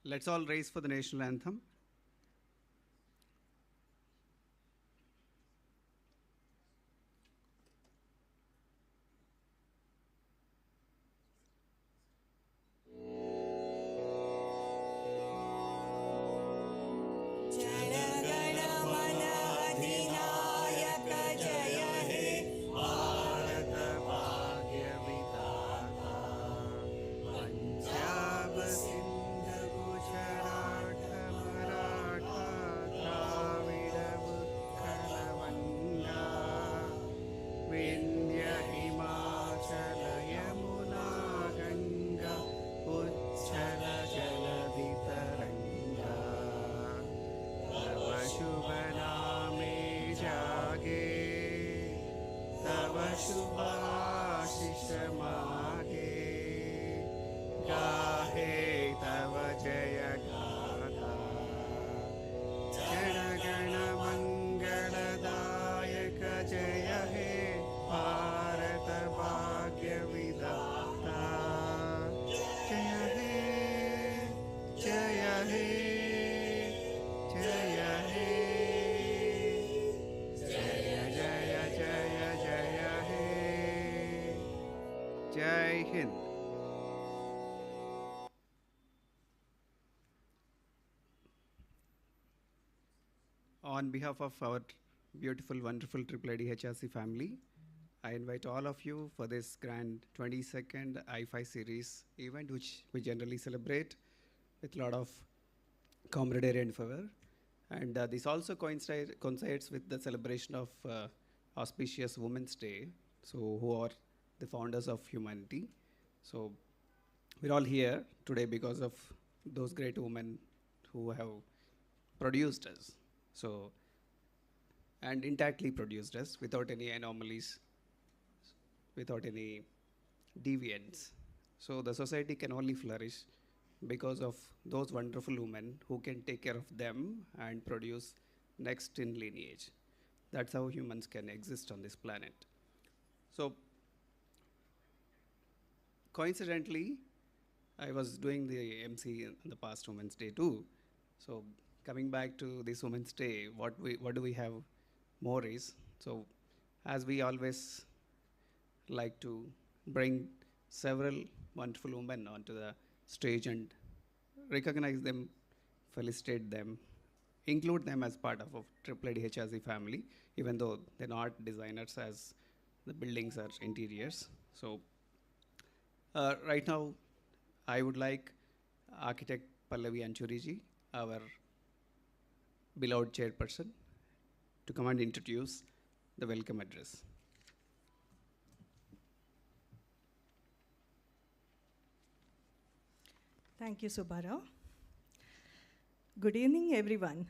Let's all raise for the national anthem. Jai Hind. On behalf of our beautiful, wonderful IIID HRC family, I invite all of you for this grand 22nd I5 series event, which we generally celebrate with a lot of camaraderie and fervor. And this also coincides with the celebration of auspicious Women's Day, so who are the founders of humanity. So we're all here today because of those great women who have produced us. So, and intactly produced us without any anomalies, without any deviance. So the society can only flourish because of those wonderful women who can take care of them and produce next in lineage. That's how humans can exist on this planet. So coincidentally, I was doing the MC in the past Women's Day too. So coming back to this Women's Day, what do we have more is, so as we always like to bring several wonderful women onto the stage and recognize them, felicitate them, include them as part of IIID HRC family, even though they're not designers as the buildings are interiors. So right now, I would like architect Pallavi Anchuriji, our beloved chairperson, to come and introduce the welcome address. Thank you, Subbarao. Good evening, everyone.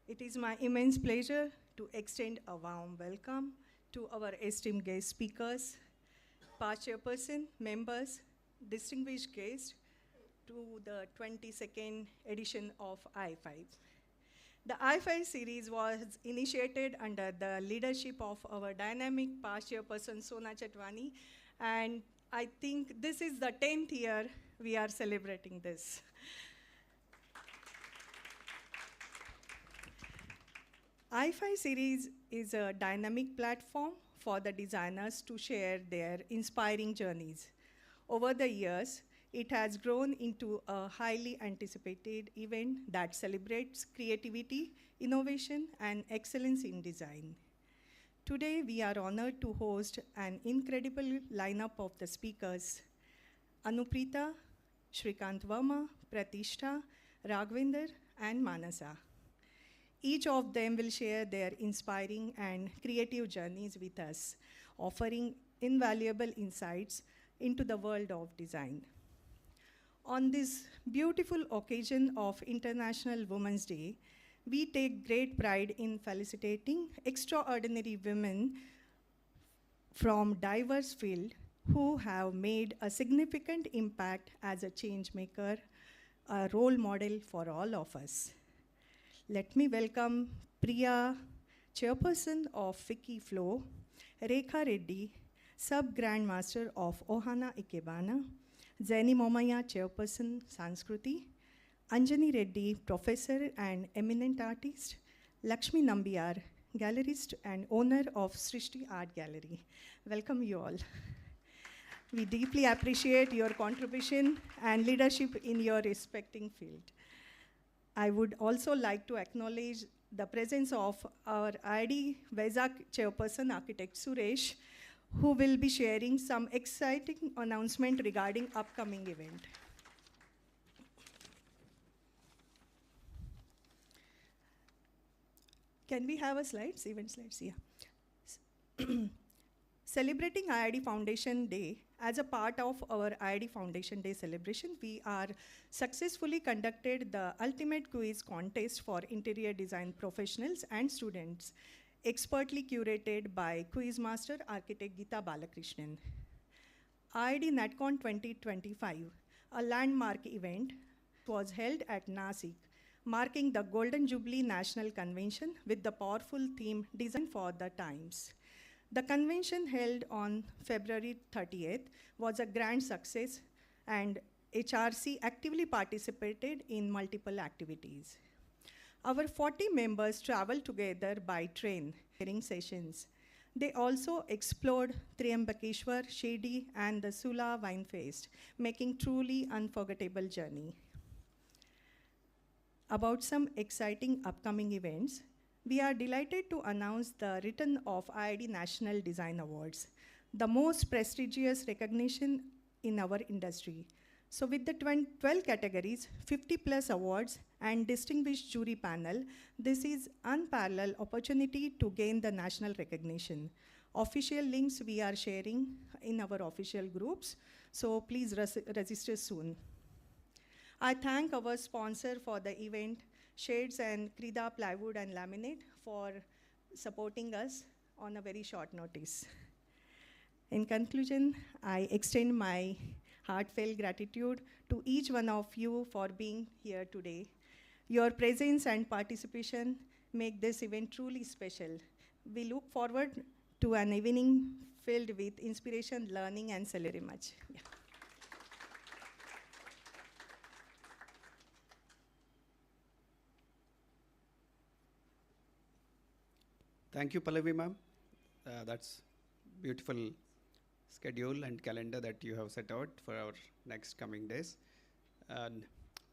It is my immense pleasure to extend a warm welcome to our esteemed guest speakers, past chairperson, members, distinguished guests, to the 22nd edition of I5. The I5 series was initiated under the leadership of our dynamic past chairperson, Sona Chatwani, and I think this is the 10th year we are celebrating this. I5 series is a dynamic platform for the designers to share their inspiring journeys. Over the years, it has grown into a highly anticipated event that celebrates creativity, innovation, and excellence in design. Today, we are honored to host an incredible lineup of the speakers: Anuprita, Srikanth Verma, Pratiksha, Raghu, and Manasa. Each of them will share their inspiring and creative journeys with us, offering invaluable insights into the world of design. On this beautiful occasion of International Women's Day, we take great pride in felicitating extraordinary women from diverse fields who have made a significant impact as a change maker, a role model for all of us. Let me welcome Priya, chairperson of Fiki Flow, Rekha Reddy, sub-grandmaster of Ohana Ikebana, Zeni Momaya, chairperson Sanskriti, Anjani Reddy, professor and eminent artist, Lakshmi Nambiar, gallerist and owner of Srishti Art Gallery. Welcome you all. We deeply appreciate your contribution and leadership in your respecting field. I would also like to acknowledge the presence of our IID Vizag chairperson, architect Suresh, who will be sharing some exciting announcement regarding upcoming event. Can we have a slides, event slides? Yeah. Celebrating IID Foundation Day, as a part of our IID Foundation Day celebration, we are successfully conducted the ultimate quiz contest for interior design professionals and students, expertly curated by quiz master architect Geeta Balakrishnan. IID NatCon 2025, a landmark event, was held at Nasik, marking the Golden Jubilee National Convention with the powerful theme Design for the Times. The convention held on February 30th was a grand success, and HRC actively participated in multiple activities. Our 40 members traveled together by train, sharing sessions. They also explored Triambakeshwar, Shedi, and the Sula Wine Fest, making truly unforgettable journey. About some exciting upcoming events, we are delighted to announce the return of IID National Design Awards, the most prestigious recognition in our industry. So with the 12 categories, 50 plus awards, and distinguished jury panel, this is unparalleled opportunity to gain the national recognition. Official links we are sharing in our official groups, so please register soon. I thank our sponsor for the event, Shades and Krida Plywood and Laminate, for supporting us on a very short notice. In conclusion, I extend my heartfelt gratitude to each one of you for being here today. Your presence and participation make this event truly special. We look forward to an evening filled with inspiration, learning, and celebrating much. Yeah. Thank you, Pallavi ma'am. That's beautiful schedule and calendar that you have set out for our next coming days. And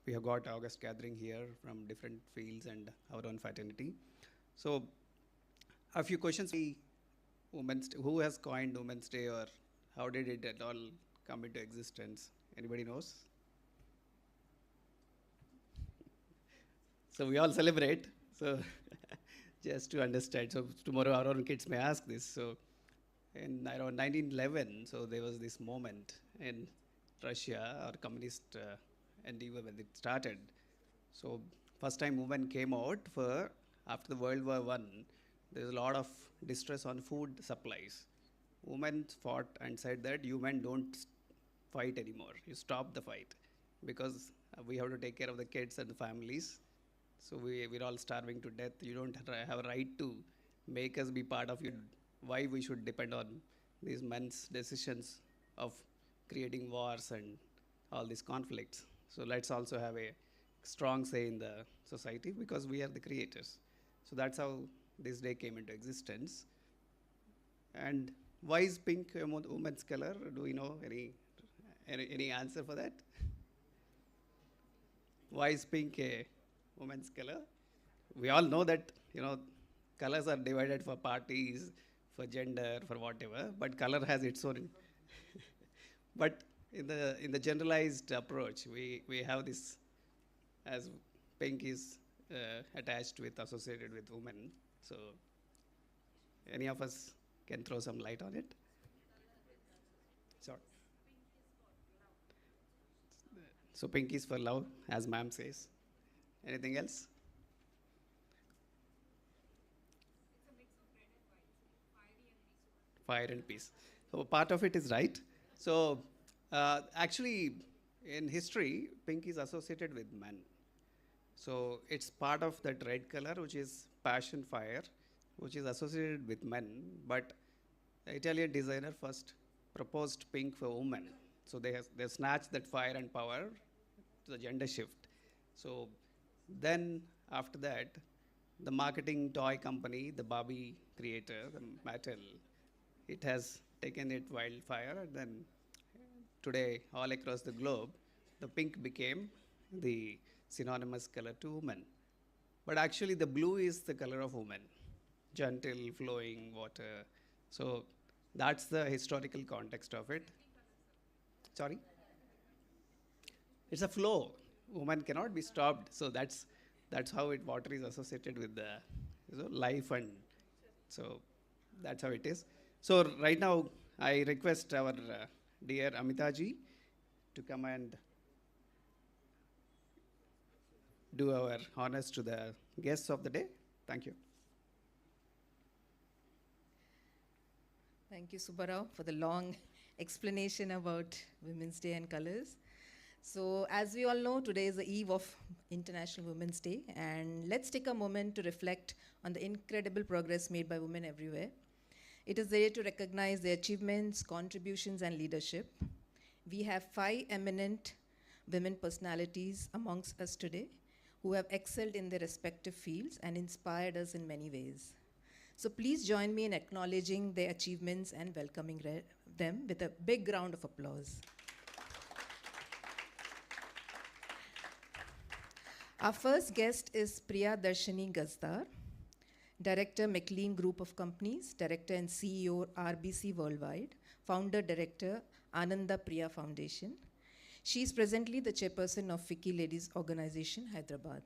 we have got August gathering here from different fields and our own fraternity. So a few questions. Who has coined Women's Day, or how did it at all come into existence? Anybody knows? So we all celebrate. So just to understand. So tomorrow our own kids may ask this. So in around 1911, so there was this moment in Russia, or communist endeavor when it started. So first time women came out for, after the World War I, there's a lot of distress on food supplies. Women fought and said that you men don't fight anymore. You stop the fight because we have to take care of the kids and the families. So we're all starving to death. You don't have a right to make us be part of you. Why we should depend on these men's decisions of creating wars and all these conflicts. So let's also have a strong say in the society because we are the creators. So that's how this day came into existence. And why is pink a woman's color? Do we know any answer for that? Why is pink a woman's color? We all know that, colors are divided for parties, for gender, for whatever, but color has its own. But in the generalized approach, we have this, as pink is attached with, associated with women. So any of us can throw some light on it? Sure. So pink is for love, as ma'am says. Anything else? Fire and peace. So part of it is right. So actually, in history, pink is associated with men. So it's part of that red color, which is passion fire, which is associated with men. But the Italian designer first proposed pink for women. So they snatched that fire and power to the gender shift. So then after that, the marketing toy company, the Barbie creator, the Mattel, it has taken it wildfire. And then today, all across the globe, the pink became the synonymous color to woman. But actually, the blue is the color of woman, gentle, flowing water. So that's the historical context of it. Sorry? It's a flow. Woman cannot be stopped. So that's how it water is associated with the life, and so that's how it is. So right now I request our dear Amitaji to come and do our honors to the guests of the day. Thank you. Thank you, Subbarao, for the long explanation about Women's Day and colors. So, as we all know, today is the eve of International Women's Day, and let's take a moment to reflect on the incredible progress made by women everywhere. It is there to recognize their achievements, contributions, and leadership. We have 5 eminent women personalities amongst us today who have excelled in their respective fields and inspired us in many ways. So please join me in acknowledging their achievements and welcoming them with a big round of applause. Our first guest is Priya Darshani Gazdar, Director, McLean Group of Companies, Director and CEO, RBC Worldwide, Founder Director, Ananda Priya Foundation. She is presently the chairperson of FICCI Ladies Organization, Hyderabad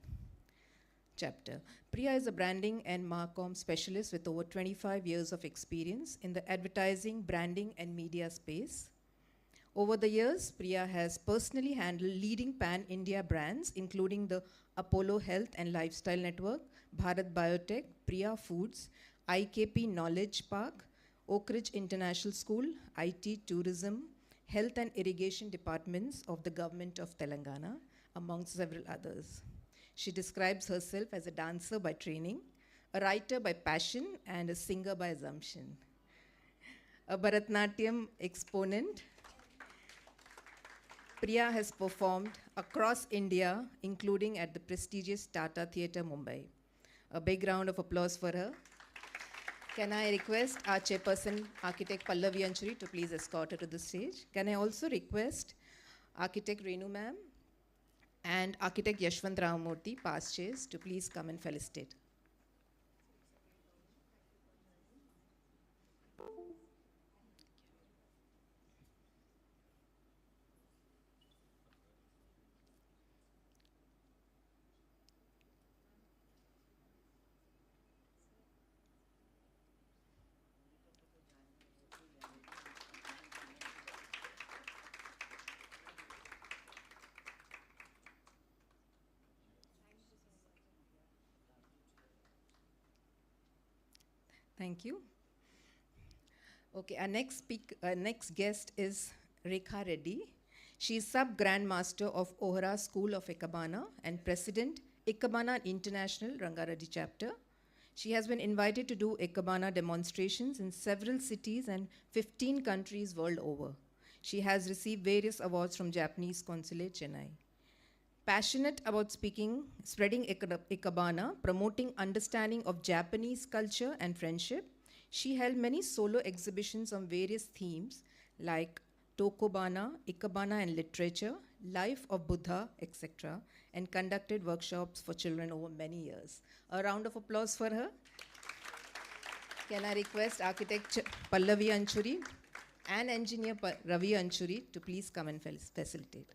chapter. Priya is a branding and marcom specialist with over 25 years of experience in the advertising, branding, and media space. Over the years, Priya has personally handled leading pan-India brands, including the Apollo Health and Lifestyle Network, Bharat Biotech, Priya Foods, IKP Knowledge Park, Oak Ridge International School, IT Tourism, Health and Irrigation Departments of the Government of Telangana, amongst several others. She describes herself as a dancer by training, a writer by passion, and a singer by assumption. A Bharatnatyam exponent, Priya has performed across India, including at the prestigious Tata Theatre, Mumbai. A big round of applause for her. Can I request our chairperson, Architect Pallavi Anchuri, to please escort her to the stage? Can I also request Architect Renu ma'am and Architect Yashwant Ramamurthy, past chairs, to please come and felicitate. Thank you. Okay, our next guest is Rekha Reddy. She is Sub-Grand Master of Ohra School of Ekabana and President, Ekabana International Rangareddy Chapter. She has been invited to do Ekabana demonstrations in several cities and 15 countries world over. She has received various awards from Japanese Consulate, Chennai. Passionate about spreading Ikebana, promoting understanding of Japanese culture and friendship, she held many solo exhibitions on various themes like Tokobana, Ikebana and literature, life of Buddha, etc., and conducted workshops for children over many years. A round of applause for her. Can I request Architect Pallavi Anchuri and Engineer Ravi Anchuri to please come and facilitate.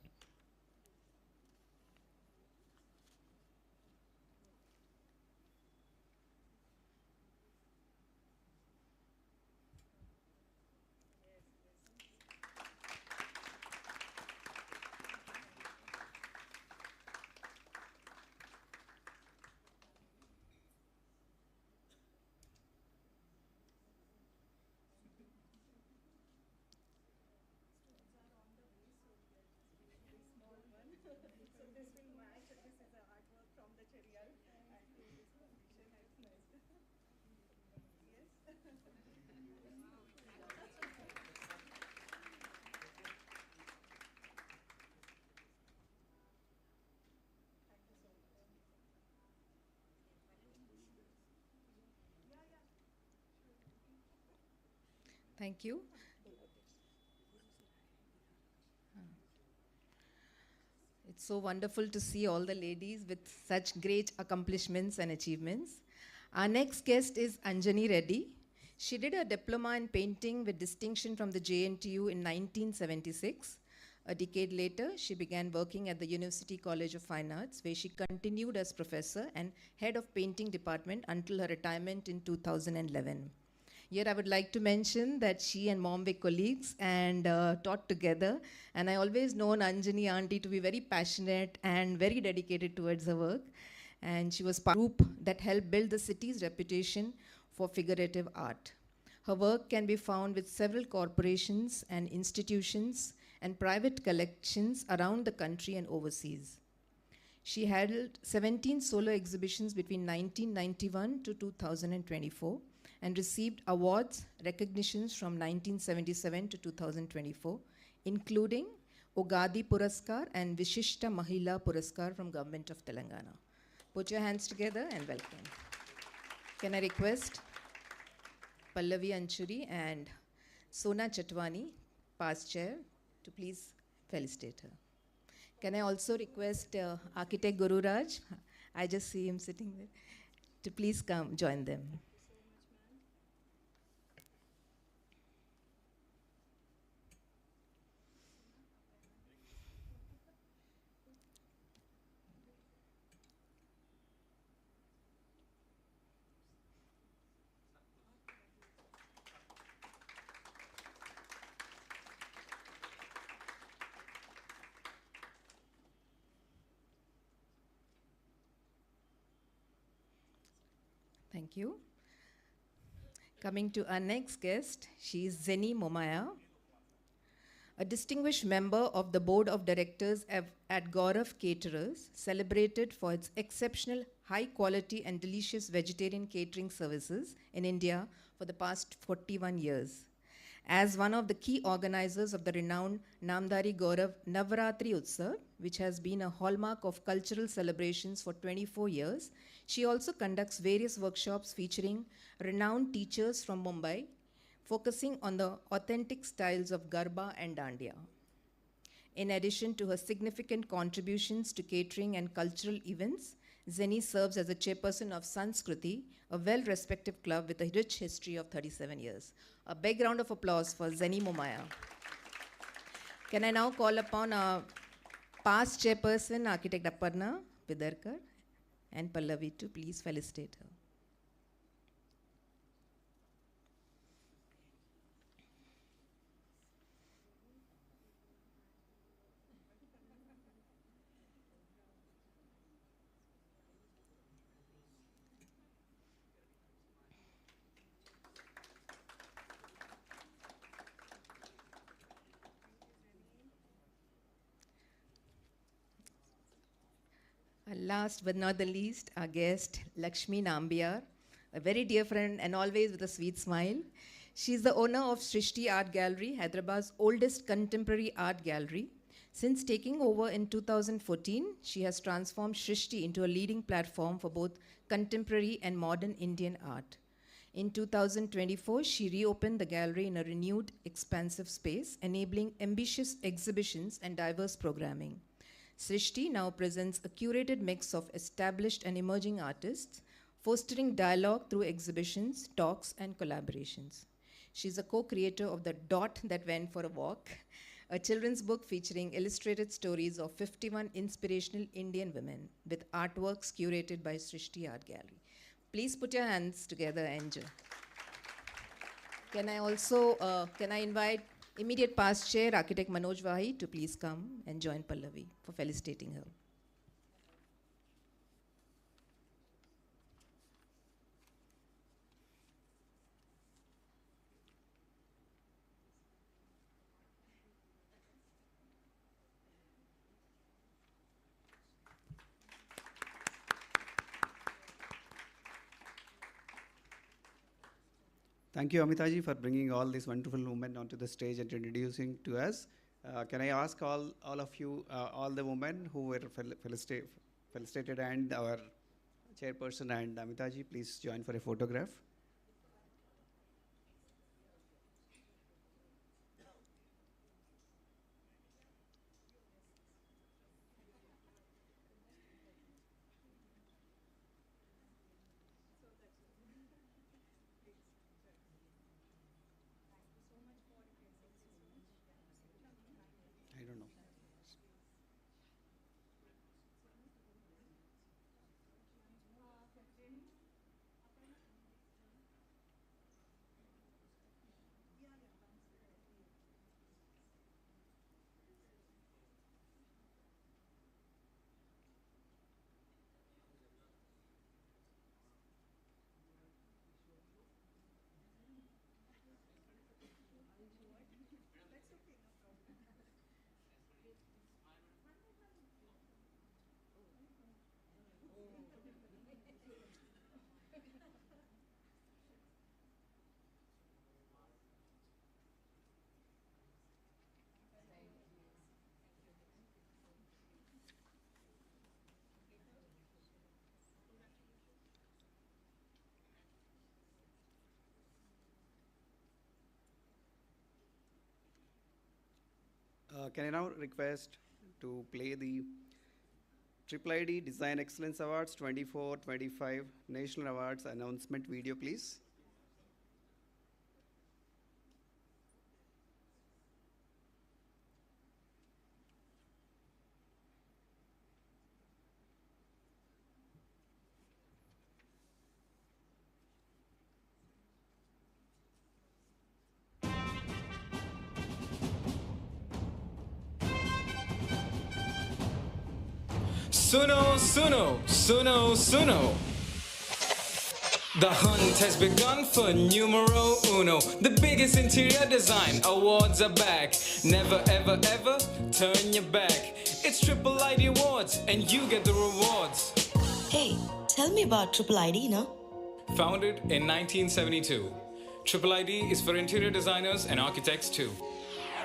Thank you. It's so wonderful to see all the ladies with such great accomplishments and achievements. Our next guest is Anjani Reddy. She did a diploma in painting with distinction from the JNTU in 1976. A decade later, she began working at the University College of Fine Arts, where she continued as professor and head of painting department until her retirement in 2011. Here, I would like to mention that she and mom were colleagues and taught together. And I always known Anjani auntie to be very passionate and very dedicated towards her work. And she was part of a group that helped build the city's reputation for figurative art. Her work can be found with several corporations and institutions and private collections around the country and overseas. She held 17 solo exhibitions between 1991 to 2024 and received awards, recognitions from 1977 to 2024, including Ugadi Puraskar and Vishishta Mahila Puraskar from Government of Telangana. Put your hands together and welcome. Can I request Pallavi Anchuri and Sona Chatwani, past chair, to please felicitate her. Can I also request architect Guru Raj, I just see him sitting there, to please come join them. Thank you. Coming to our next guest, she is Zeni Momaya, a distinguished member of the board of directors at Gaurav Caterers, celebrated for its exceptional high quality and delicious vegetarian catering services in India for the past 41 years. As one of the key organizers of the renowned Namdari Gaurav Navaratri Utsav, which has been a hallmark of cultural celebrations for 24 years, she also conducts various workshops featuring renowned teachers from Mumbai, focusing on the authentic styles of Garba and Dandiya. In addition to her significant contributions to catering and cultural events, Zeni serves as a chairperson of Sanskriti, a well-respected club with a rich history of 37 years. A big round of applause for Zeni Momaya. Can I now call upon our past chairperson, Architect Aparna Bidarkar, and Pallavi to please felicitate her. And last but not the least, our guest, Lakshmi Nambiar, a very dear friend and always with a sweet smile. She's the owner of Srishti Art Gallery, Hyderabad's oldest contemporary art gallery. Since taking over in 2014, she has transformed Srishti into a leading platform for both contemporary and modern Indian art. In 2024, she reopened the gallery in a renewed, expansive space, enabling ambitious exhibitions and diverse programming. Srishti now presents a curated mix of established and emerging artists, fostering dialogue through exhibitions, talks, and collaborations. She's a co-creator of The Dot That Went for a Walk, a children's book featuring illustrated stories of 51 inspirational Indian women with artworks curated by Srishti Art Gallery. Please put your hands together and enjoy. Can I invite immediate past chair, Architect Manoj Vahi, to please come and join Pallavi for felicitating her. Thank you, Amitaji, for bringing all these wonderful women onto the stage and introducing to us. Can I ask all of you, all the women who were felicitated and our chairperson and Amitaji, please join for a photograph. Can I now request to play the IIID Design Excellence Awards 24-25 National Awards announcement video, please? Suno, Suno, Suno, Suno. The hunt has begun for numero uno. The biggest interior design awards are back. Never, ever, ever turn your back. It's IIID Awards and you get the rewards. Hey, tell me about IIID, no? Founded in 1972. IIID is for interior designers and architects too.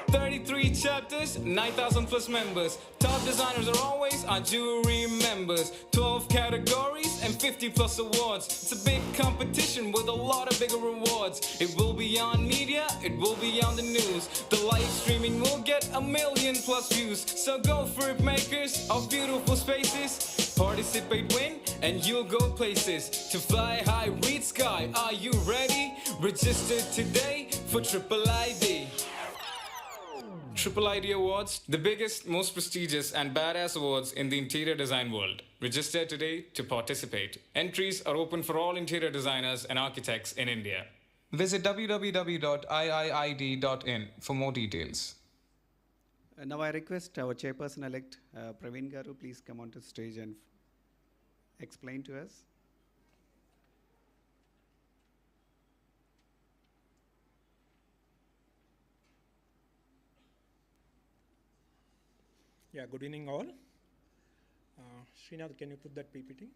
33 chapters, 9,000 plus members. Top designers are always our jury members. 12 categories and 50 plus awards. It's a big competition with a lot of bigger rewards. It will be on media, it will be on the news. The live streaming will get 1 million plus views. So go for it, makers of beautiful spaces. Participate, win, and you'll go places. To fly high, reach sky. Are you ready? Register today for IIID. IIID Awards, the biggest, most prestigious and badass awards in the interior design world. Register today to participate. Entries are open for all interior designers and architects in India. Visit www.iiid.in for more details. Now I request our chairperson-elect, Praveen Garu, please come onto stage and explain to us. Yeah, good evening all. Srinath, can you put that PPT?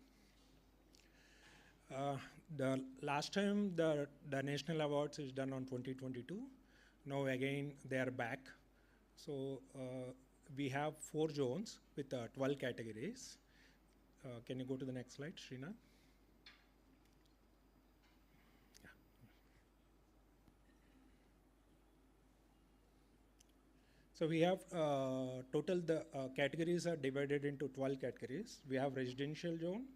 The last time the national awards is done on 2022. Now again they are back. So we have 4 zones with 12 categories. Can you go to the next slide, Srinath? So we have total the categories are divided into 12 categories. We have residential zone.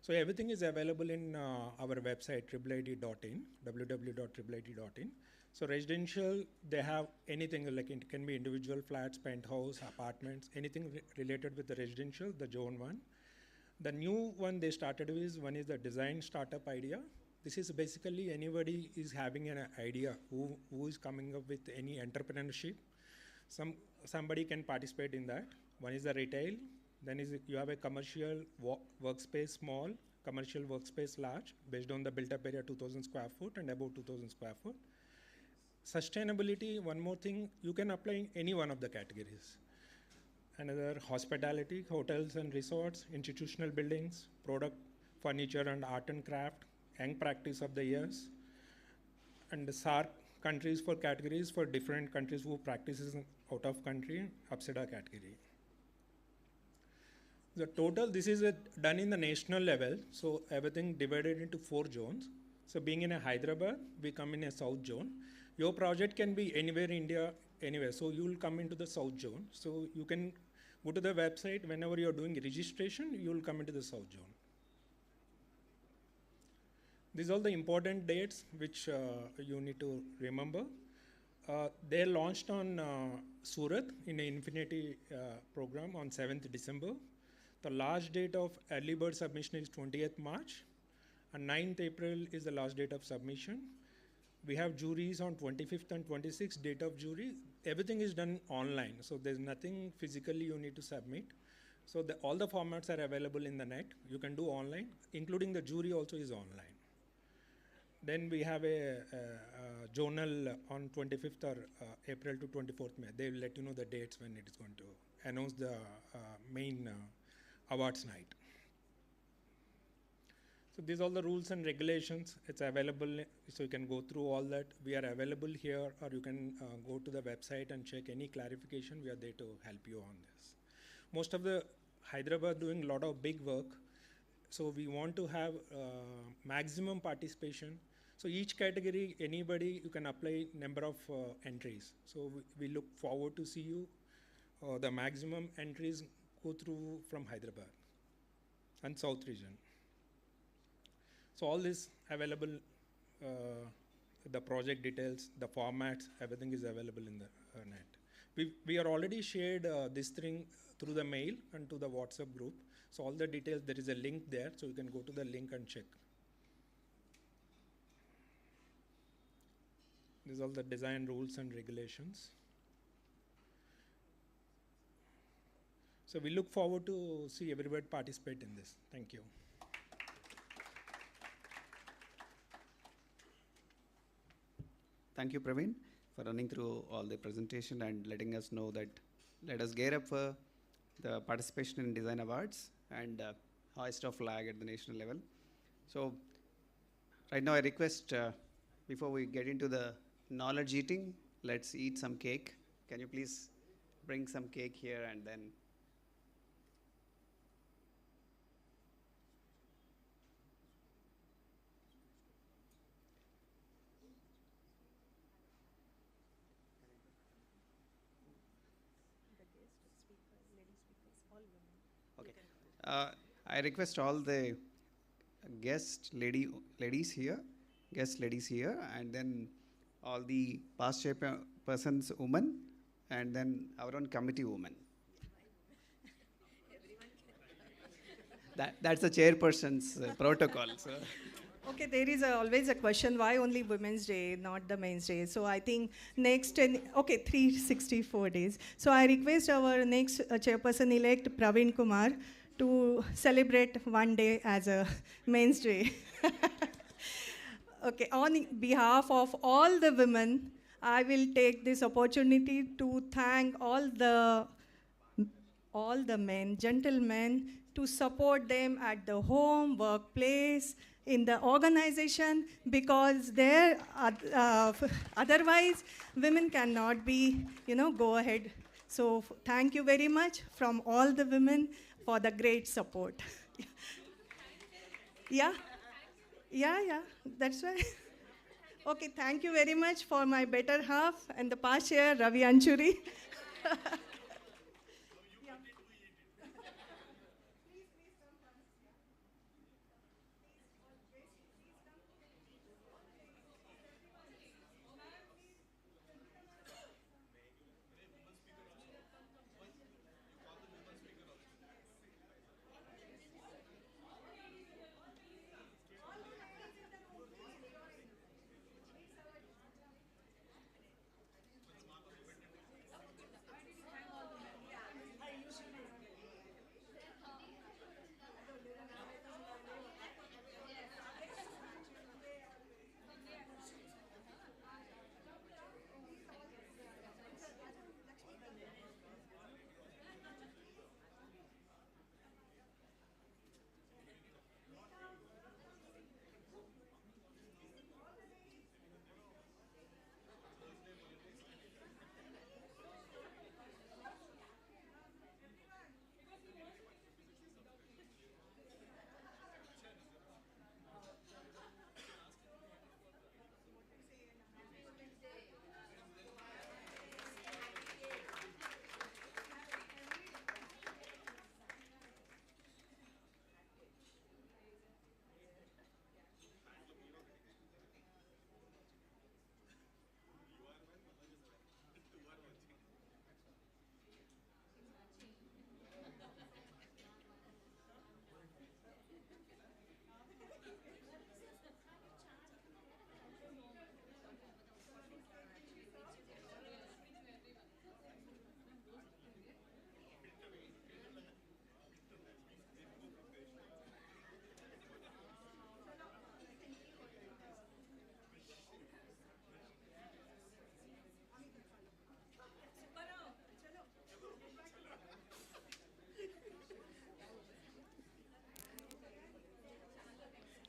So everything is available in our website IIID.in, www.iiid.in. So residential, they have anything like it can be individual flats, penthouse, apartments, anything related with the residential, the zone 1. The new one they started with, one is the design startup idea. This is basically anybody is having an idea who is coming up with any entrepreneurship. Somebody can participate in that. One is the retail, then you have a commercial workspace small, commercial workspace large, based on the built-up area 2,000 square foot and above 2,000 square foot. Sustainability, one more thing, you can apply in any one of the categories. Another hospitality, hotels and resorts, institutional buildings, product, furniture and art and craft, young practice of the years, and the SARC countries for categories for different countries who practices out of country, UPSIDA category. The total, this is done in the national level, so everything divided into 4 zones. So being in a Hyderabad, we come in a south zone. Your project can be anywhere in India, anywhere, so you will come into the south zone. So you can go to the website, whenever you're doing registration, you will come into the south zone. These are all the important dates which you need to remember. They launched on Surat in the Infinity program on 7th December. The last date of early bird submission is 20th March, and 9th April is the last date of submission. We have juries on 25th and 26th, date of jury. Everything is done online, so there's nothing physically you need to submit. So all the formats are available in the net. You can do online, including the jury also is online. Then we have a journal on 25th or April to 24th May. They will let you know the dates when it is going to announce the main awards night. So these are all the rules and regulations. It's available, so you can go through all that. We are available here, or you can go to the website and check any clarification. We are there to help you on this. Most of the Hyderabad doing a lot of big work, so we want to have maximum participation. So each category, anybody, you can apply number of entries. So we look forward to see you the maximum entries go through from Hyderabad and South region. So all this available, the project details, the formats, everything is available in the net. We are already shared this thing through the mail and to the WhatsApp group. So all the details, there is a link there, so you can go to the link and check. These are all the design rules and regulations. So we look forward to see everybody participate in this. Thank you. Thank you, Praveen, for running through all the presentation and letting us know that let us gear up for the participation in Design Awards and hoist of flag at the national level. So right now I request, before we get into the knowledge eating, let's eat some cake. Can you please bring some cake here and then I request all the ladies here, and then all the past chairpersons women, and then our own committee women. That's the chairperson's protocol. So. Okay, there is always a question, why only Women's Day, not the Men's Day? So I think next, 364 days. So I request our next chairperson-elect, Praveen Kumar, to celebrate one day as a Men's Day. Okay, on behalf of all the women, I will take this opportunity to thank all the men, gentlemen, to support them at the home, workplace, in the organization, because there, otherwise women cannot be, go ahead. So thank you very much from all the women for the great support. Yeah, that's right. Okay, thank you very much for my better half and the past chair, Ravi Anchuri.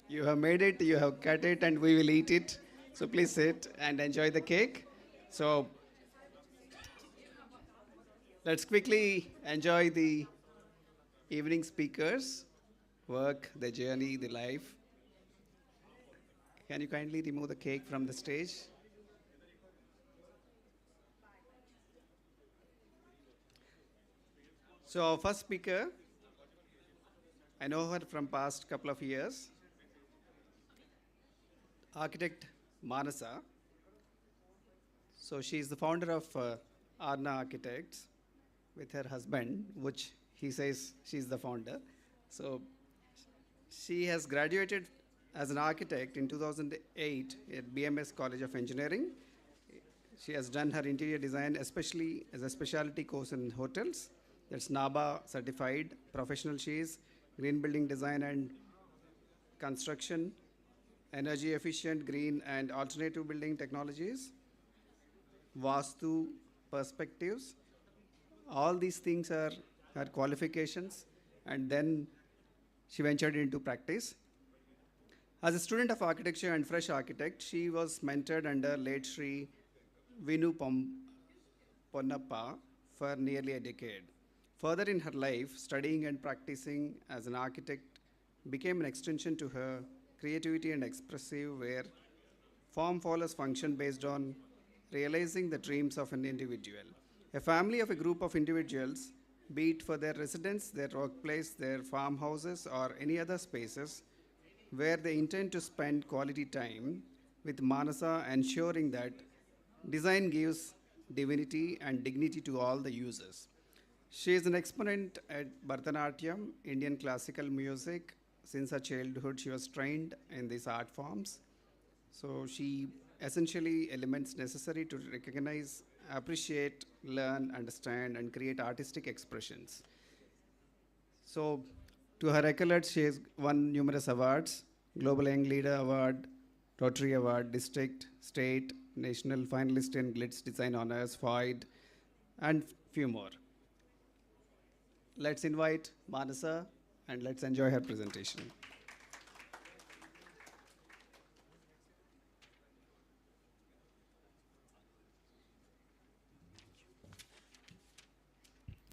You have made it, you have cut it, and we will eat it. So please sit and enjoy the cake. So let's quickly enjoy the evening speakers, work, the journey, the life. Can you kindly remove the cake from the stage? So our first speaker, I know her from past couple of years, architect Manasa. So she is the founder of Arna Architects with her husband, which he says she's the founder. So she has graduated as an architect in 2008 at BMS College of Engineering. She has done her interior design, especially as a specialty course in hotels. That's NABA certified professional. She is green building design and construction, energy efficient green and alternative building technologies, Vastu perspectives. All these things are her qualifications, and then she ventured into practice. As a student of architecture and fresh architect, she was mentored under late Sri Vinu Ponnappa for nearly a decade. Further in her life, studying and practicing as an architect became an extension to her creativity and expressive, where form follows function based on realizing the dreams of an individual. A family of a group of individuals, be it for their residence, their workplace, their farmhouses, or any other spaces, where they intend to spend quality time with Manasa, ensuring that design gives divinity and dignity to all the users. She is an exponent at Bharatanatyam, Indian classical music. Since her childhood, she was trained in these art forms. So she essentially elements necessary to recognize, appreciate, learn, understand, and create artistic expressions. So to her accolades, she has won numerous awards: Global Young Leader Award, Rotary Award, District, State, National Finalist in Glitz Design Honors, FIDE, and few more. Let's invite Manasa and let's enjoy her presentation.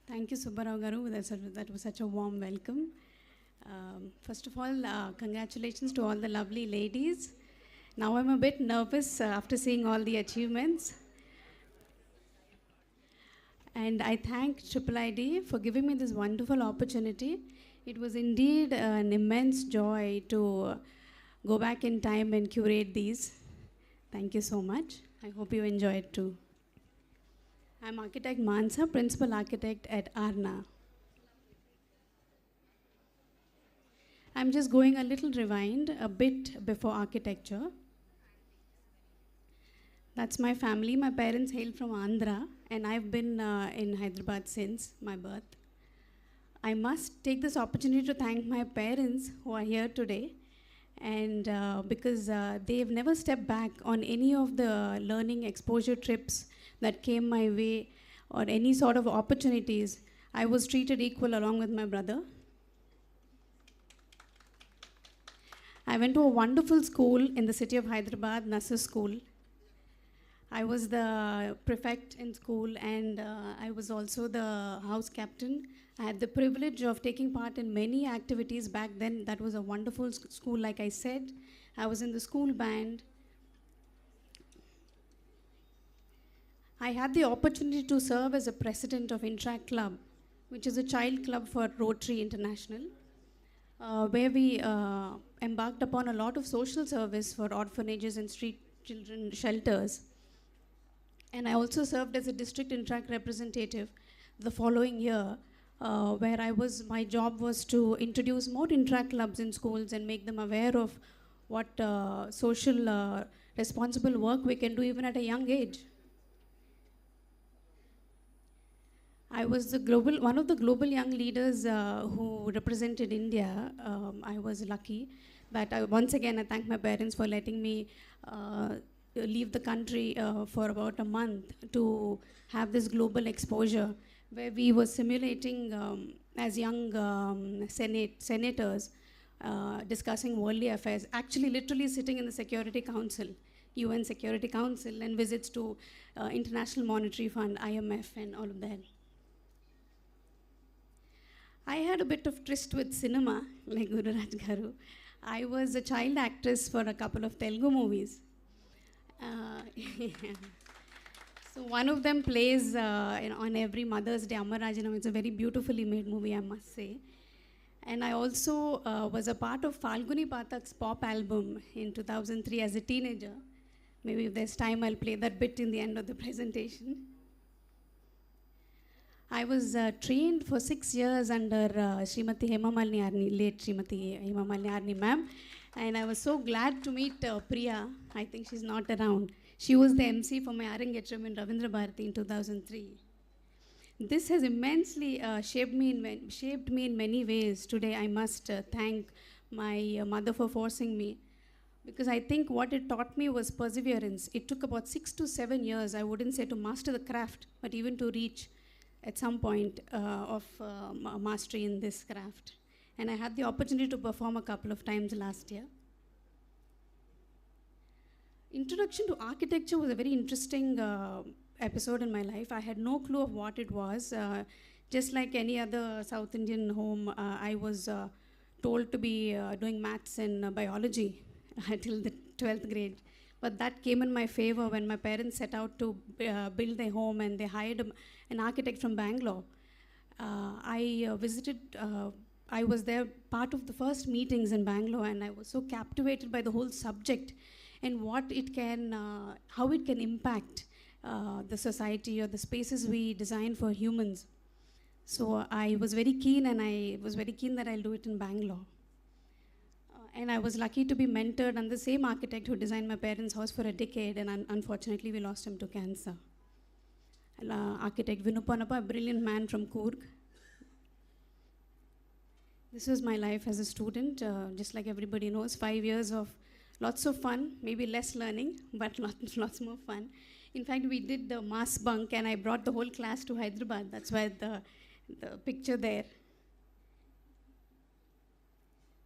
Thank you, Subbarao Garu. That was such a warm welcome. First of all, congratulations to all the lovely ladies. Now I'm a bit nervous after seeing all the achievements. And I thank IIID for giving me this wonderful opportunity. It was indeed an immense joy to go back in time and curate these. Thank you so much. I hope you enjoy it too. I'm architect Manasa, principal architect at Arna. I'm just going a little rewind, a bit before architecture. That's my family. My parents hail from Andhra, and I've been in Hyderabad since my birth. I must take this opportunity to thank my parents who are here today, and because they've never stepped back on any of the learning exposure trips that came my way or any sort of opportunities. I was treated equal along with my brother. I went to a wonderful school in the city of Hyderabad, Nasa School. I was the prefect in school, and I was also the house captain. I had the privilege of taking part in many activities back then. That was a wonderful school, like I said. I was in the school band. I had the opportunity to serve as a president of Interact Club, which is a child club for Rotary International, where we embarked upon a lot of social service for orphanages and street children shelters. And I also served as a district Interact representative the following year, where my job was to introduce more Interact clubs in schools and make them aware of what social responsible work we can do even at a young age. I was one of the global young leaders who represented India. I was lucky that once again I thank my parents for letting me leave the country for about a month to have this global exposure, where we were simulating as young senators discussing worldly affairs, actually literally sitting in the Security Council, UN Security Council, and visits to International Monetary Fund, IMF, and all of that. I had a bit of tryst with cinema, like Guru Raj Garu. I was a child actress for a couple of Telugu movies. So one of them plays on every Mother's Day, Amarajanam. It's a very beautifully made movie, I must say. And I also was a part of Falguni Pathak's pop album in 2003 as a teenager. Maybe if there's time, I'll play that bit in the end of the presentation. I was trained for 6 years under Srimati Hema Malini Arni, late Srimati Hema Malini Arni ma'am. And I was so glad to meet Priya. I think she's not around. She was the MC for my Arangetram in Ravindra Bharati in 2003. This has immensely shaped me in many ways. Today I must thank my mother for forcing me, because I think what it taught me was perseverance. It took about 6 to 7 years, I wouldn't say to master the craft, but even to reach at some point of mastery in this craft. And I had the opportunity to perform a couple of times last year. Introduction to architecture was a very interesting episode in my life. I had no clue of what it was. Just like any other South Indian home, I was told to be doing maths and biology till the 12th grade. But that came in my favor when my parents set out to build their home, and they hired an architect from Bangalore. I was there part of the first meetings in Bangalore, and I was so captivated by the whole subject and what it can, how it can impact the society or the spaces we design for humans. So I was very keen, and I was very keen that I'll do it in Bangalore. And I was lucky to be mentored under the same architect who designed my parents' house for a decade, and unfortunately we lost him to cancer. Architect Vinupanappa, a brilliant man from Coorg. This was my life as a student. Just like everybody knows, 5 years of lots of fun, maybe less learning, but lots more fun. In fact, we did the mass bunk, and I brought the whole class to Hyderabad. That's why the picture there.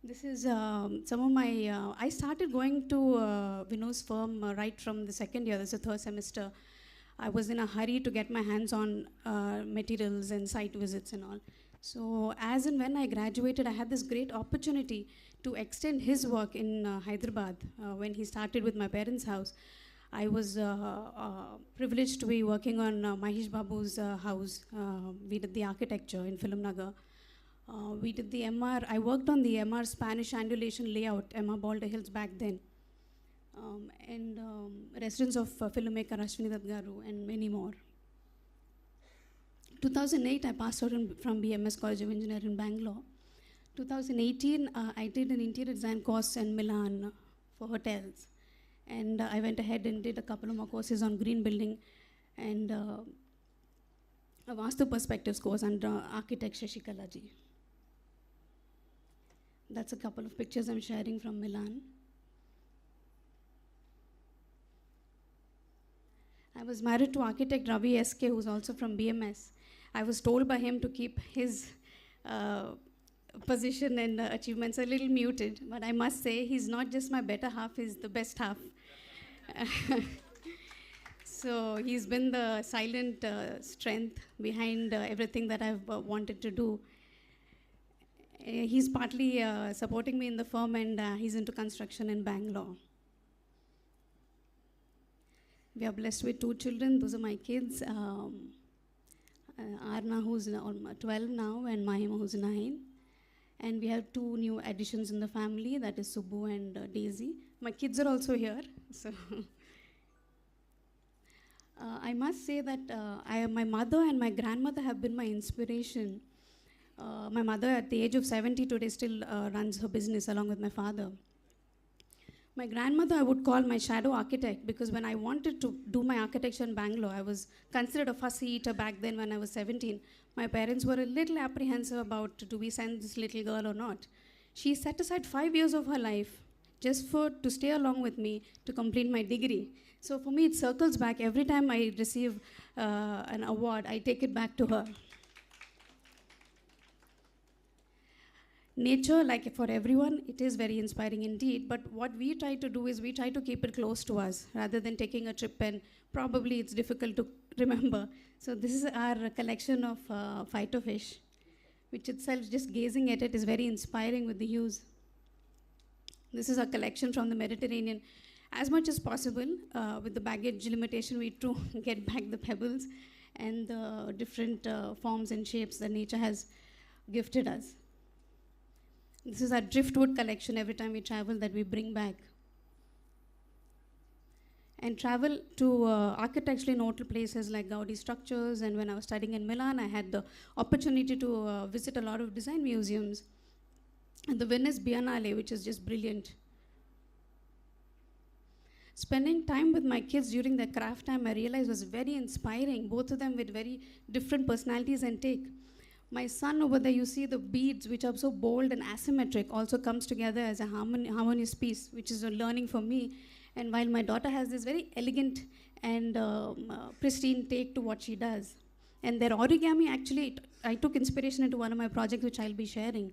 This is some of my, I started going to Vinod's firm right from the second year. This is the third semester. I was in a hurry to get my hands on materials and site visits and all. So as and when I graduated, I had this great opportunity to extend his work in Hyderabad. When he started with my parents' house, I was privileged to be working on Mahesh Babu's house. We did the architecture in Film Nagar. We did the MR, I worked on the MR Spanish Andulation layout, MR Balder Hills back then. And residence of filmmaker Ashwini Dutt Garu and many more. 2008, I passed out from BMS College of Engineering in Bangalore. 2018, I did an interior design course in Milan for hotels. And I went ahead and did a couple of more courses on green building and a Vastu Perspectives course under architecture Shikalaji. That's a couple of pictures I'm sharing from Milan. I was married to architect Ravi SK, who's also from BMS. I was told by him to keep his position and achievements a little muted, but I must say he's not just my better half, he's the best half. So he's been the silent strength behind everything that I've wanted to do. He's partly supporting me in the firm, and he's into construction in Bangalore. We are blessed with 2 children. Those are my kids. Arna, who's 12 now, and Mahima, who's 9. And we have 2 new additions in the family, that is Subbu and Daisy. My kids are also here. So I must say that my mother and my grandmother have been my inspiration. My mother, at the age of 70 today, still runs her business along with my father. My grandmother I would call my shadow architect, because when I wanted to do my architecture in Bangalore, I was considered a fussy eater back then when I was 17. My parents were a little apprehensive about, do we send this little girl or not? She set aside 5 years of her life just to stay along with me to complete my degree. So for me, it circles back. Every time I receive an award, I take it back to her. Nature, like for everyone, it is very inspiring indeed, but what we try to do is we try to keep it close to us rather than taking a trip, and probably it's difficult to remember. So this is our collection of fighter fish, which itself, just gazing at it, is very inspiring with the hues. This is a collection from the Mediterranean. as much as possible, with the baggage limitation, we try to get back the pebbles and the different forms and shapes that nature has gifted us. This is our driftwood collection every time we travel that we bring back. And travel to architecturally noted places like Gaudi structures, and when I was studying in Milan, I had the opportunity to visit a lot of design museums. And the Venice Biennale, which is just brilliant. Spending time with my kids during their craft time, I realized was very inspiring, both of them with very different personalities and take. My son over there, you see the beads, which are so bold and asymmetric, also comes together as a harmonious piece, which is a learning for me. And while my daughter has this very elegant and pristine take to what she does. And their origami, actually, I took inspiration into one of my projects, which I'll be sharing.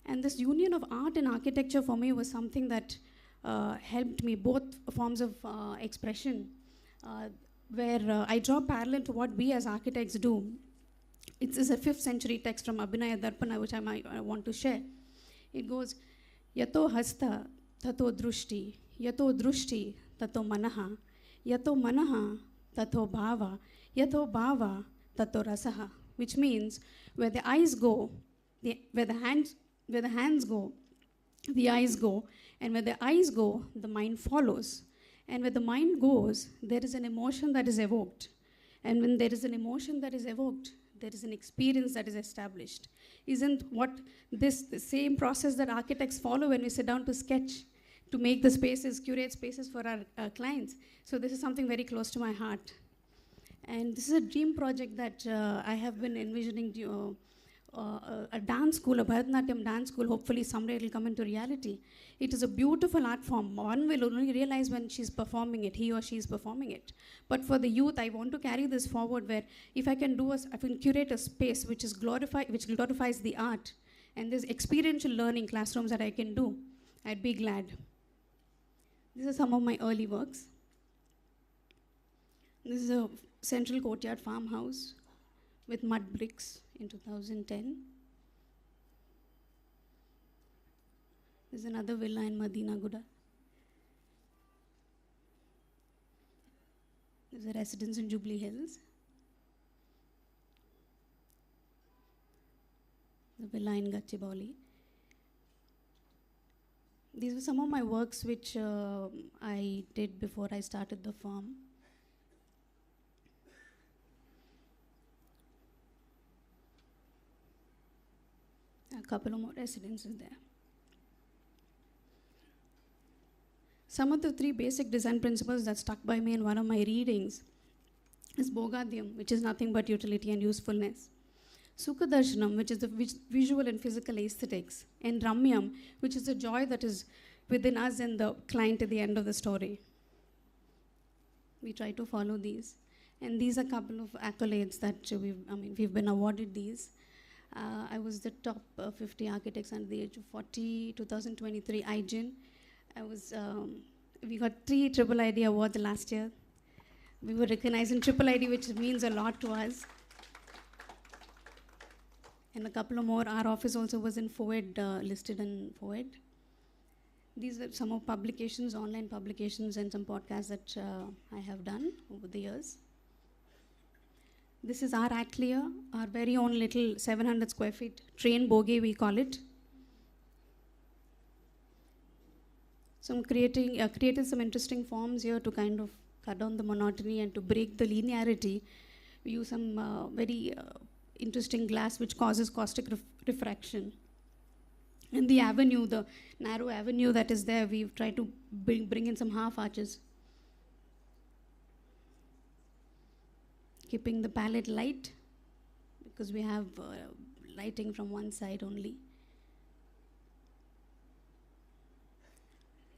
And this union of art and architecture for me was something that helped me, both forms of expression, where I draw parallel to what we as architects do. It's a 5th century text from Abhinaya Darpana, which I want to share. It goes, Yato hasta tato drushti, tato manaha, yato manaha, tato bhava, yato bhava, tato rasaha, which means where the eyes go, where the hands go, the eyes go, and where the eyes go, the mind follows. And where the mind goes, there is an emotion that is evoked. And when there is an emotion that is evoked, there is an experience that is established. Isn't what the same process that architects follow when we sit down to sketch, to make the spaces, curate spaces for our clients? So this is something very close to my heart. And this is a dream project that I have been envisioning, a dance school, a Bharatanatyam dance school. Hopefully someday it will come into reality. It is a beautiful art form. One will only realize when she's performing it, he or she is performing it. But for the youth, I want to carry this forward, where if I can curate a space which glorifies the art, and there's experiential learning classrooms that I can do, I'd be glad. These are some of my early works. This is a central courtyard farmhouse with mud bricks in 2010. There's another villa in Madina Guda. There's a residence in Jubilee Hills. The villa in Gachibowli. These were some of my works which I did before I started the firm. A couple of more residences there. Some of the 3 basic design principles that stuck by me in one of my readings is Bogadyam, which is nothing but utility and usefulness. Sukadarshanam, which is the visual and physical aesthetics. And Ramyam, which is the joy that is within us and the client at the end of the story. We try to follow these. And these are a couple of accolades that we've been awarded these. I was the top 50 architects under the age of 40, 2023 IIID. We got 3 IIID awards last year. We were recognized in IIID, which means a lot to us. And a couple of more. Our office also was in FOED, listed in FOED. These are some of publications, online publications, and some podcasts that I have done over the years. This is our atelier, our very own little 700 square feet train bogie, we call it. So I'm created some interesting forms here to kind of cut down the monotony and to break the linearity. We use some very interesting glass which causes caustic refraction. And the avenue, the narrow avenue that is there, we've tried to bring in some half arches. Keeping the palette light, because we have lighting from one side only.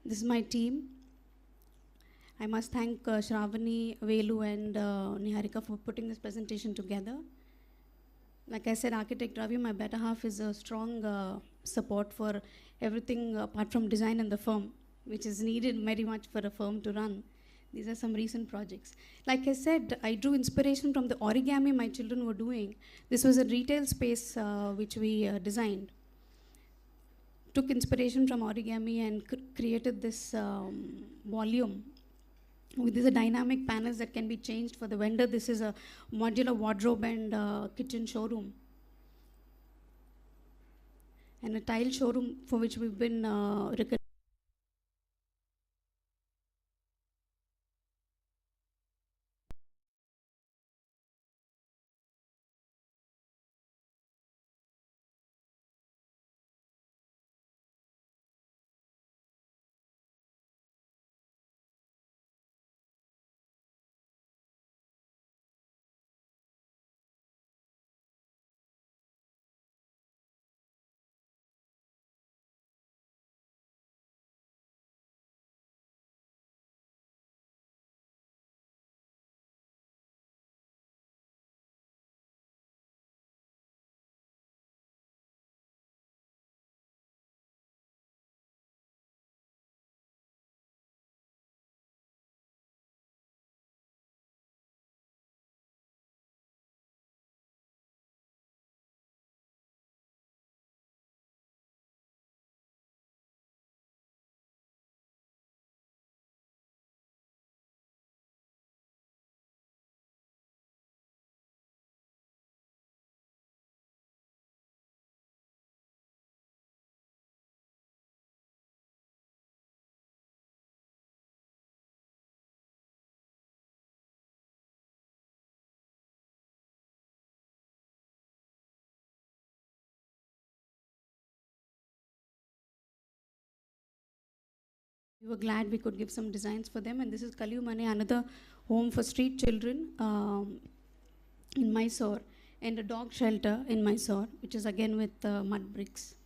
This is my team. I must thank Shravani, Velu, and Niharika for putting this presentation together. Like I said, Architect Ravi, my better half, is a strong support for everything apart from design in the firm, which is needed very much for a firm to run. These are some recent projects. Like I said, I drew inspiration from the origami my children were doing. This was a retail space which we designed. took inspiration from origami and created this volume. This is a dynamic panels that can be changed for the vendor. This is a modular wardrobe and kitchen showroom. And a tile showroom for which we've been recognized. We were glad we could give some designs for them. And this is Kalyumane, another home for street children in Mysore, and a dog shelter in Mysore, which is again with mud bricks.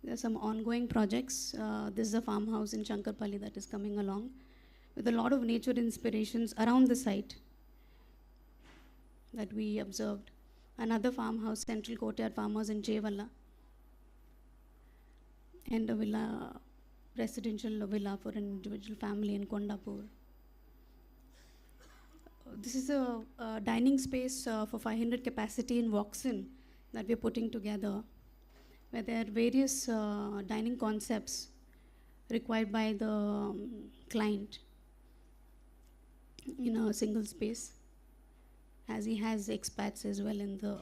There are some ongoing projects. This is a farmhouse in Shankarpalli that is coming along with a lot of nature inspirations around the site that we observed. Another farmhouse, Central Courtyard Farmhouse in Chevalla, and a villa, residential villa for an individual family in Kondapur. This is a dining space for 500 capacity in Vauxhall that we're putting together, where there are various dining concepts required by the client in a single space, as he has expats as well in the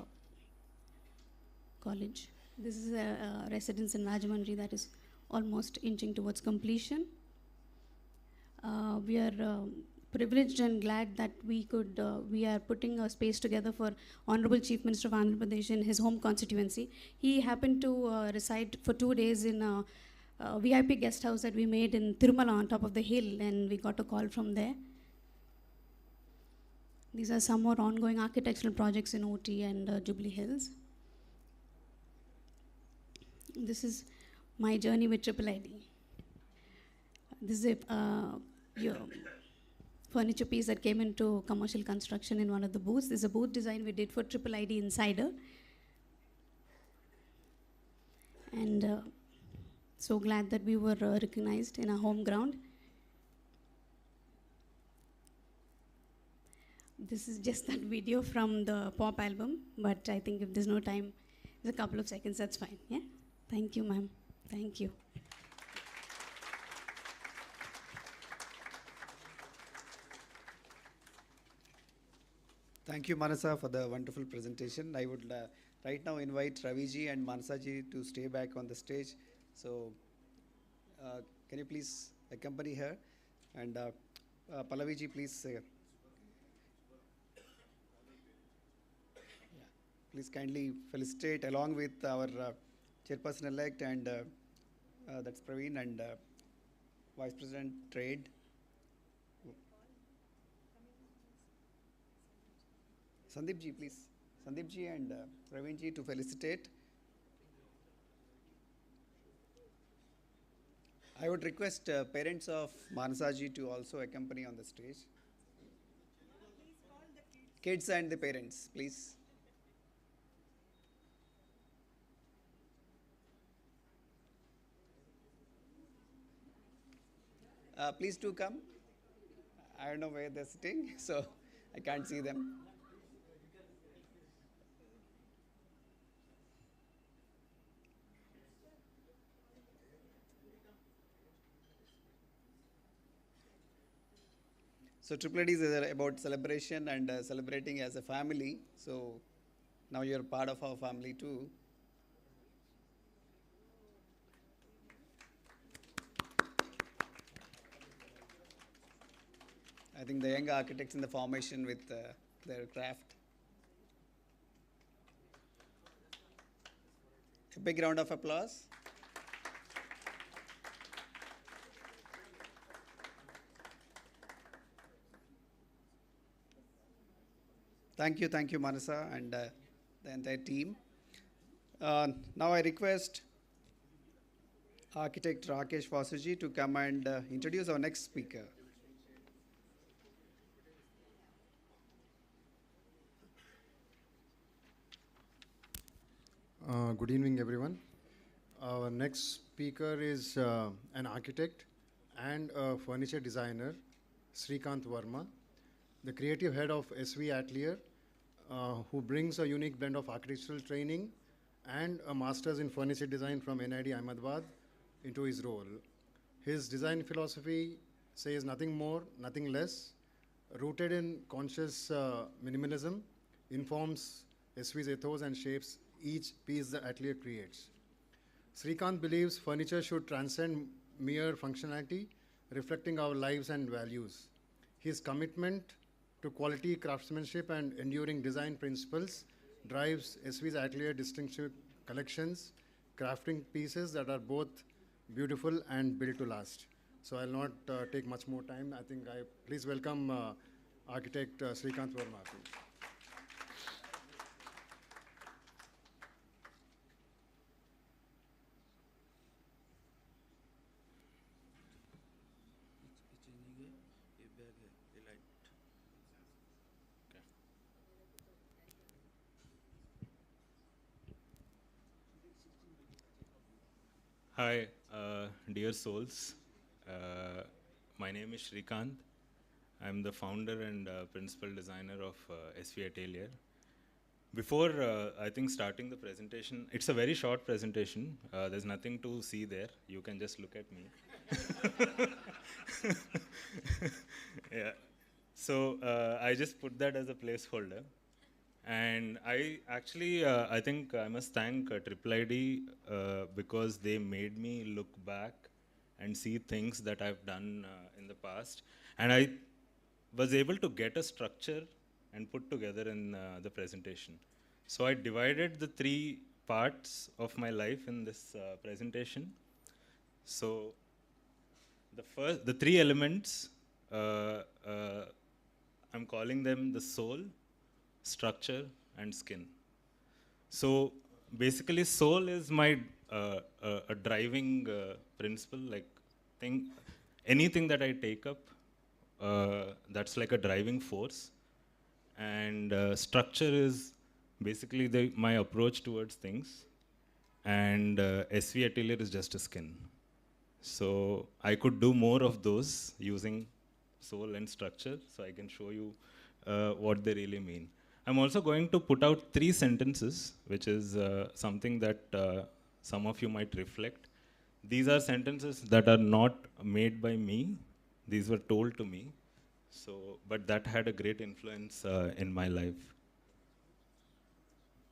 college. This is a residence in Rajahmundry that is almost inching towards completion. We are privileged and glad that we are putting a space together for Honorable Chief Minister of Andhra Pradesh in his home constituency. He happened to reside for 2 days in a VIP guest house that we made in Tirumala on top of the hill, and we got a call from there. These are some more ongoing architectural projects in OT and Jubilee Hills. This is my journey with IIID. This is a furniture piece that came into commercial construction in one of the booths. This is a booth design we did for IIID Insider. And so glad that we were recognized in our home ground. This is just that video from the pop album, but I think if there's no time, there's a couple of seconds, that's fine. Yeah? Thank you, ma'am. Thank you. Thank you, Manasa, for the wonderful presentation. I would right now invite Raviji and Manasaji to stay back on the stage. So, can you please accompany her? And Pallaviji, please. Please kindly felicitate along with our chairperson-elect and that's Praveen and Vice President Trade. Sandeepji, please. Sandeepji and Praveenji to felicitate. I would request parents of Manasaji to also accompany on the stage. Kids and the parents, please. Please do come. I don't know where they're sitting, so I can't see them. So IIID is about celebration and celebrating as a family. So now you're part of our family too. I think the young architects in the formation with their craft. A big round of applause. Thank you, Manasa, and the entire team. Now I request architect Rakesh Vasuji to come and introduce our next speaker. Good evening, everyone. Our next speaker is an architect and a furniture designer, Srikanth Verma, the creative head of SV Atelier, who brings a unique blend of architectural training and a master's in furniture design from IIID Ahmedabad into his role. His design philosophy says nothing more, nothing less, rooted in conscious minimalism, informs SV's ethos and shapes each piece the atelier creates. Srikanth believes furniture should transcend mere functionality, reflecting our lives and values. His commitment to quality craftsmanship and enduring design principles drives SV's atelier distinctive collections, crafting pieces that are both beautiful and built to last. So I'll not take much more time. I think please welcome architect Srikanth Verma. Please. Hi, dear souls. My name is Srikanth. I'm the founder and principal designer of SV Atelier. Before, I think, starting the presentation, it's a very short presentation. There's nothing to see there. You can just look at me. Yeah. So I just put that as a placeholder. And I actually, I think I must thank IIID because they made me look back and see things that I've done in the past. And I was able to get a structure and put together in the presentation. So I divided the three parts of my life in this presentation. So the three elements, I'm calling them the soul, structure, and skin. So basically, soul is my a driving principle, like anything that I take up, that's like a driving force. And structure is basically my approach towards things. And SV Atelier is just a skin. So I could do more of those using soul and structure, so I can show you what they really mean. I'm also going to put out 3 sentences, which is something that some of you might reflect. These are sentences that are not made by me. These were told to me. So, but that had a great influence in my life.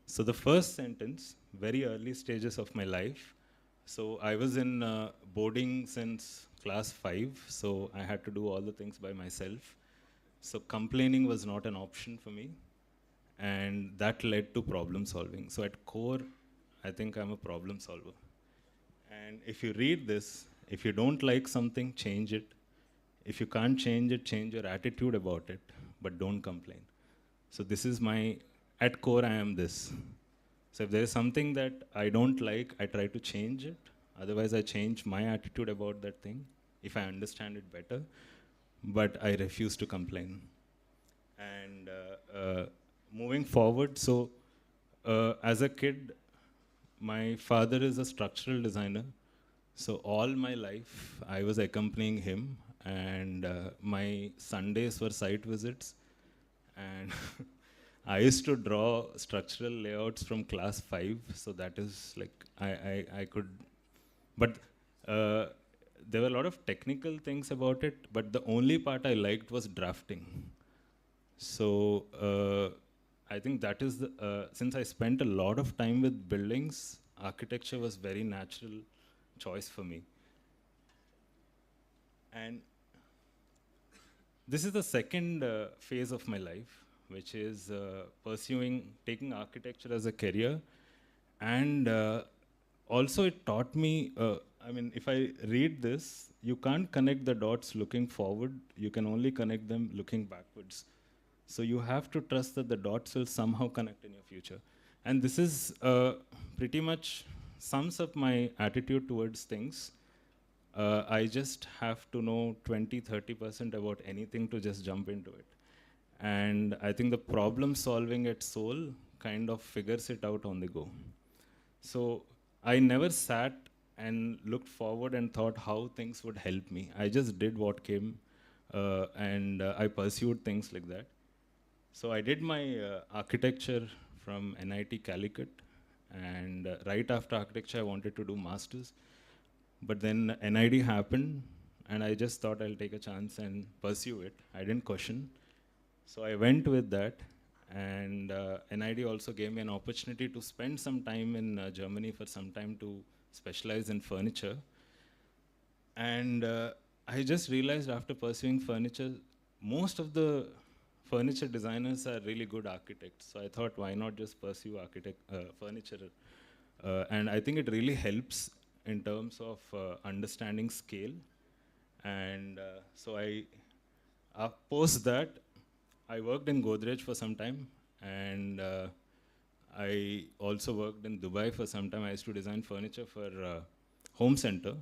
So the first sentence, very early stages of my life. So I was in boarding since class 5, so I had to do all the things by myself. So complaining was not an option for me. And that led to problem solving. So at core, I think I'm a problem solver. And if you read this, if you don't like something, change it. If you can't change it, change your attitude about it, but don't complain. So this is at core, I am this. So if there is something that I don't like, I try to change it. Otherwise, I change my attitude about that thing, if I understand it better. But I refuse to complain. And moving forward, so as a kid, my father is a structural designer. So all my life, I was accompanying him, and my Sundays were site visits. And I used to draw structural layouts from class 5, so that is like, I could, but there were a lot of technical things about it, but the only part I liked was drafting. So I think that is the, since I spent a lot of time with buildings, architecture was very natural choice for me. And this is the second phase of my life, which is taking architecture as a career. And also it taught me, I mean, if I read this, you can't connect the dots looking forward, you can only connect them looking backwards. So you have to trust that the dots will somehow connect in your future. And this is pretty much sums up my attitude towards things. I just have to know 20-30% about anything to just jump into it. And I think the problem solving at Soul kind of figures it out on the go. So I never sat and looked forward and thought how things would help me. I just did what came and I pursued things like that. So I did my architecture from NIT Calicut, and right after architecture I wanted to do masters. But then NID happened, and I just thought I'll take a chance and pursue it. I didn't question. So I went with that, and NID also gave me an opportunity to spend some time in Germany for some time to specialize in furniture. And I just realized after pursuing furniture, most of the furniture designers are really good architects. So I thought, why not just pursue furniture? And I think it really helps in terms of understanding scale. And so post that, I worked in Godrej for some time, and I also worked in Dubai for some time. I used to design furniture for Home Center.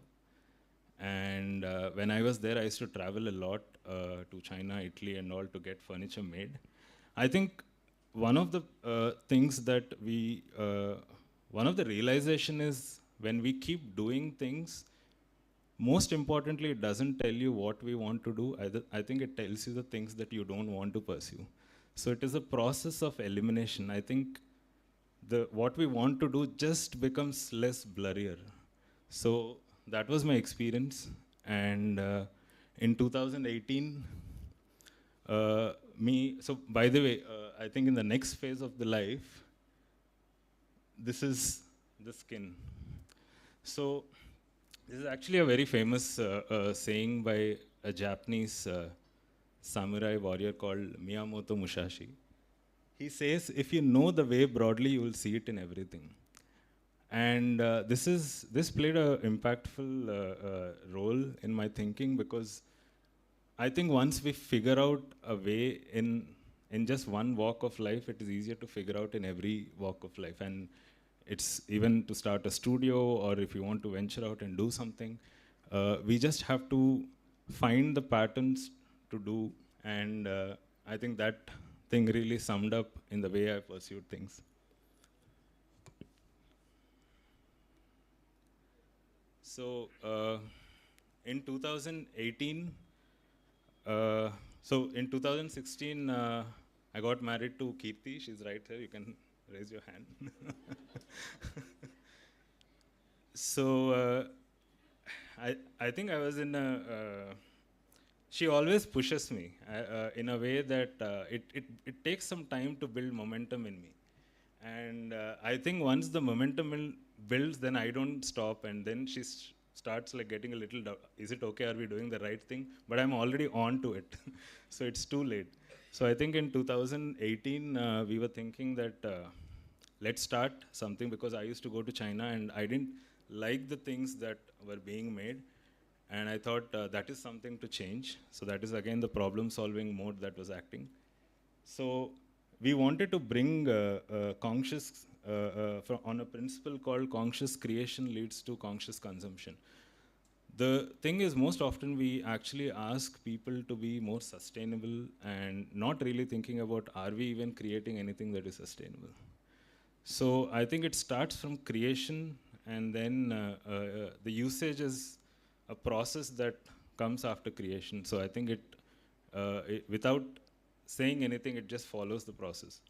And when I was there, I used to travel a lot to China, Italy, and all to get furniture made. I think one of the things that one of the realization is when we keep doing things, most importantly, it doesn't tell you what we want to do. I think it tells you the things that you don't want to pursue. So it is a process of elimination. I think what we want to do just becomes less blurrier. So that was my experience. And in 2018, so by the way, I think in the next phase of the life, this is the skin. So this is actually a very famous saying by a Japanese samurai warrior called Miyamoto Musashi. He says, if you know the way broadly, you will see it in everything. And this played an impactful role in my thinking, because I think once we figure out a way in just one walk of life, it is easier to figure out in every walk of life. And it's even to start a studio, or if you want to venture out and do something, we just have to find the patterns to do. And I think that thing really summed up in the way I pursued things. So in 2018, so in 2016, I got married to Kirti. She's right here. You can raise your hand. So I think I was in she always pushes me in a way that it takes some time to build momentum in me. And I think once the momentum builds, then I don't stop, and then she starts like getting a little doubt. Is it okay? Are we doing the right thing? But I'm already on to it. So it's too late. So I think in 2018, we were thinking that let's start something, because I used to go to China and I didn't like the things that were being made. And I thought that is something to change. So that is again the problem solving mode that was acting. So we wanted to bring conscious, on a principle called conscious creation leads to conscious consumption. The thing is, most often we actually ask people to be more sustainable and not really thinking about, are we even creating anything that is sustainable? So I think it starts from creation, and then the usage is a process that comes after creation. So I think without saying anything, it just follows the process.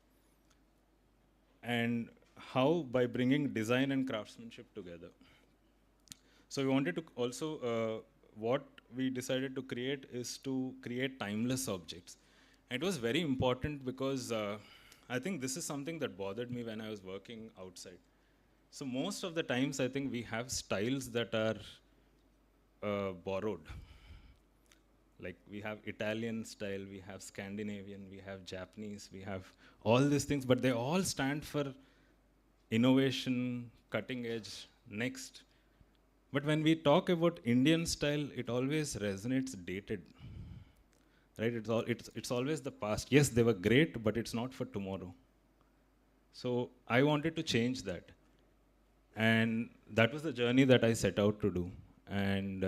And how? By bringing design and craftsmanship together. So we wanted to also what we decided to create is to create timeless objects. And it was very important because I think this is something that bothered me when I was working outside. So most of the times, I think we have styles that are borrowed. Like we have Italian style, we have Scandinavian, we have Japanese, we have all these things, but they all stand for innovation, cutting edge, next. But when we talk about Indian style, it always resonates dated. Right? It's always the past. Yes, they were great, but it's not for tomorrow. So I wanted to change that. And that was the journey that I set out to do. And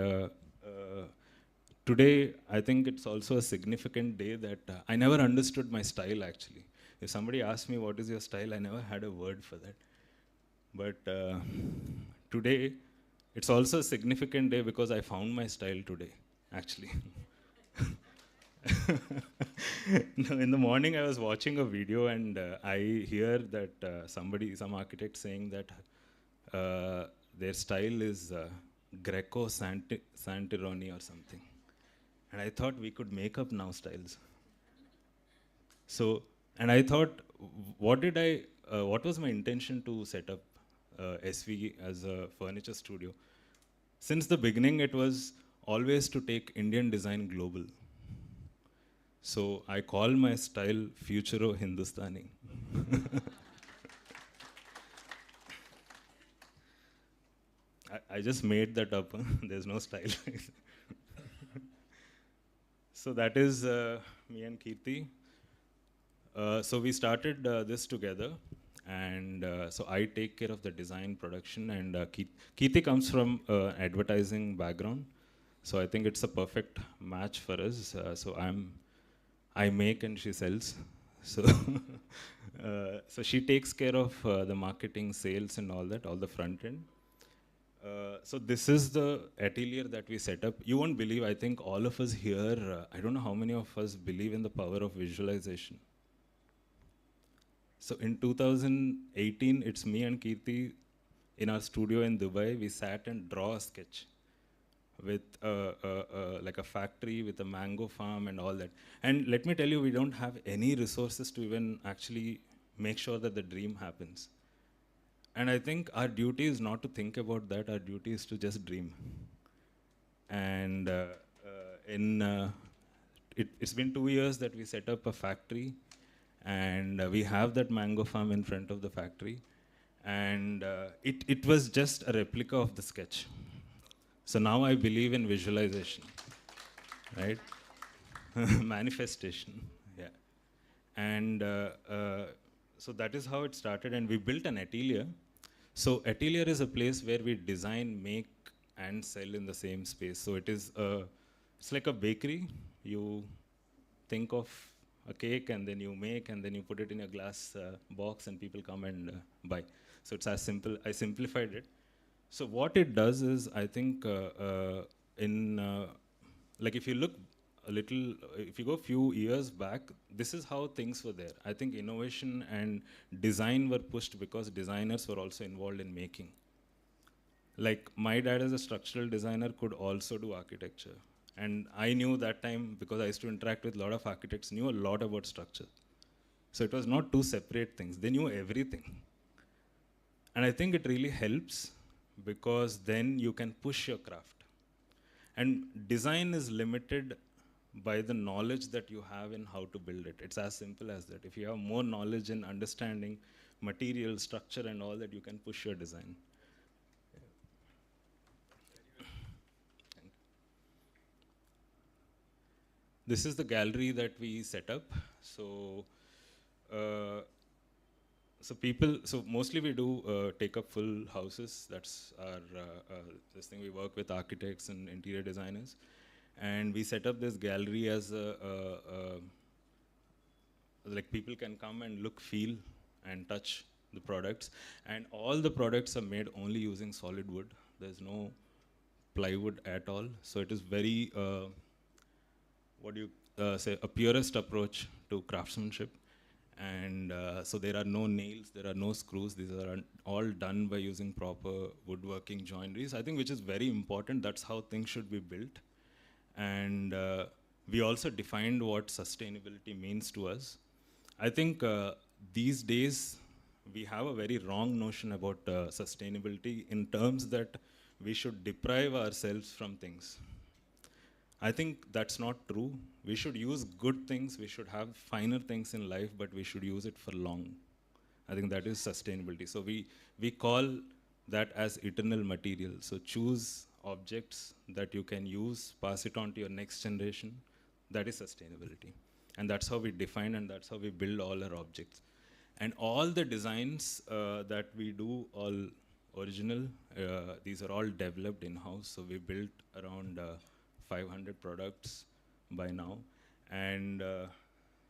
today, I think it's also a significant day that I never understood my style actually. If somebody asked me what is your style, I never had a word for that. But today, it's also a significant day because I found my style today, actually. No, in the morning, I was watching a video and I hear that some architect saying that their style is Greco-Santironi or something. And I thought we could make up now styles. So, and I thought, what was my intention to set up SV as a furniture studio? Since the beginning, it was always to take Indian design global. So I call my style Futuro Hindustani. I just made that up. There's no style. So that is me and Kirti. So we started this together. And so I take care of the design production. And Kirti comes from advertising background. So I think it's a perfect match for us. So I make and she sells. So, so she takes care of the marketing, sales and all that, all the front end. So this is the atelier that we set up. You won't believe, I think all of us here, I don't know how many of us believe in the power of visualization. So in 2018, it's me and Kirti in our studio in Dubai. We sat and draw a sketch with like a factory with a mango farm and all that. And let me tell you, we don't have any resources to even actually make sure that the dream happens. And I think our duty is not to think about that. Our duty is to just dream. And it's been 2 years that we set up a factory. And we have that mango farm in front of the factory. And it was just a replica of the sketch. So now I believe in visualization, right? Manifestation, yeah. And so that is how it started. And we built an atelier. So atelier is a place where we design, make, and sell in the same space. So it is, it's like a bakery. You think of a cake and then you make and then you put it in a glass box and people come and buy. So it's as simple. I simplified it. So what it does is, I think, like if you look a little, if you go a few years back, this is how things were there. I think innovation and design were pushed because designers were also involved in making. Like my dad as a structural designer could also do architecture. And I knew that time, because I used to interact with a lot of architects, knew a lot about structure. So it was not two separate things. They knew everything. And I think it really helps because then you can push your craft. And design is limited by the knowledge that you have in how to build it. It's as simple as that. If you have more knowledge and understanding material, structure and all that, you can push your design. This is the gallery that we set up. So, so mostly we do take up full houses. That's our this thing. We work with architects and interior designers, and we set up this gallery as like people can come and look, feel, and touch the products. And all the products are made only using solid wood. There's no plywood at all. So it is very what do you say, a purist approach to craftsmanship. And so there are no nails, there are no screws. These are all done by using proper woodworking joineries, I think, which is very important. That's how things should be built. And we also defined what sustainability means to us. I think these days we have a very wrong notion about sustainability in terms that we should deprive ourselves from things. I think that's not true. We should use good things, we should have finer things in life, but we should use it for long. I think that is sustainability. So we call that as eternal material. So choose objects that you can use, pass it on to your next generation. That is sustainability. And that's how we define, and that's how we build all our objects. And all the designs that we do, all original, these are all developed in-house. So we built around 500 products by now. And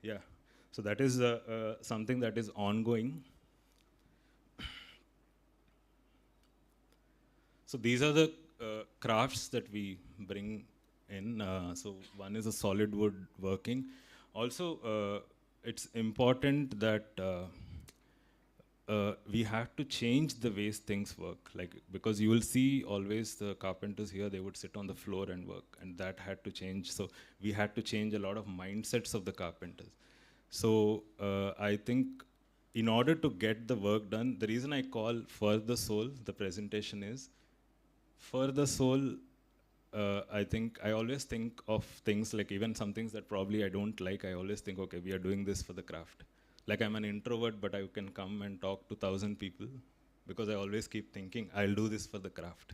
yeah, so that is something that is ongoing. So these are the crafts that we bring in. So one is a solid wood working. Also, it's important that we have to change the ways things work. Like, because you will see always the carpenters here, they would sit on the floor and work, and that had to change. So we had to change a lot of mindsets of the carpenters. So I think in order to get the work done, the reason I call For the Soul, the presentation is, for the soul, I think I always think of things like, even some things that probably I don't like, I always think, okay, we are doing this for the craft. Like, I'm an introvert, but I can come and talk to 1,000 people because I always keep thinking, I'll do this for the craft.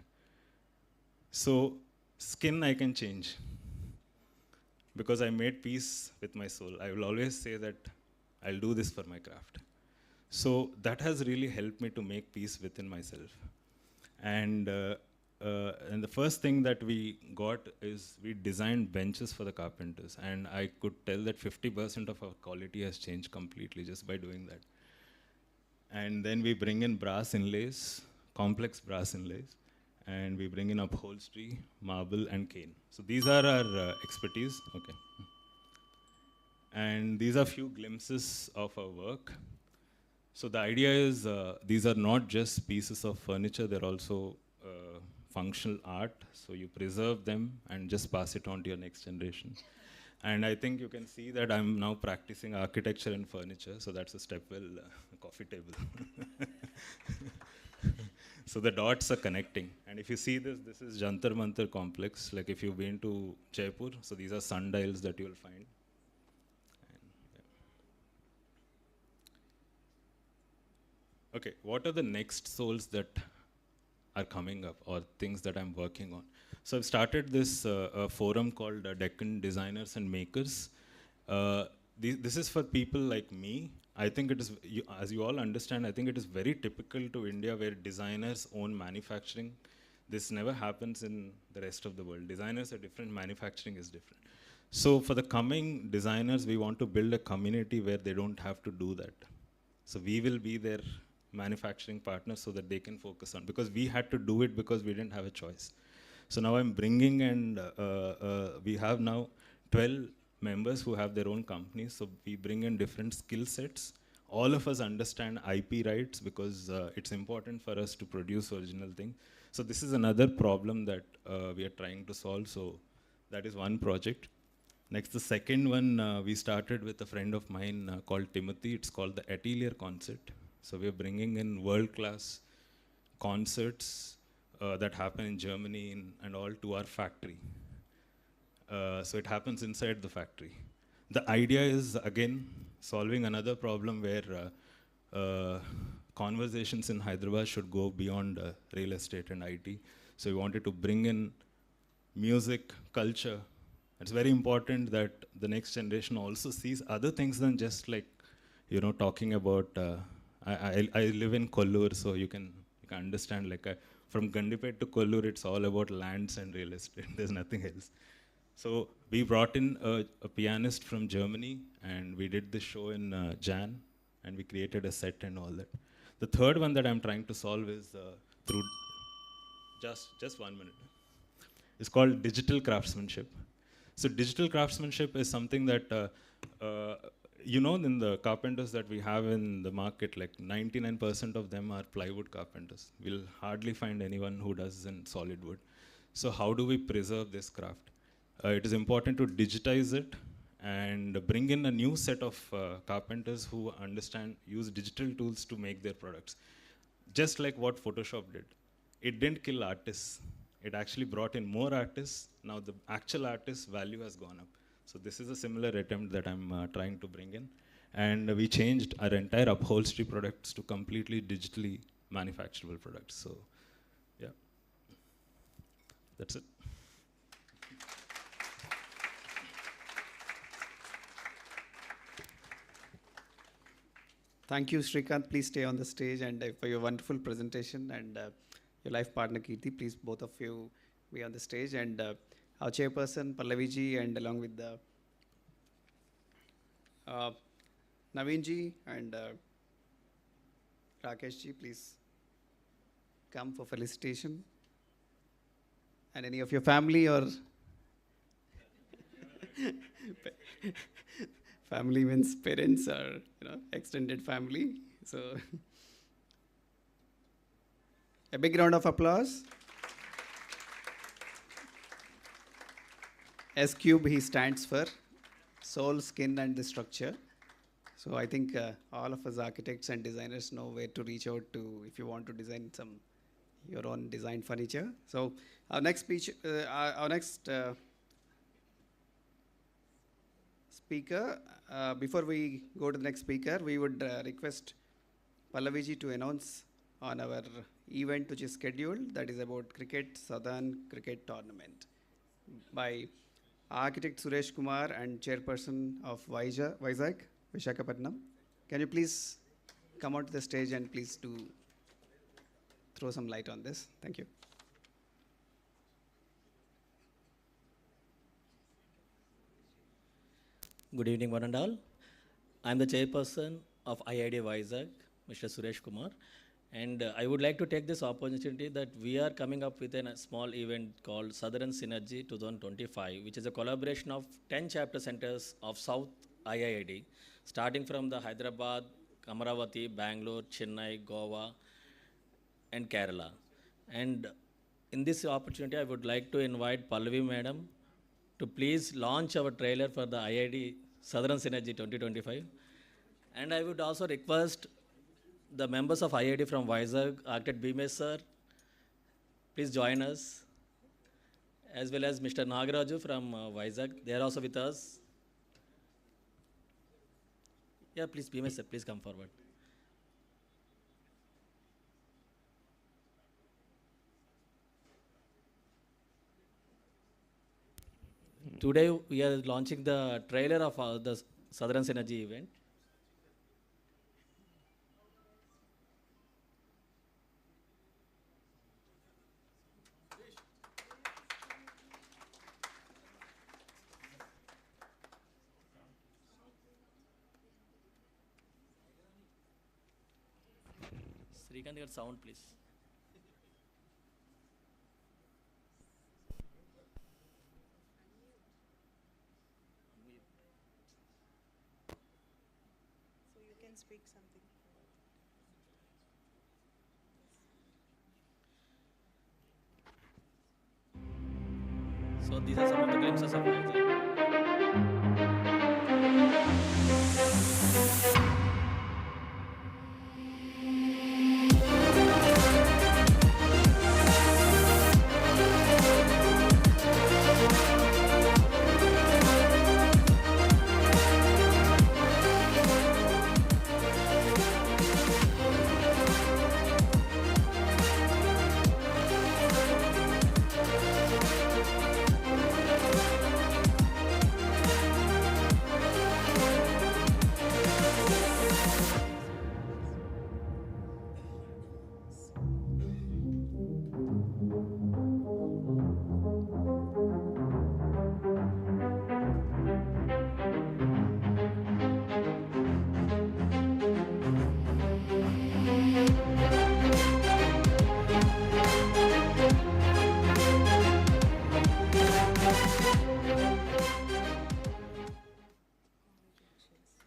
So skin I can change because I made peace with my soul. I will always say that I'll do this for my craft. So that has really helped me to make peace within myself. And the first thing that we got is we designed benches for the carpenters. And I could tell that 50% of our quality has changed completely just by doing that. And then we bring in brass inlays, complex brass inlays. And we bring in upholstery, marble, and cane. So these are our expertise. Okay. And these are few glimpses of our work. So the idea is these are not just pieces of furniture, they're also functional art. So you preserve them and just pass it on to your next generation. And I think you can see that I'm now practicing architecture and furniture. So that's a stepwell coffee table. So the dots are connecting. And if you see this, this is Jantar Mantar complex. Like if you've been to Jaipur, so these are sundials that you'll find. And, yeah. Okay, what are the next souls that are coming up, or things that I'm working on? So I've started this forum called Deccan Designers and Makers. This is for people like me. I think it is, as you all understand, I think it is very typical to India where designers own manufacturing. This never happens in the rest of the world. Designers are different, manufacturing is different. So for the coming designers, we want to build a community where they don't have to do that. So we will be their manufacturing partners so that they can focus on, because we had to do it because we didn't have a choice. So now I'm bringing, and we have now 12 members who have their own companies. So we bring in different skill sets. All of us understand IP rights because it's important for us to produce original things. So this is another problem that we are trying to solve. So that is one project. Next, the second one we started with a friend of mine called Timothy. It's called the Atelier Concert. So we're bringing in world-class concerts that happen in Germany and all to our factory. So it happens inside the factory. The idea is, again, solving another problem where conversations in Hyderabad should go beyond real estate and IT. So we wanted to bring in music, culture. It's very important that the next generation also sees other things than just like, talking about, I live in Kollur, so you can understand, like from Gandipet to Kollur, it's all about lands and real estate. There's nothing else. So we brought in a pianist from Germany, and we did this show in Jan, and we created a set and all that. The third one that I'm trying to solve is through, just 1 minute. It's called digital craftsmanship. So digital craftsmanship is something that You know, in the carpenters that we have in the market, like 99% of them are plywood carpenters. We'll hardly find anyone who does in solid wood. So how do we preserve this craft? It is important to digitize it and bring in a new set of carpenters who use digital tools to make their products. Just like what Photoshop did. It didn't kill artists. It actually brought in more artists. Now the actual artist value has gone up. So this is a similar attempt that I'm trying to bring in. And we changed our entire upholstery products to completely digitally manufacturable products. So yeah, that's it. Thank you, Srikanth. Please stay on the stage and for your wonderful presentation. And your life partner, Kirti, please both of you be on the stage. And our chairperson, Pallaviji, and along with the Naveenji and Rakeshji, please come for felicitation. And any of your family or family means parents or extended family. So a big round of applause. S Cube, he stands for soul, skin, and the structure. So I think all of us architects and designers know where to reach out to if you want to design your own design furniture. So our next speaker, before we go to the next speaker, we would request Pallaviji to announce on our event which is scheduled, that is about Southern Cricket Tournament by Architect Suresh Kumar and Chairperson of Vizag, Visakhapatnam. Can you please come onto the stage and please do throw some light on this? Thank you. Good evening, one and all. I am the chairperson of IIID Vizag, Mr. Suresh Kumar, and I would like to take this opportunity that we are coming up with a small event called Southern Synergy 2025, which is a collaboration of 10 chapter centers of South IIID, starting from the Hyderabad, Amaravati, Bangalore, Chennai, Goa, and Kerala. And in this opportunity, I would like to invite Pallavi Madam to please launch our trailer for the IID Southern Synergy 2025. And I would also request the members of IID from Vizag, Architect Bhimesh sir, please join us, as well as Mr. Nagaraju from Vizag. They are also with us. Yeah, please, Bhimesh sir, please come forward. Today, we are launching the trailer of the Southern Synergy event. Srikanth, your sound, please. So you can speak something. So these are some of the glimpses of Vizag.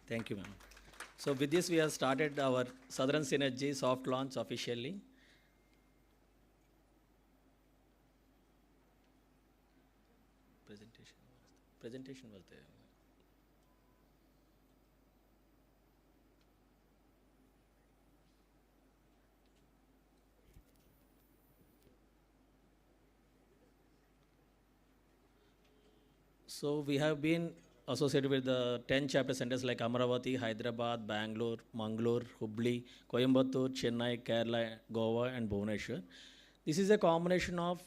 Thank you, ma'am. So with this, we have started our Southern Synergy soft launch officially. Presentation was there. So we have been associated with the 10 chapter centers like Amaravati, Hyderabad, Bangalore, Mangalore, Hubli, Coimbatore, Chennai, Kerala, Goa, and Bhubaneswar. This is a combination of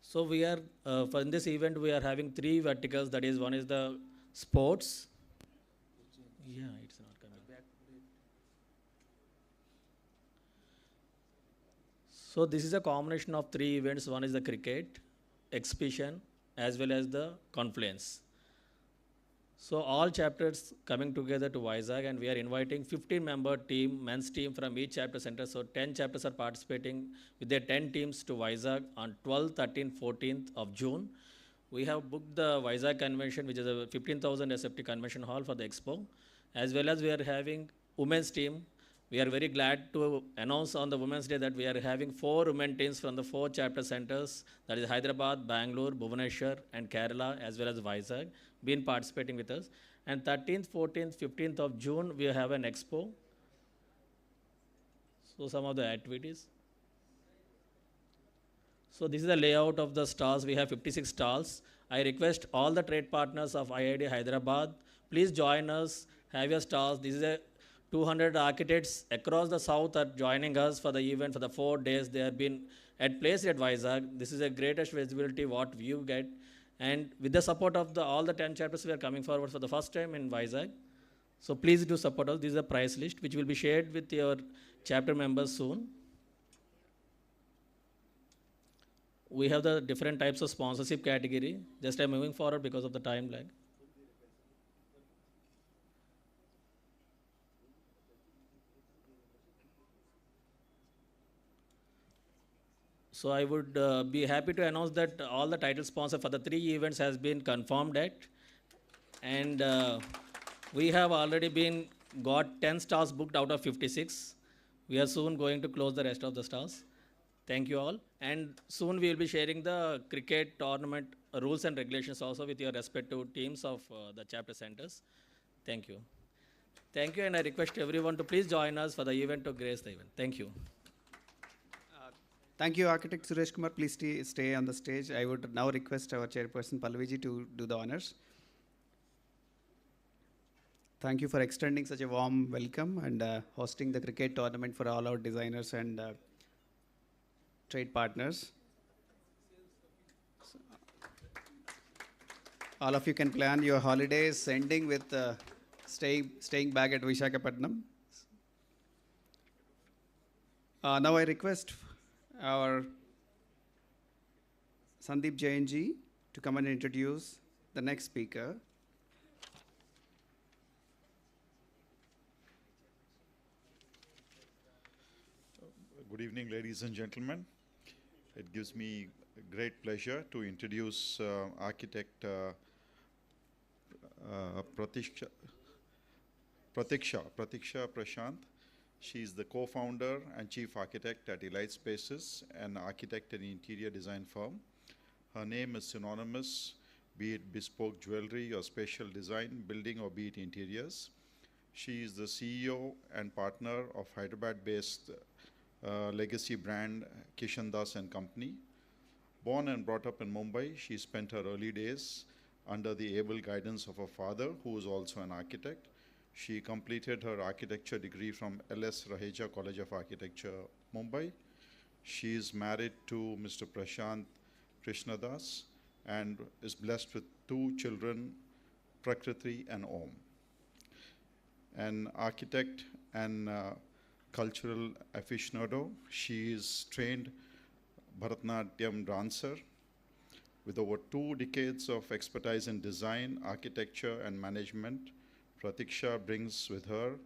so we are for in this event we are having 3 verticals. That is, one is the sports. Yeah, it's not coming. So this is a combination of 3 events. One is the cricket, exhibition, as well as the confluence. So all chapters coming together to Vizag, and we are inviting 15-member team, men's team from each chapter center. So 10 chapters are participating with their 10 teams to Vizag on 12th, 13th, 14th of June. We have booked the Vizag convention, which is a 15,000 SFT convention hall for the expo, as well as we are having women's team. We are very glad to announce on the Women's Day that we are having 4 women teams from the 4 chapter centers, that is Hyderabad, Bangalore, Bhubaneswar, and Kerala, as well as Vizag, been participating with us. And 13th, 14th, 15th of June, we have an expo. So some of the activities. So this is the layout of the stalls. We have 56 stalls. I request all the trade partners of IIID Hyderabad, please join us, have your stalls. This is a 200 architects across the south are joining us for the event for the 4 days. They have been at place at Vizag. This is the greatest visibility what you get. And with the support of all the 10 chapters, we are coming forward for the first time in Vizag. So please do support us. This is a price list which will be shared with your chapter members soon. We have the different types of sponsorship category. Just I'm moving forward because of the time lag. So I would be happy to announce that all the title sponsor for the 3 events has been confirmed at, and we have already been got 10 stalls booked out of 56. We are soon going to close the rest of the stalls. Thank you all, and soon we will be sharing the cricket tournament rules and regulations also with your respective teams of the chapter centers. Thank you. Thank you, and I request everyone to please join us for the event to grace the event. Thank you. Thank you, Architect Suresh Kumar. Please stay on the stage. I would now request our chairperson, Pallaviji, to do the honors. Thank you for extending such a warm welcome and hosting the cricket tournament for all our designers and trade partners. So, all of you can plan your holidays ending with staying back at Visakhapatnam. Now I request our Sandeep Jainji to come and introduce the next speaker. Good evening, ladies and gentlemen. It gives me great pleasure to introduce architect Pratiksha Prashant. She is the co-founder and chief architect at IIID Spaces, an architect and interior design firm. Her name is synonymous, be it bespoke jewelry or spatial design, building or be it interiors. She is the CEO and partner of Hyderabad-based legacy brand Kishan Das and Company. Born and brought up in Mumbai, she spent her early days under the able guidance of her father, who is also an architect. She completed her architecture degree from LS Raheja College of Architecture, Mumbai. She is married to Mr. Prashant Krishnadas and is blessed with 2 children, Prakriti and Om. An architect and cultural aficionado, she is trained Bharatanatyam dancer with over 2 decades of expertise in design, architecture, and management. Pratiksha brings with her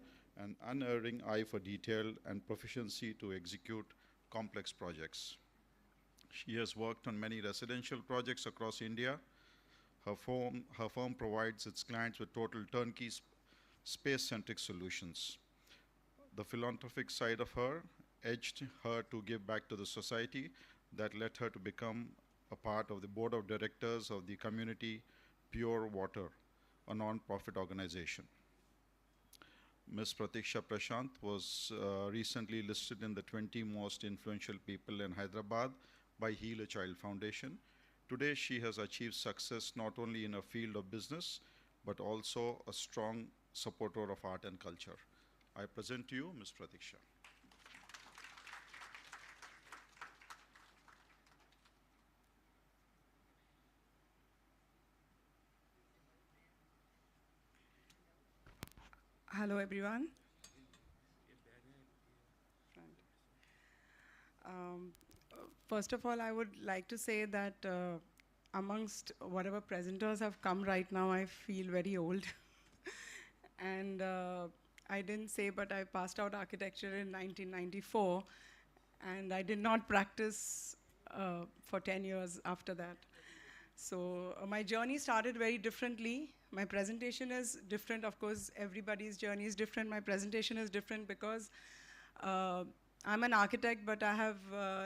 an unerring eye for detail and proficiency to execute complex projects. She has worked on many residential projects across India. Her firm provides its clients with total turnkey space-centric solutions. The philanthropic side of her edged her to give back to the society that led her to become a part of the board of directors of the Community Pure Water, a non-profit organization. Ms. Pratiksha Prashant was recently listed in the 20 most influential people in Hyderabad by Heal a Child Foundation. Today, she has achieved success not only in her field of business, but also a strong supporter of art and culture. I present to you Ms. Pratiksha. Hello, everyone. First of all, I would like to say that amongst whatever presenters have come right now, I feel very old. And I didn't say, but I passed out architecture in 1994, and I did not practice for 10 years after that. So my journey started very differently. My presentation is different. Of course, everybody's journey is different. My presentation is different because I'm an architect, but I have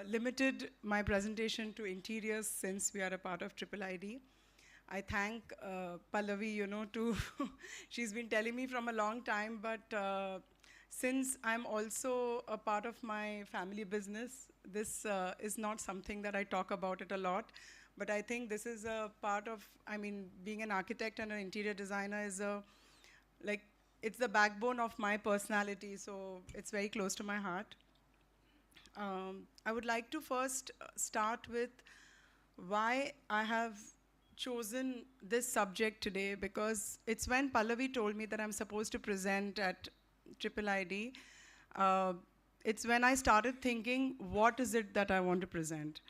limited my presentation to interiors since we are a part of IIID. I thank Pallavi, she's been telling me from a long time, but since I'm also a part of my family business, this is not something that I talk about it a lot. But I think this is a part of, being an architect and an interior designer is it's the backbone of my personality, so it's very close to my heart. I would like to first start with why I have chosen this subject today, because it's when Pallavi told me that I'm supposed to present at IIID, it's when I started thinking, what is it that I want to present?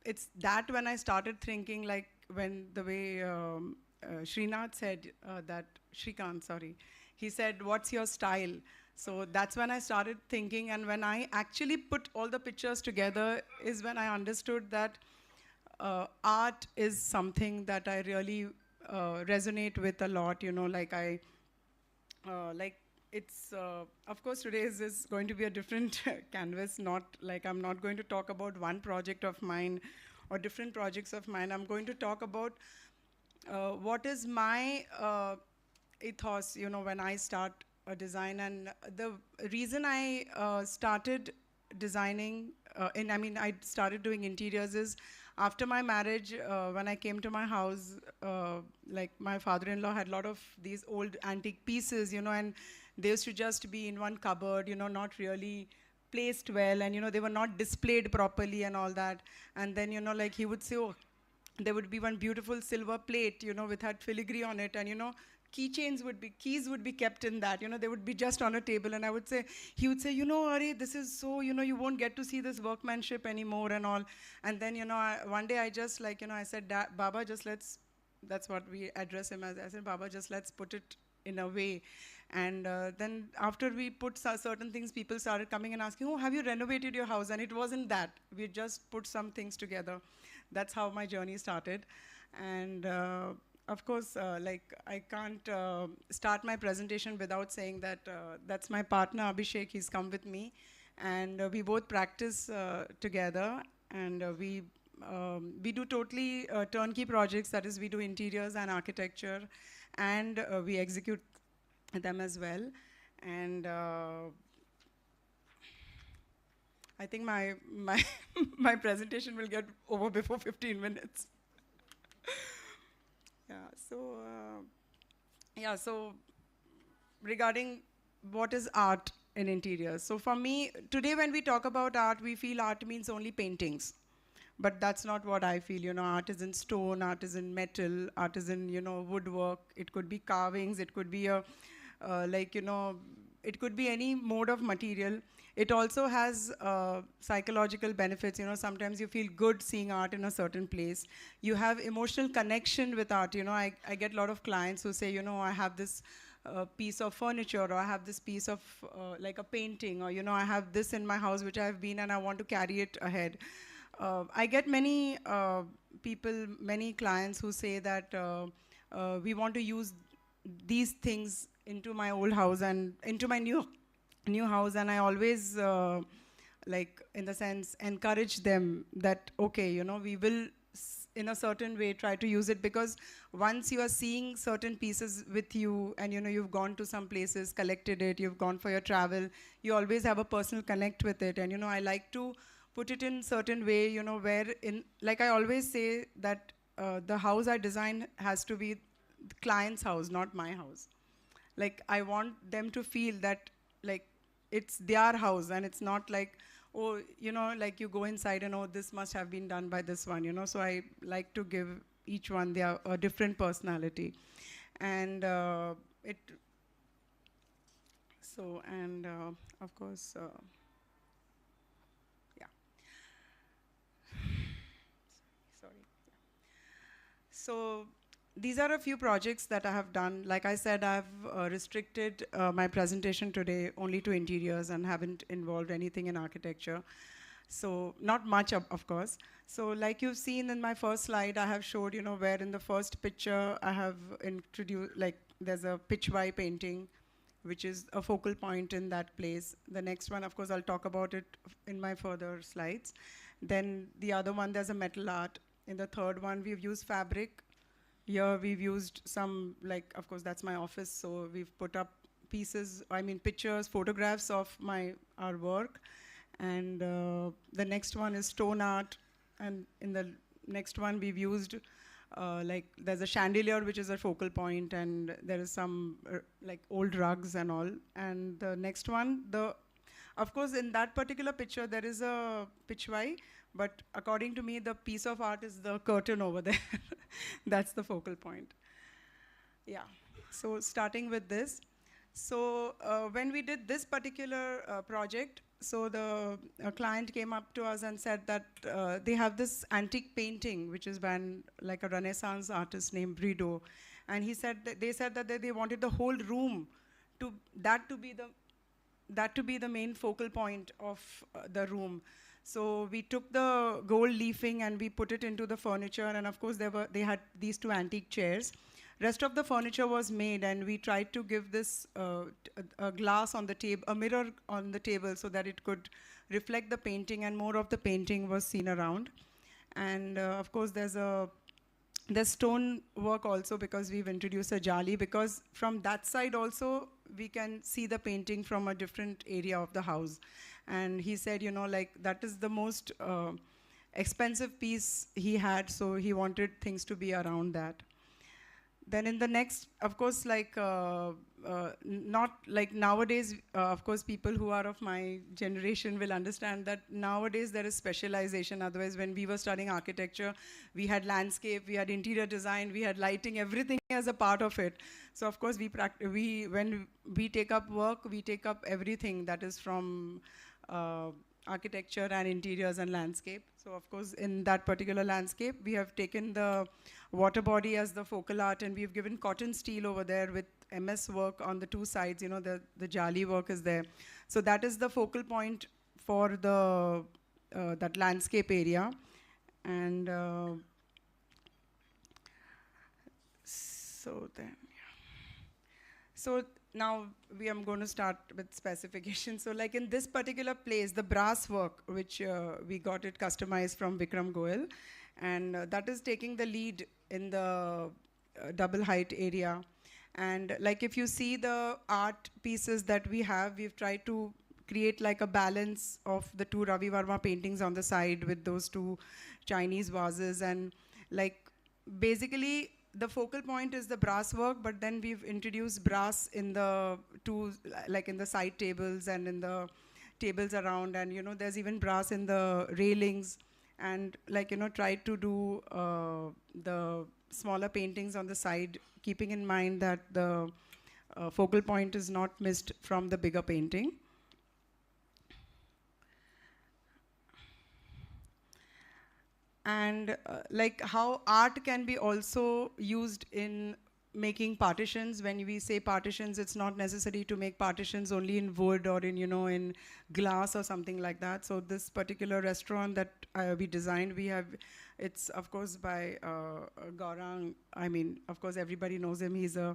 It's that when I started thinking, when the way Srinath said Srikanth, sorry, he said, what's your style? So that's when I started thinking, and when I actually put all the pictures together is when I understood that art is something that I really resonate with a lot, of course today is going to be a different canvas, I'm not going to talk about one project of mine or different projects of mine. I'm going to talk about what is my ethos, when I start a design. And the reason I started designing, I started doing interiors is after my marriage, when I came to my house, my father-in-law had a lot of these old antique pieces, and they used to just be in one cupboard, not really placed well, and they were not displayed properly and all that. And then, he would say, oh, there would be one beautiful silver plate, with that filigree on it, and keys would be kept in that, they would be just on a table, and he would say, Ari, this is so, you won't get to see this workmanship anymore and all. And then, one day I just I said, Baba, that's what we address him as. I said, Baba, just let's put it in a way. And then after we put certain things, people started coming and asking, oh, have you renovated your house? And it wasn't that. We just put some things together. That's how my journey started. And of course, I can't start my presentation without saying that that's my partner, Abhishek. He's come with me. And we both practice together. And we do totally turnkey projects. That is, we do interiors and architecture. And we execute them as well. And I think my my presentation will get over before 15 minutes. So regarding what is art in interiors. So for me, today when we talk about art, we feel art means only paintings. But that's not what I feel. Art is in stone, art is in metal, art is in, woodwork. It could be carvings, it could be it could be any mode of material. It also has psychological benefits. Sometimes you feel good seeing art in a certain place. You have emotional connection with art. I get a lot of clients who say, I have this piece of furniture, or I have this piece of like a painting, or I have this in my house which I've been and I want to carry it ahead. I get many people, many clients who say that we want to use these things into my old house and into my new house, and I always like, in the sense, encourage them that, okay, you know, we will in a certain way try to use it, because once you are seeing certain pieces with you and, you know, you've gone to some places, collected it, you've gone for your travel, you always have a personal connect with it. And, you know, I like to put it in certain way, you know, where in, like I always say that the house I design has to be the client's house, not my house. Like, I want them to feel that, like, it's their house, and it's not like, oh, you know, like you go inside and, oh, this must have been done by this one, you know. So I like to give each one their a different personality. And it, so, and of course, yeah. Sorry. So these are a few projects that I have done. Like I said, I've restricted my presentation today only to interiors and haven't involved anything in architecture. So not much, of course. So like you've seen in my first slide, I have showed, you know, where in the first picture I have introduced, like there's a pitchway painting, which is a focal point in that place. The next one, of course, I'll talk about it in my further slides. Then the other one, there's a metal art. In the third one, we've used fabric. Here we've used some, like, of course, that's my office, so we've put up pieces, I mean pictures, photographs of our work. And the next one is stone art. And in the next one, we've used, like, there's a chandelier, which is a focal point, and there is some, like, old rugs and all. And the next one, of course, in that particular picture, there is a pitchway, but according to me, the piece of art is the curtain over there. That's the focal point. Yeah, so starting with this. So when we did this particular project, so the client came up to us and said that they have this antique painting, which is by like a Renaissance artist named Brido. And he said that they said that they wanted the whole room to be the main focal point of the room. So we took the gold leafing and we put it into the furniture, and of course they had these two antique chairs. Rest of the furniture was made, and we tried to give this a glass on the table, a mirror on the table, so that it could reflect the painting, and more of the painting was seen around. And of course there's stone work also, because we've introduced a jali, because from that side also we can see the painting from a different area of the house. And he said, you know, like, that is the most expensive piece he had, so he wanted things to be around that. Then in the next, of course, like, not like nowadays, of course, people who are of my generation will understand that nowadays there is specialization. Otherwise, when we were studying architecture, we had landscape, we had interior design, we had lighting, everything as a part of it. So of course, when we take up work, we take up everything that is from architecture and interiors and landscape. So of course, in that particular landscape, we have taken the water body as the focal art, and we've given cotton steel over there with MS work on the two sides. You know, the jali work is there. So that is the focal point for the that landscape area. And so then, yeah. So now we are going to start with specifications. So like in this particular place, the brass work, which we got it customized from Vikram Goel, and that is taking the lead in the double height area. And like if you see the art pieces that we have, we've tried to create like a balance of the two Ravi Varma paintings on the side with those two Chinese vases. And like basically the focal point is the brass work, but then we've introduced brass in the two, like in the side tables and in the tables around, and you know, there's even brass in the railings, and like, you know, tried to do the smaller paintings on the side, keeping in mind that the focal point is not missed from the bigger painting. And like how art can be also used in making partitions. When we say partitions, it's not necessary to make partitions only in wood or in, in glass or something like that. So this particular restaurant that we designed, it's of course by Gaurang. I mean, of course, everybody knows him. He's a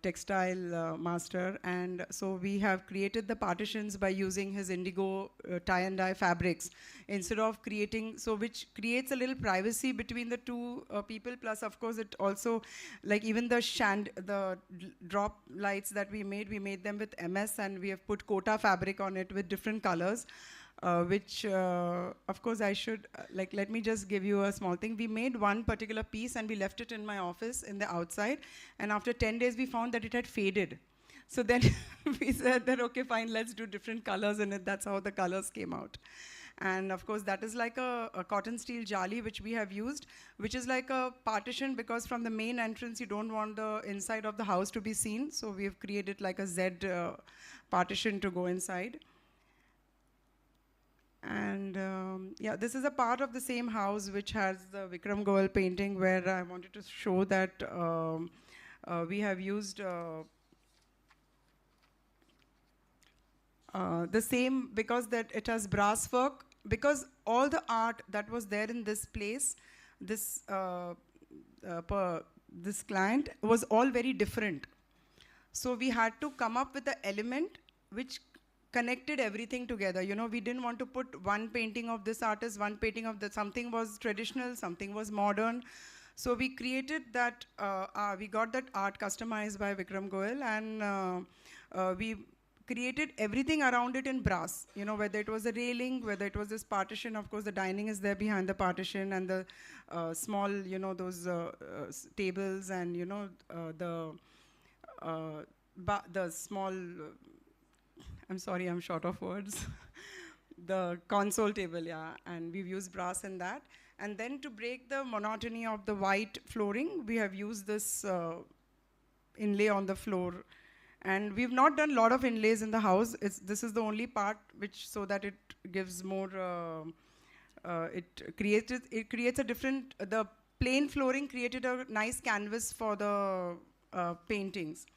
textile master. And so we have created the partitions by using his indigo tie and dye fabrics instead of creating, so which creates a little privacy between the two people. Plus, of course, it also, like even the drop lights that we made them with MS, and we have put Kota fabric on it with different colors. Which, of course, I should, let me just give you a small thing. We made one particular piece and we left it in my office in the outside. And after 10 days, we found that it had faded. So then we said that, okay, fine, let's do different colors in it. That's how the colors came out. And of course, that is like a cotton steel jali, which we have used, which is like a partition, because from the main entrance, you don't want the inside of the house to be seen. So we have created like a Z partition to go inside. And yeah, this is a part of the same house which has the Vikram Goel painting, where I wanted to show that we have used the same, because that it has brass work, because all the art that was there in this place, this client, was all very different. So we had to come up with an element which connected everything together. We didn't want to put one painting of this artist, one painting of something was traditional, something was modern. So we created that, we got that art customized by Vikram Goel, and we created everything around it in brass. Whether it was a railing, whether it was this partition, of course the dining is there behind the partition, and the small, those tables, and the small, I'm sorry, I'm short of words. The console table, yeah, and we've used brass in that. And then to break the monotony of the white flooring, we have used this inlay on the floor. And we've not done a lot of inlays in the house. This is the only part which, so that it gives more, it creates a different, the plain flooring created a nice canvas for the paintings.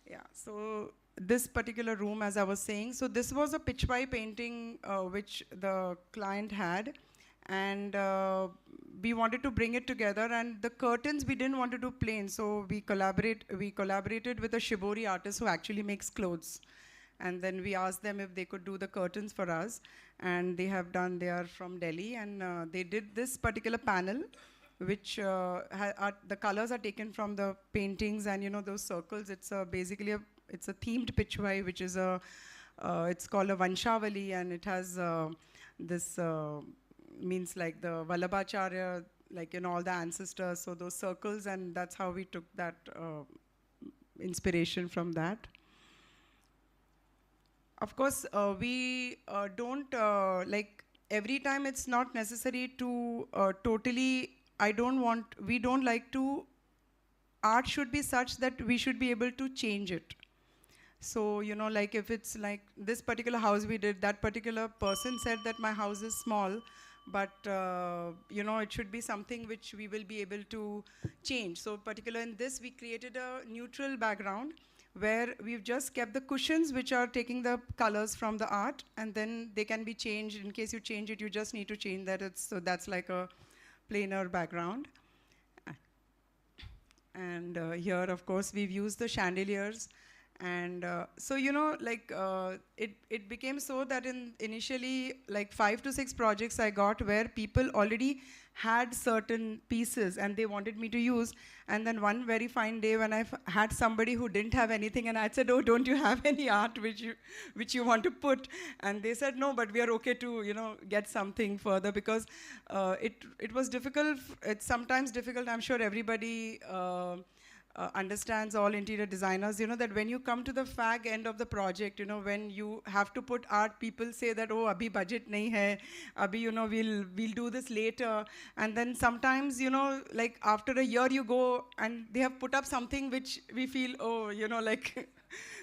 Yeah, so this particular room, as I was saying, so this was a pitchpie painting which the client had, and we wanted to bring it together, and the curtains we didn't want to do plain, so we collaborated with a shibori artist who actually makes clothes, and then we asked them if they could do the curtains for us, and they are from Delhi, and they did this particular panel, which the colors are taken from the paintings, and those circles. It's basically it's a themed pitchwai, which is it's called a Vanshavali, and it has this means like the Vallabhacharya, like all the ancestors. So those circles, and that's how we took that inspiration from that. Of course, we don't like every time. It's not necessary to totally. We don't like to, art should be such that we should be able to change it. So, like if it's like this particular house we did, that particular person said that my house is small, but, it should be something which we will be able to change. So particular in this, we created a neutral background where we've just kept the cushions which are taking the colors from the art, and then they can be changed. In case you change it, you just need to change that. So that's like a plainer background. And here, of course, we've used the chandeliers. And so, it became so that initially, like 5 to 6 projects I got where people already had certain pieces and they wanted me to use. And then one very fine day when I had somebody who didn't have anything, and I said, oh, don't you have any art which you want to put? And they said, no, but we are okay to, get something further, because it was difficult. It's sometimes difficult. I'm sure everybody understands, all interior designers, that when you come to the fag end of the project, when you have to put art, people say that, oh, abhi budget nahi hai, abhi, we'll do this later. And then sometimes, like after a year you go and they have put up something which we feel, oh,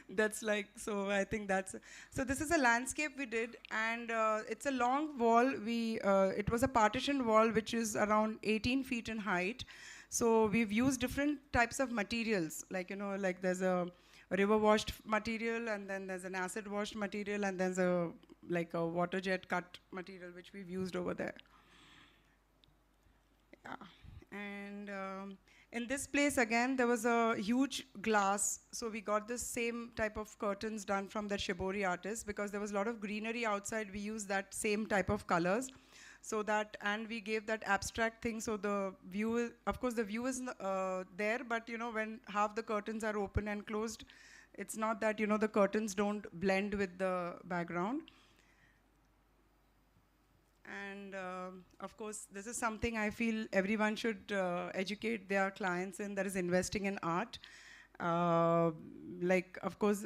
That's like, so I think that's, so this is a landscape we did, and it's a long wall. It was a partition wall which is around 18 feet in height. So we've used different types of materials, like, like there's a river washed material, and then there's an acid washed material, and there's like a water jet cut material which we've used over there. Yeah. And in this place again, there was a huge glass, so we got the same type of curtains done from the Shibori artist, because there was a lot of greenery outside. We used that same type of colors, so that, and we gave that abstract thing, so the view, of course the view is there, but when half the curtains are open and closed, it's not that the curtains don't blend with the background. And of course, this is something I feel everyone should educate their clients in, that is investing in art. Like, of course,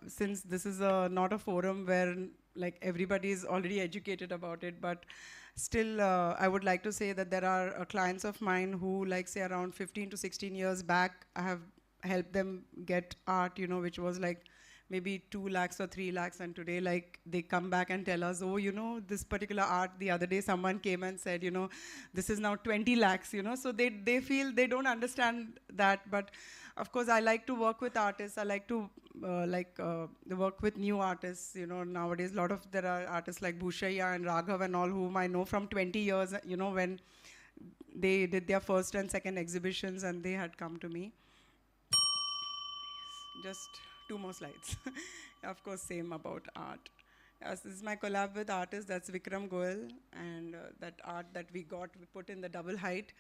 since this is not a forum where like everybody is already educated about it, but still I would like to say that there are clients of mine who, like, say around 15 to 16 years back, I have helped them get art, which was like maybe 2 lakhs or 3 lakhs, and today, like, they come back and tell us, oh, this particular art, the other day someone came and said, this is now 20 lakhs, so they feel they don't understand that. But of course, I like to work with artists. I like to work with new artists. Nowadays, there are artists like Bhushaya and Raghu and all, whom I know from 20 years, when they did their first and second exhibitions, and they had come to me. Just 2 more slides. Of course, same about art. Yes, this is my collab with artist, that's Vikram Goel, and that art that we put in the double height.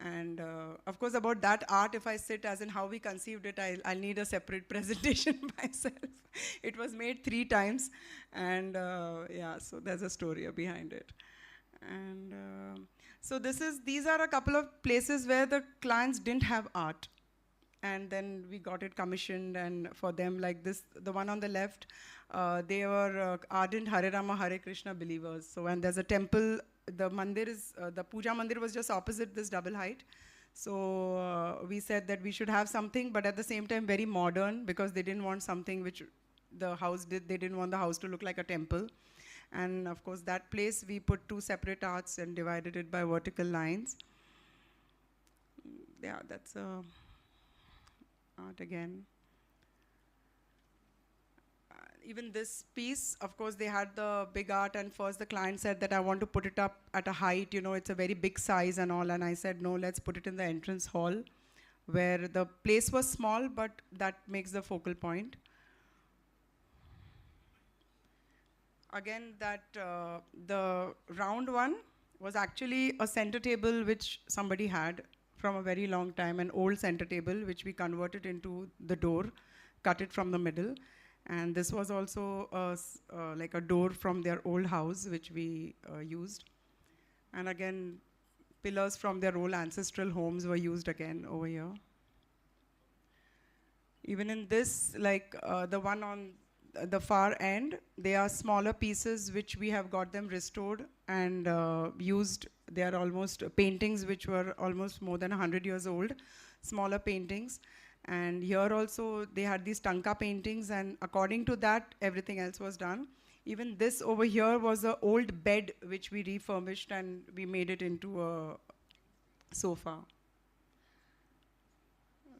And of course, about that art, if I sit as in how we conceived it, I'll need a separate presentation myself. It was made 3 times, and yeah, so there's a story behind it. And so these are a couple of places where the clients didn't have art. And then we got it commissioned, and for them, like this, the one on the left, they were ardent Hare Rama, Hare Krishna believers. So, and there's a temple, the mandir is, the puja mandir was just opposite this double height. So we said that we should have something, but at the same time very modern, because they didn't want something which the house did, they didn't want the house to look like a temple. And of course, that place, we put 2 separate arts and divided it by vertical lines. Yeah, that's art again. Even this piece, of course, they had the big art, and first the client said that I want to put it up at a height, it's a very big size and all, and I said, no, let's put it in the entrance hall, where the place was small, but that makes the focal point. Again, that the round one was actually a center table which somebody had from a very long time, an old center table, which we converted into the door, cut it from the middle. And this was also like a door from their old house, which we used. And again, pillars from their old ancestral homes were used again over here. Even in this, like the one on the far end, they are smaller pieces which we have got them restored and used. They are almost paintings which were almost more than 100 years old, smaller paintings. And here also they had these Tanka paintings, and according to that, everything else was done. Even this over here was an old bed which we refurbished and we made it into a sofa.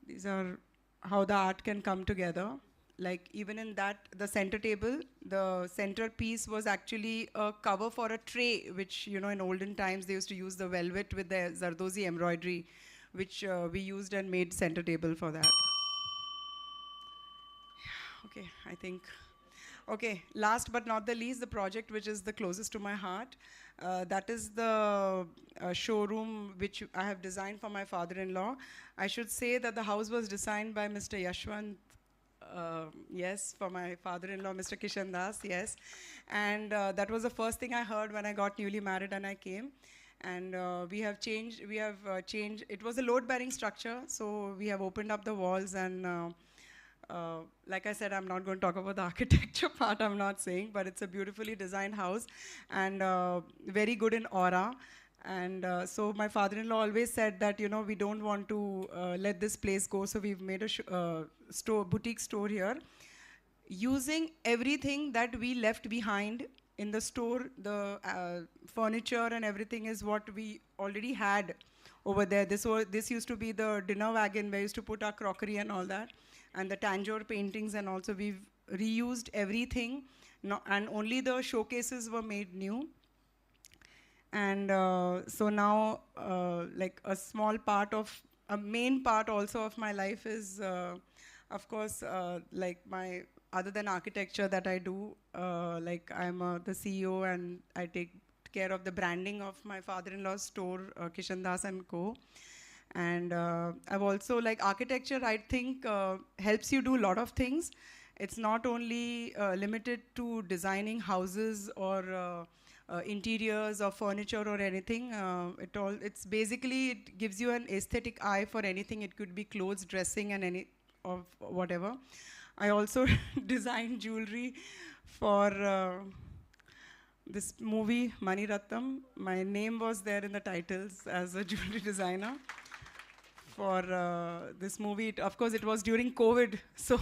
These are how the art can come together. Like even in that, the center table, the center piece was actually a cover for a tray, which, in olden times, they used to use the velvet with the Zardozi embroidery, which we used and made center table for that. Okay, I think. Okay, last but not the least, the project which is the closest to my heart. That is the showroom which I have designed for my father-in-law. I should say that the house was designed by Mr. Yashwant. Yes, for my father-in-law, Mr. Kishan Das, yes. And that was the first thing I heard when I got newly married and I came. And we have changed, it was a load-bearing structure, so we have opened up the walls and like I said, I'm not going to talk about the architecture part, I'm not saying, but it's a beautifully designed house and very good in aura. And so my father-in-law always said that, you know, we don't want to let this place go, so we've made a boutique store here. Using everything that we left behind in the store, the furniture and everything is what we already had over there. This used to be the dinner wagon where we used to put our crockery and all that, and the Tanjore paintings, and also we've reused everything, and only the showcases were made new. And so now, like a main part also of my life is, of course, like other than architecture that I do, like I'm the CEO and I take care of the branding of my father-in-law's store, Kishan Das and Co. And I've also, like architecture, I think helps you do a lot of things. It's not only limited to designing houses or interiors or furniture or anything. It's basically, it gives you an aesthetic eye for anything. It could be clothes, dressing, and any of whatever. I also designed jewelry for this movie, Mani Rattam. My name was there in the titles as a jewelry designer for this movie. Of course, it was during COVID, so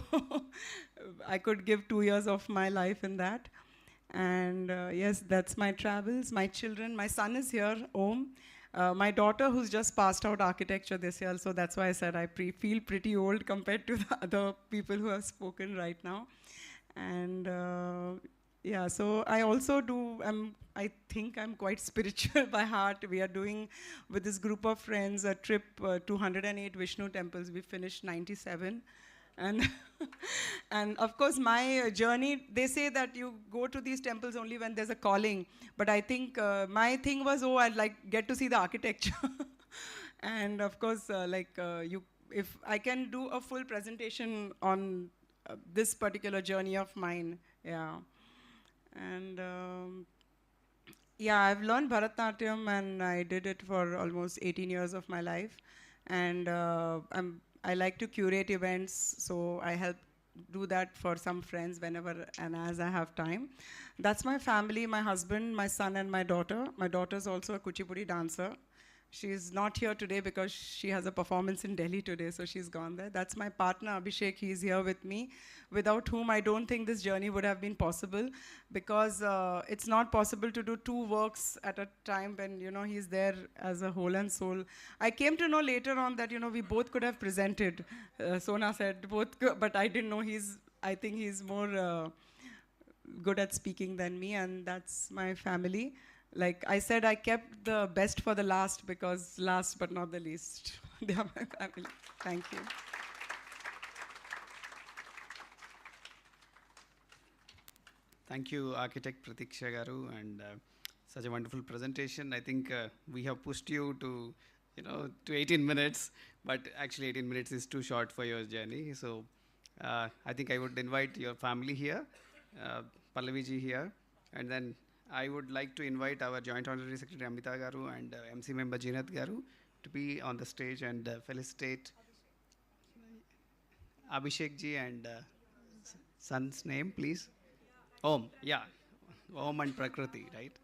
I could give 2 years of my life in that. And yes, that's my travels, my children. My son is here, Om. My daughter, who's just passed out architecture this year, so that's why I said I feel pretty old compared to the other people who have spoken right now. And yeah, so I also do, I think I'm quite spiritual by heart. We are doing, with this group of friends, a trip to 108 Vishnu temples. We finished 97. And, and of course, my journey, they say that you go to these temples only when there's a calling. But I think my thing was, I'd like get to see the architecture. And of course, if I can do a full presentation on this particular journey of mine, yeah. And yeah, I've learned Bharatanatyam and I did it for almost 18 years of my life. And I like to curate events, so I help do that for some friends whenever and as I have time. That's my family, my husband, my son, and my daughter. My daughter's also a Kuchipudi dancer. She's not here today because she has a performance in Delhi today, so she's gone there. That's my partner, Abhishek. He's here with me, without whom I don't think this journey would have been possible, because it's not possible to do 2 works at a time when, you know, he's there as a whole and soul. I came to know later on that, you know, we both could have presented. Sona said both, but I didn't know I think he's more good at speaking than me, and that's my family. Like I said, I kept the best for the last, because last but not the least. They are my family. Thank you. Thank you, Architect Pratiksha Garu, and such a wonderful presentation. I think we have pushed you to, to 18 minutes, but actually 18 minutes is too short for your journey. So I think I would invite your family here, Pallavi ji here, and then I would like to invite our Joint Honorary Secretary Amita Garu and MC member Jinath Garu to be on the stage and felicitate Abhishek ji and son's name, please. Om, yeah. Om and Prakriti, right?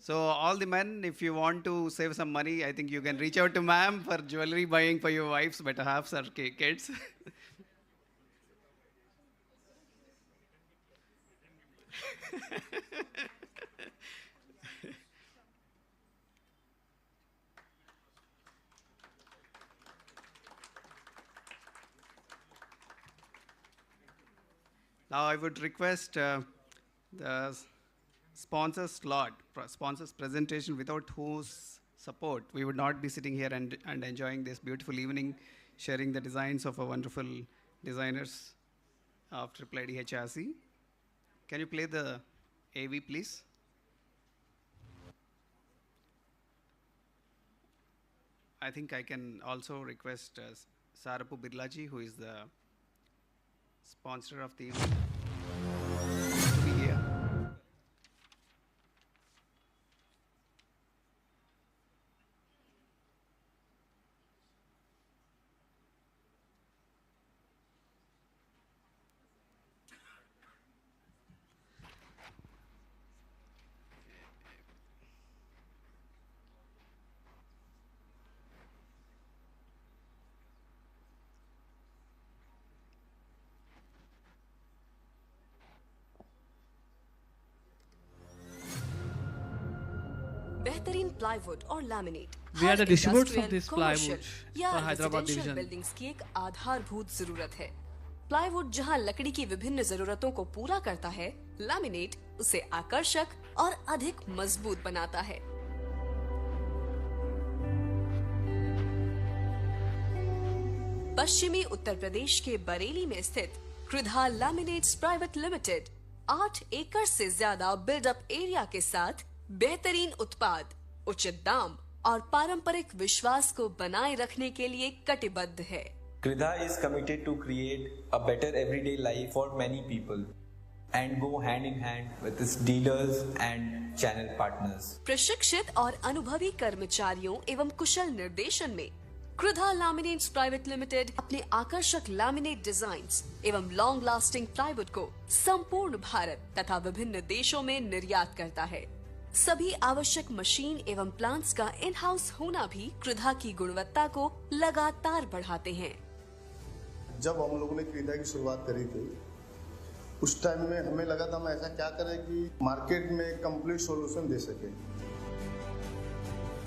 So all the men, if you want to save some money, I think you can reach out to ma'am for jewelry buying for your wives, better halves or kids. Now I would request the sponsors presentation, without whose support we would not be sitting here and enjoying this beautiful evening, sharing the designs of our wonderful designers of IIID HRC. Can you play the AV, please? I think I can also request Sarapu Birlaji, who is the sponsor of the event, to be here. बेहतरीन plywood और laminate We are the distributors of industrial, this commercial plywood या for Hyderabad residential division. Buildings की एक आधारभूत जरूरत है। Plywood जहां लकड़ी की विभिन्न जरूरतों को पूरा करता है, लैमिनेट उसे आकर्षक और अधिक मजबूत बनाता है। पश्चिमी उत्तर प्रदेश के बरेली में स्थित कृधा लैमिनेट्स प्राइवेट लिमिटेड 8 एकड़ से ज्यादा बिल्डअप एरिया के साथ बेहतरीन उत्पाद, उचित दाम और पारंपरिक विश्वास को बनाए रखने के लिए कटिबद्ध है। Kridha is committed to create a better everyday life for many people and go hand in hand with its dealers and channel partners. प्रशिक्षित और अनुभवी कर्मचारियों एवं कुशल निर्देशन में कृधा लैमिनेट्स प्राइवेट लिमिटेड अपने आकर्षक लैमिनेट डिजाइन्स एवं लॉन्ग लास्टिंग प्लाईवुड को संपूर्ण भारत तथा विभिन्न देशों में निर्यात करता है। सभी आवश्यक मशीन एवं प्लांट्स का इन हाउस होना भी कृधा की गुणवत्ता को लगातार बढ़ाते हैं। जब हम लोगों ने कृधा की शुरुआत करी थी, उस टाइम में हमें लगा था हम ऐसा क्या करें कि मार्केट में कंप्लीट सॉल्यूशन दे सके।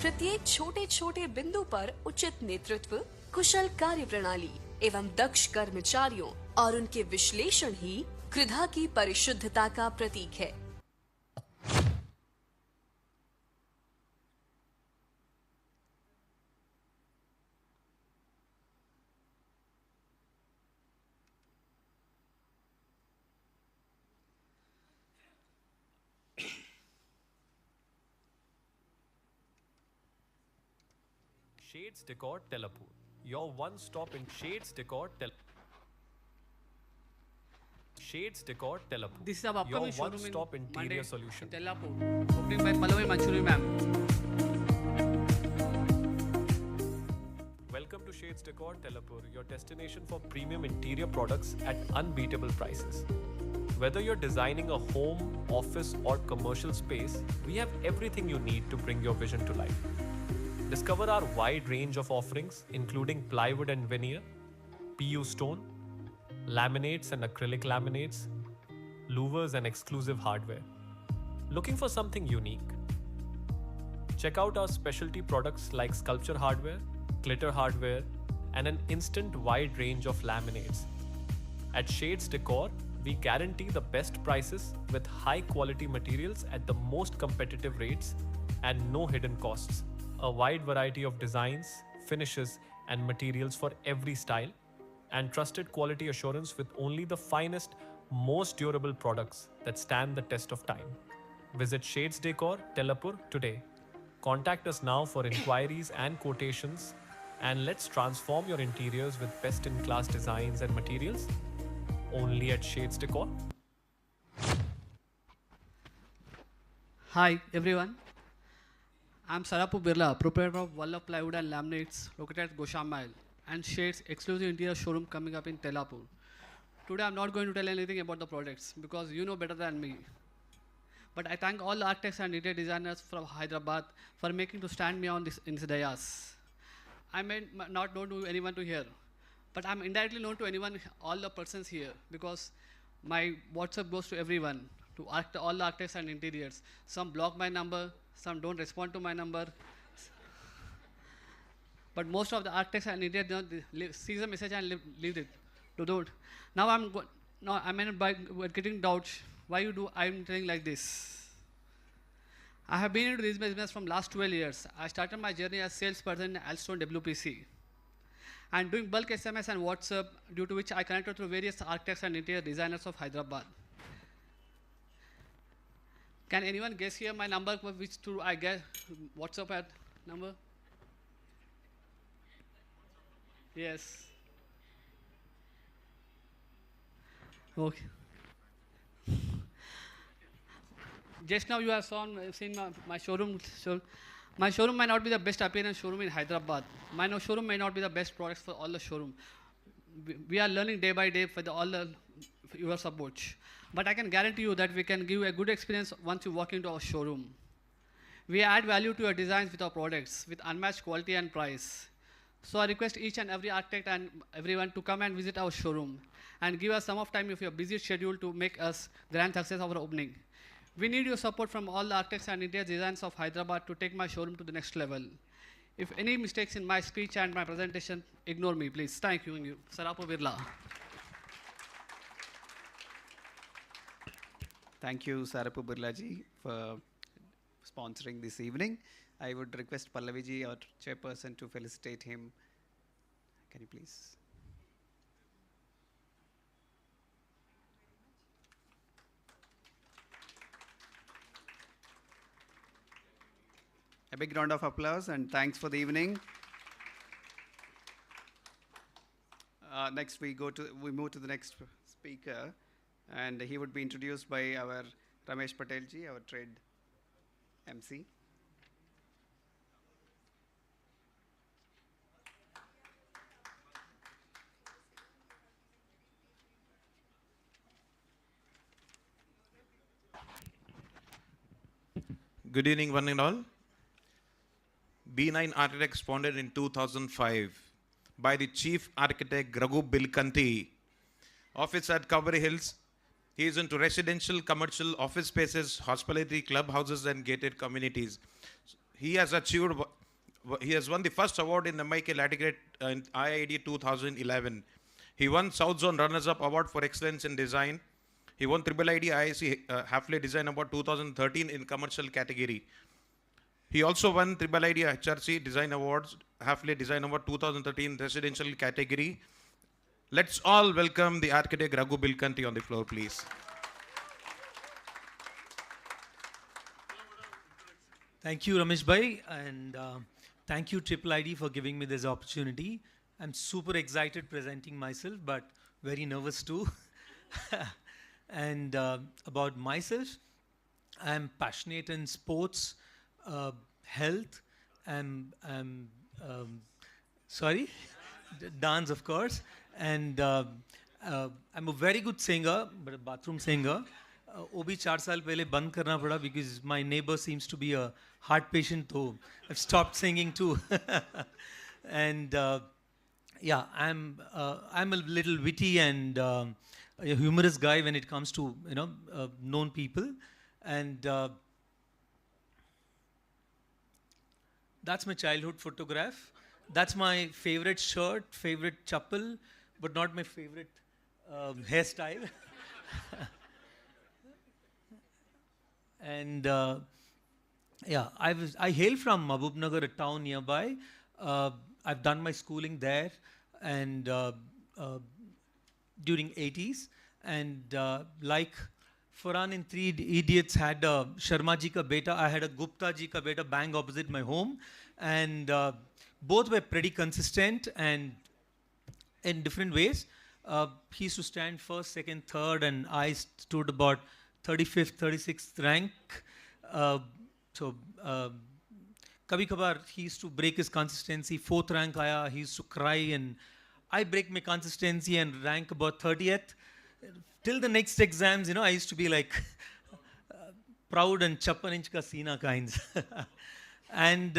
प्रत्येक छोटे छोटे बिंदु पर उचित नेतृत्व, कुशल कार्य प्रणाली एवं दक्ष कर्मचारियों और उनके विश्लेषण ही कृधा की परिशुद्धता का प्रतीक है। Shades Decor Telapur, your one-stop in Shades Decor Shades Decor Telapur. This is our your upcoming showroom one-stop in interior Monday solution. in Telapur, opening by Pallavi Manchuri ma'am. Welcome to Shades Decor Telapur, your destination for premium interior products at unbeatable prices. Whether you're designing a home, office or commercial space, we have everything you need to bring your vision to life. Discover our wide range of offerings including plywood and veneer, PU stone, laminates and acrylic laminates, louvers and exclusive hardware. Looking for something unique? Check out our specialty products like sculpture hardware, glitter hardware, and an instant wide range of laminates. At Shades Decor, we guarantee the best prices with high quality materials at the most competitive rates and no hidden costs. A wide variety of designs, finishes, and materials for every style, and trusted quality assurance with only the finest, most durable products that stand the test of time. Visit Shades Decor, Telapur today. Contact us now for inquiries and quotations, and let's transform your interiors with best-in-class designs and materials. Only at Shades Decor. Hi everyone. I'm Sarapu Birla, proprietor of Wallaf Plywood and Laminates located at Goshamal and Shades exclusive interior showroom coming up in Telapur. Today I'm not going to tell anything about the products because you know better than me. But I thank all the architects and interior designers from Hyderabad for making to stand me on this in this dayas. I may not know to anyone to here, but I'm indirectly known to anyone, all the persons here, because my WhatsApp goes to everyone, to all the architects and interiors. Some block my number, some don't respond to my number. But most of the architects and interiors don't see the message and leave it. Don't. Now I'm by getting doubts. Why I'm telling like this? I have been into this business from last 12 years. I started my journey as salesperson in Alston WPC. And doing bulk SMS and WhatsApp, due to which I connected to various architects and interior designers of Hyderabad. Can anyone guess here my number, which to I get WhatsApp at number? Yes. Okay. Just now you have seen my showroom. So my showroom might not be the best appearance showroom in Hyderabad. My showroom may not be the best products for all the showroom. We are learning day by day for your support. But I can guarantee you that we can give you a good experience once you walk into our showroom. We add value to your designs with our products with unmatched quality and price. So I request each and every architect and everyone to come and visit our showroom and give us some of time of your busy schedule to make us grand success of our opening. We need your support from all the architects and interior designers of Hyderabad to take my showroom to the next level. If any mistakes in my speech and my presentation, ignore me, please. Thank you. Sarapu Birla. Thank you, Sarapu Birlaji, for sponsoring this evening. I would request Pallaviji, our chairperson, to felicitate him. Can you please? A big round of applause and thanks for the evening. Next we move to the next speaker, and he would be introduced by our Ramesh Patelji, our trade MC. Good evening, one and all. B9 Architects founded in 2005 by the Chief Architect Raghu Bilkanti. Office at Cowbury Hills. He is into residential, commercial, office spaces, hospitality, clubhouses, and gated communities. He has won the first award in the Michael Adegrate in IIID 2011. He won South Zone Runners-Up Award for Excellence in Design. He won IIID IIC Half-Lay Design Award 2013 in commercial category. He also won IIID HRC Design Awards, Half-Lay Design Award 2013 residential category. Let's all welcome the architect Raghu Bilkanti on the floor, please. Thank you, Ramesh Bhai, and thank you, IIID, for giving me this opportunity. I'm super excited presenting myself, but very nervous too. And about myself, I'm passionate in sports, health, dance, of course, and I'm a very good singer, but a bathroom singer. वो भी 4 साल पहले बंद करना पड़ा because my neighbor seems to be a heart patient, so I've stopped singing too. And yeah, I'm a little witty and a humorous guy when it comes to known people, and that's my childhood photograph. That's my favorite shirt, favorite chappal, but not my favorite hairstyle. And yeah, I hail from Mahbubnagar, a town nearby. I've done my schooling there, and during 80s, and like Farhan in Three Idiots had Sharma ji ka beta, I had a Gupta ji ka beta bang opposite my home, and both were pretty consistent and in different ways. He used to stand first, second, third, and I stood about 35th, 36th rank. So kabhi kabhar he used to break his consistency. 4th rank aaya, he used to cry, and I break my consistency and rank about 30th. Till the next exams, I used to be like proud and 56 inch ka seena kinds. And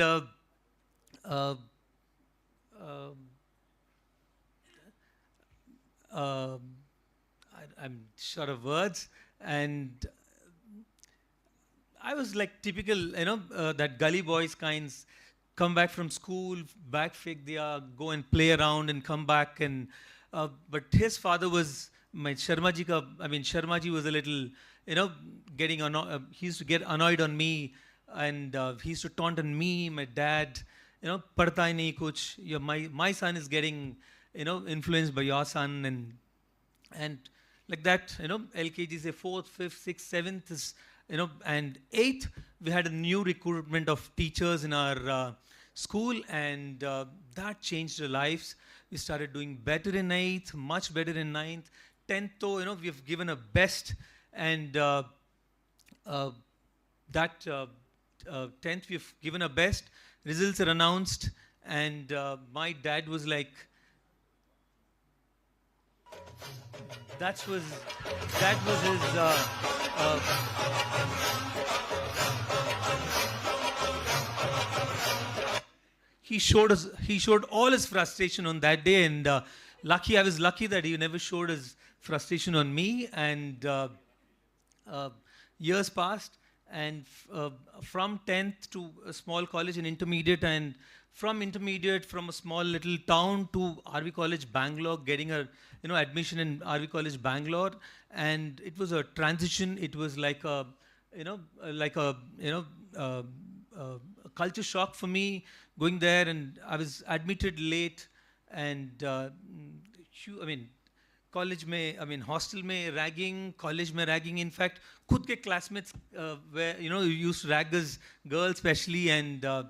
I'm short of words, and I was like typical, that gully boys kinds, come back from school, bag fake diya, go and play around and come back, and but his father was my Sharma ji ka, Sharma ji was a little, getting he used to get annoyed on me, and he used to taunt on me, my dad, padta hi nahi kuch, my son is getting, influenced by your son, and like that, LKG say 4th, 5th, 6th, 7th is, and 8th, we had a new recruitment of teachers in our school, and that changed our lives. We started doing better in 8th, much better in 9th. 10th, though, we have given a best, and that 10th, we've given a best. Results are announced, and my dad was like, that was his he showed all his frustration on that day, and I was lucky that he never showed his frustration on me, and years passed, and from 10th to a small college in intermediate, and from intermediate, from a small little town to RV College Bangalore, getting a admission in RV College Bangalore, and it was a transition. It was like a a culture shock for me going there, and I was admitted late, and college में hostel में ragging, college में ragging. In fact, खुद के classmates where used to rag us, girls especially, and I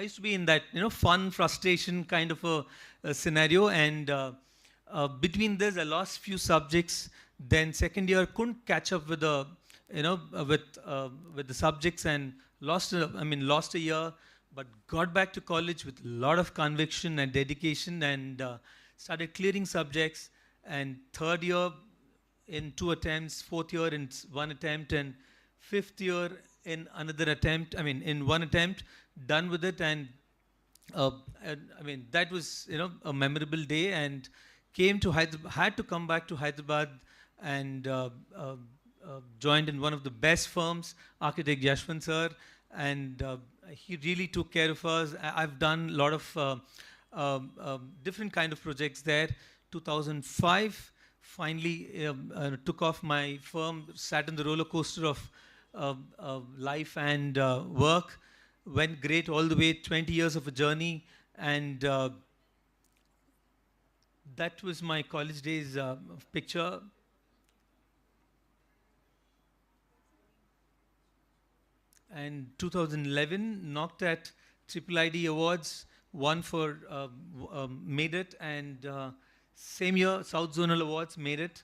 used to be in that fun frustration kind of a scenario, and between this I lost few subjects. Then second year couldn't catch up with the with the subjects, and lost a year, but got back to college with a lot of conviction and dedication, and started clearing subjects. And third year in 2 attempts, fourth year in 1 attempt, and fifth year in another attempt. In 1 attempt, done with it. And that was a memorable day, and came to Hyderabad, had to come back to Hyderabad, and joined in one of the best firms, architect Yashwant sir, and he really took care of us. I've done a lot of different kind of projects there. 2005, finally took off my firm, sat on the roller coaster of life and work. Went great all the way, 20 years of a journey, and that was my college days picture. And 2011, knocked at IIID Awards, won for Made It, and same year South Zonal Awards, Made It.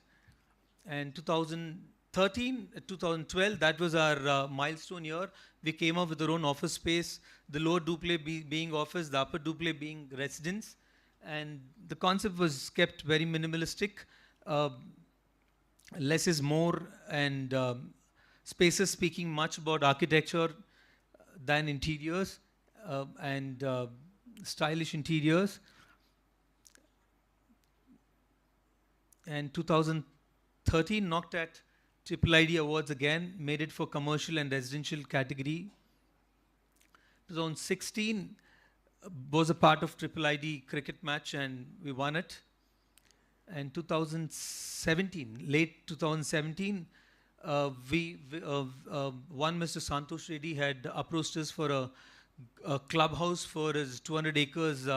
And 2013, 2012, that was our milestone year. We came up with our own office space, the lower duplex being office, the upper duplex being residence. And the concept was kept very minimalistic. Less is more, and spaces speaking much about architecture than interiors, and stylish interiors. And 2013, knocked at IIID Awards again, made it for commercial and residential category. 2016 was a part of IIID cricket match, and we won it. And 2017, late 2017, one Mr. Santosh Reddy had approached us for a clubhouse for his 200 acres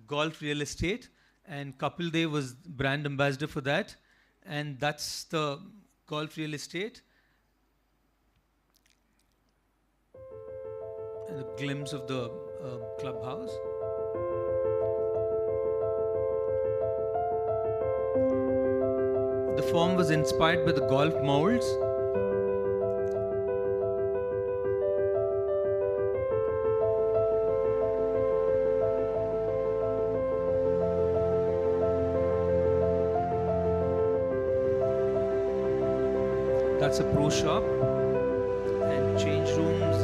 golf real estate, and Kapil Dev was brand ambassador for that, and that's the golf real estate. And a glimpse of the clubhouse. The form was inspired by the golf molds. That's a pro shop, and change rooms.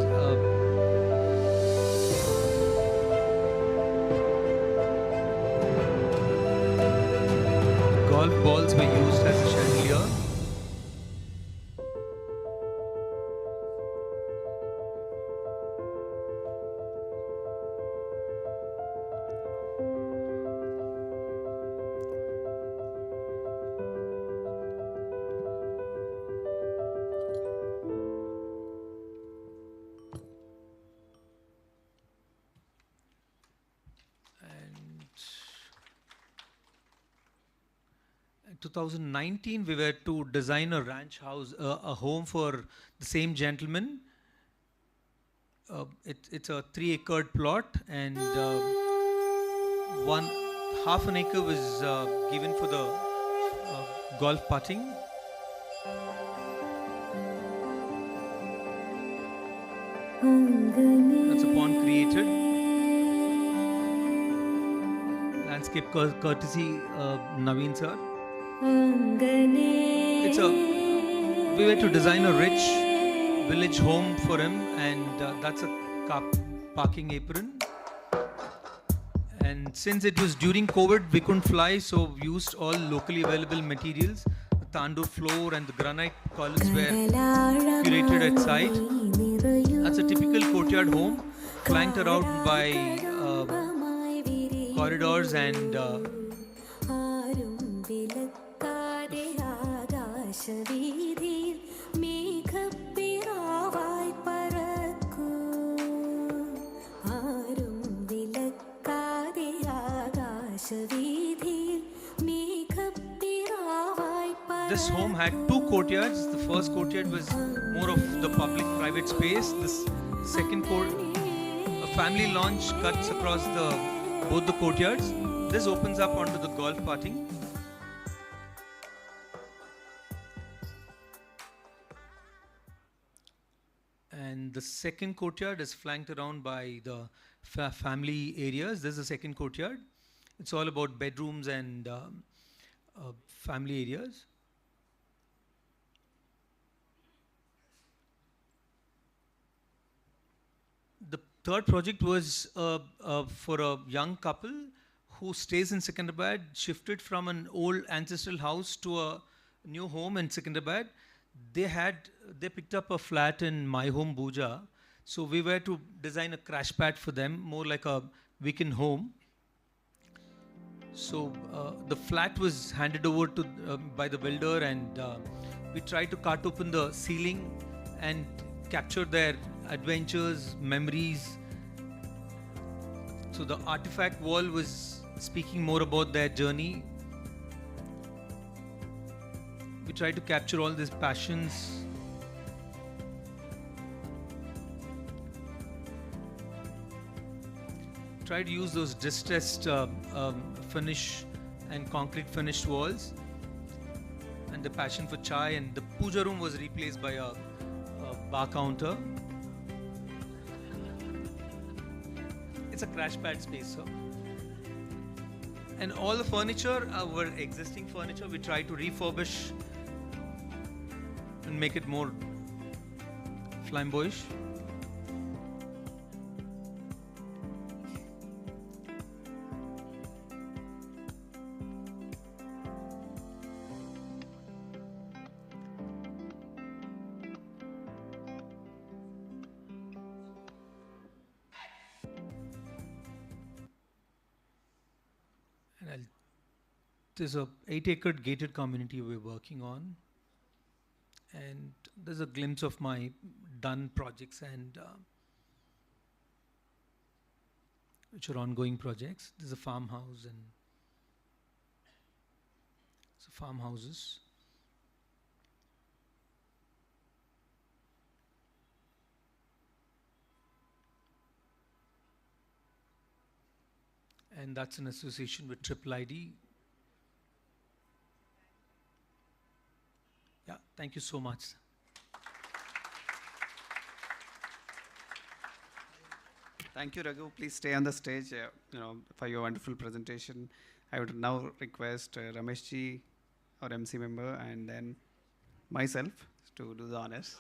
Golf balls were used as a chandelier. In 2019, we were to design a ranch house, a home for the same gentleman. It's a 3-acre plot, and half an acre was given for the golf putting. That's a pond created. Landscape courtesy Naveen sir. We were to design a rich village home for him, and that's a car parking apron. And since it was during COVID, we couldn't fly, so we used all locally available materials. tandoor floor and the granite columns were curated at site. That's a typical courtyard home, flanked around by corridors and this home had two courtyards. The first courtyard was more of the public-private space. This second court, a family lounge cuts across both the courtyards. This opens up onto the golf parting. And the second courtyard is flanked around by the family areas. This is the second courtyard. It's all about bedrooms and family areas. The third project was for a young couple who stays in Secunderabad, shifted from an old ancestral house to a new home in Secunderabad. They picked up a flat in My Home Bhuja. So we were to design a crash pad for them, more like a weekend home. So the flat was handed over to by the builder, and we tried to cut open the ceiling and capture their adventures, memories. So the artifact wall was speaking more about their journey. We tried to capture all these passions. Try to use those distressed finish and concrete finished walls, and the passion for chai, and the puja room was replaced by a bar counter. It's a crash pad space, so. And all the furniture were existing furniture. We tried to refurbish and make it more flamboyant. There's a 8-acre gated community we're working on, and there's a glimpse of my done projects and which are ongoing projects. There's a farmhouse and farmhouses. And that's an association with IIID. Yeah, thank you so much. Thank you, Raghu. Please stay on the stage, for your wonderful presentation. I would now request Ramesh ji, our MC member, and then myself to do the honors.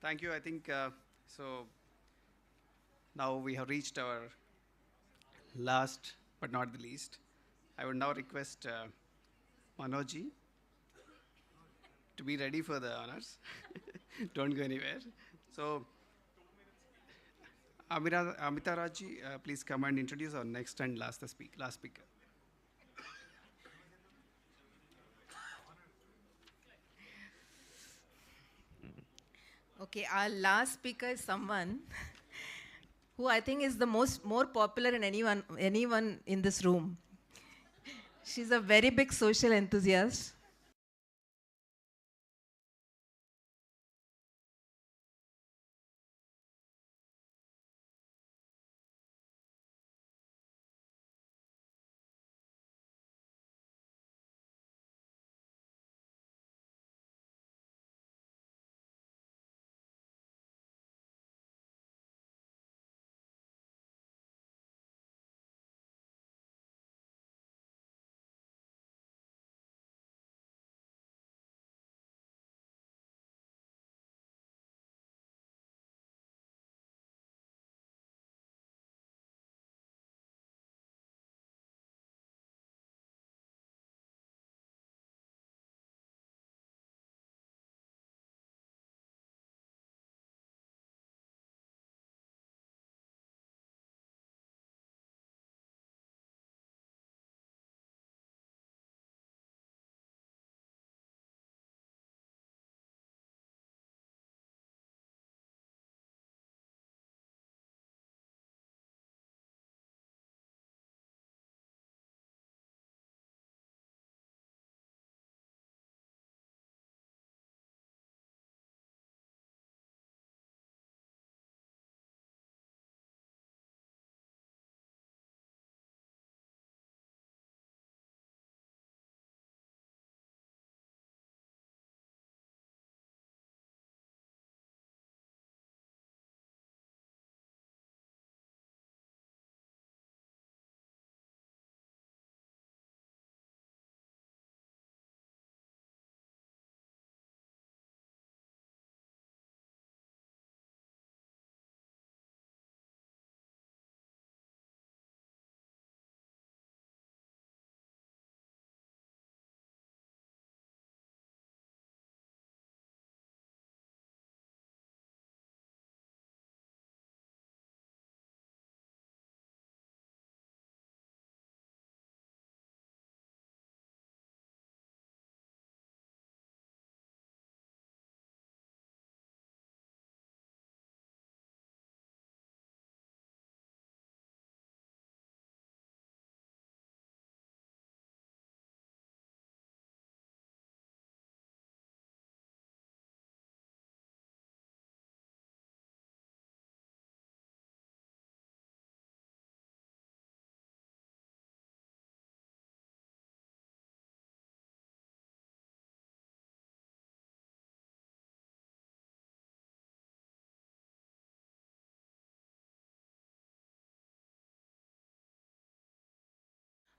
Thank you. I think so. Now we have reached our last but not the least. I would now request Manoj to be ready for the honors. Don't go anywhere. So, Amita Raji, please come and introduce our next and last speaker. Okay, our last speaker is someone who I think is the more popular in anyone in this room. She's a very big social enthusiast.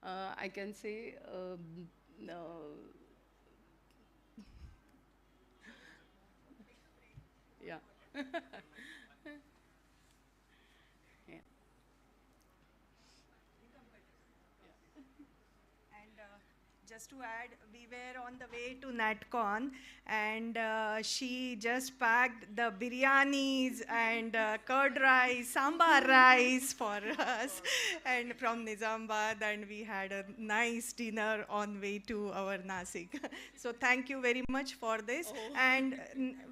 I can say, yeah. Yeah. And just to add, we were on the way to NatCon, and she just packed the biryanis and curd rice, sambar rice for us, and from Nizamabad, and we had a nice dinner on way to our Nasik. So thank you very much for this. And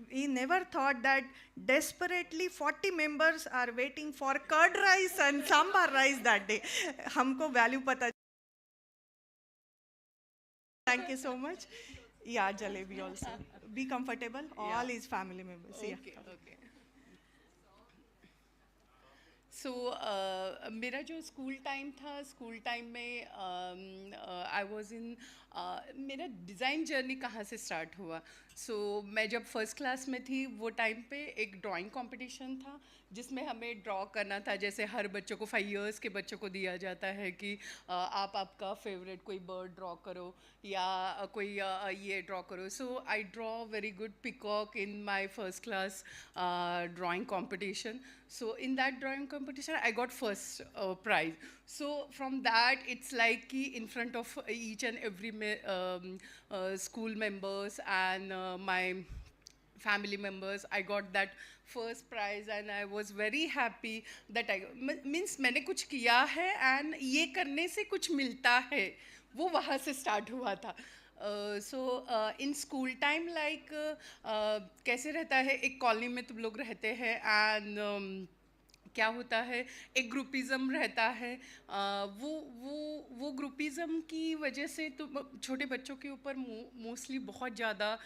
we never thought that desperately 40 members are waiting for curd rice and sambar rice that day. हमको value पता. Thank you so much. Yeah, jalebi also. Be comfortable. All Yeah. is family members. Okay, Yeah. okay. सो मेरा जो school time था, school time में I was in मेरा design journey कहाँ से start हुआ. सो मैं जब फर्स्ट क्लास में थी वो टाइम पे एक ड्राइंग कंपटीशन था जिसमें हमें ड्रॉ करना था. जैसे हर बच्चों को 5 इयर्स के बच्चों को दिया जाता है कि आप आपका फेवरेट कोई बर्ड ड्रॉ करो या कोई ये ड्रॉ करो. So I draw very good peacock in my first class drawing competition. So in that drawing competition, I got first prize. So from that, it's like ki in front of each and every school members and my family members, I got that first prize and I was very happy that I means मैंने कुछ किया है and ये करने से कुछ मिलता है, वो वहाँ से start हुआ था. सो इन स्कूल टाइम लाइक कैसे रहता है, एक कॉलोनी में तुम लोग रहते हैं एंड क्या होता है, एक ग्रुपिज़म रहता है. वो ग्रुपिज़म की वजह से तो छोटे बच्चों के ऊपर मोस्टली बहुत ज़्यादा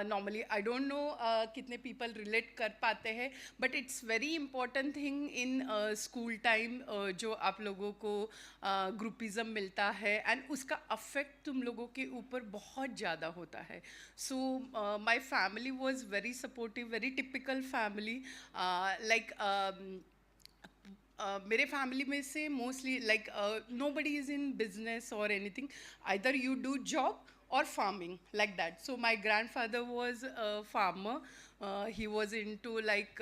नॉर्मली आई डोंट नो कितने पीपल रिलेट कर पाते हैं, but it's very important thing in school time जो आप लोगों को ग्रुपिज़म मिलता है एंड उसका अफेक्ट तुम लोगों के ऊपर बहुत ज़्यादा होता है. So my family was very supportive, very typical family. Like मेरे फैमिली में से mostly like nobody is in business or anything, either you do job or farming like that. So my grandfather was a farmer. He was into like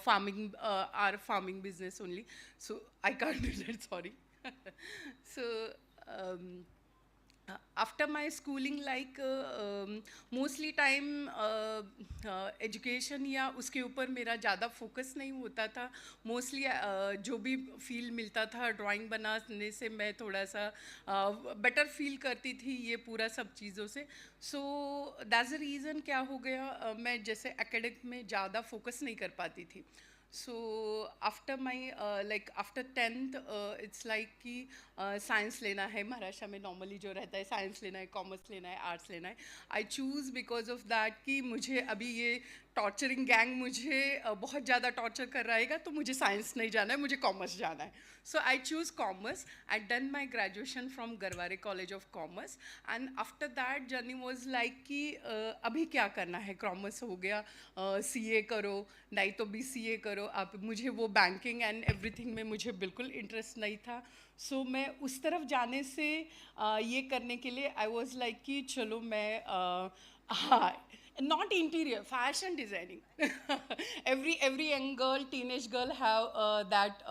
farming, our farming business only. So I can't do that, sorry. So after my schooling, like mostly time education या उसके ऊपर मेरा ज़्यादा focus नहीं होता था. Mostly जो भी फील मिलता था ड्राइंग बनाने से मैं थोड़ा सा बेटर फील करती थी ये पूरा सब चीज़ों से. सो दैट्स द रीज़न क्या हो गया, मैं जैसे एकेडमिक में ज़्यादा फोकस नहीं कर पाती थी. So after my like after 10th it's like कि साइंस लेना है. महाराष्ट्र में नॉर्मली जो रहता है साइंस लेना है, कॉमर्स लेना है, आर्ट्स लेना है. I choose because of that कि मुझे अभी ये टॉर्चरिंग गैंग मुझे बहुत ज़्यादा टॉर्चर कर रहेगा, तो मुझे साइंस नहीं जाना है, मुझे कॉमर्स जाना है. So I choose commerce. I done my graduation from Garware college of commerce and after that journey was like कि अभी क्या करना है, कॉमर्स हो गया, CA करो, नहीं तो BCA करो आप. मुझे वो बैंकिंग एंड एवरीथिंग में मुझे बिल्कुल इंटरेस्ट नहीं था. सो मैं उस तरफ जाने से ये करने के लिए आई वॉज लाइक कि चलो मैं हाँ, not interior, fashion designing. every young girl, teenage girl have that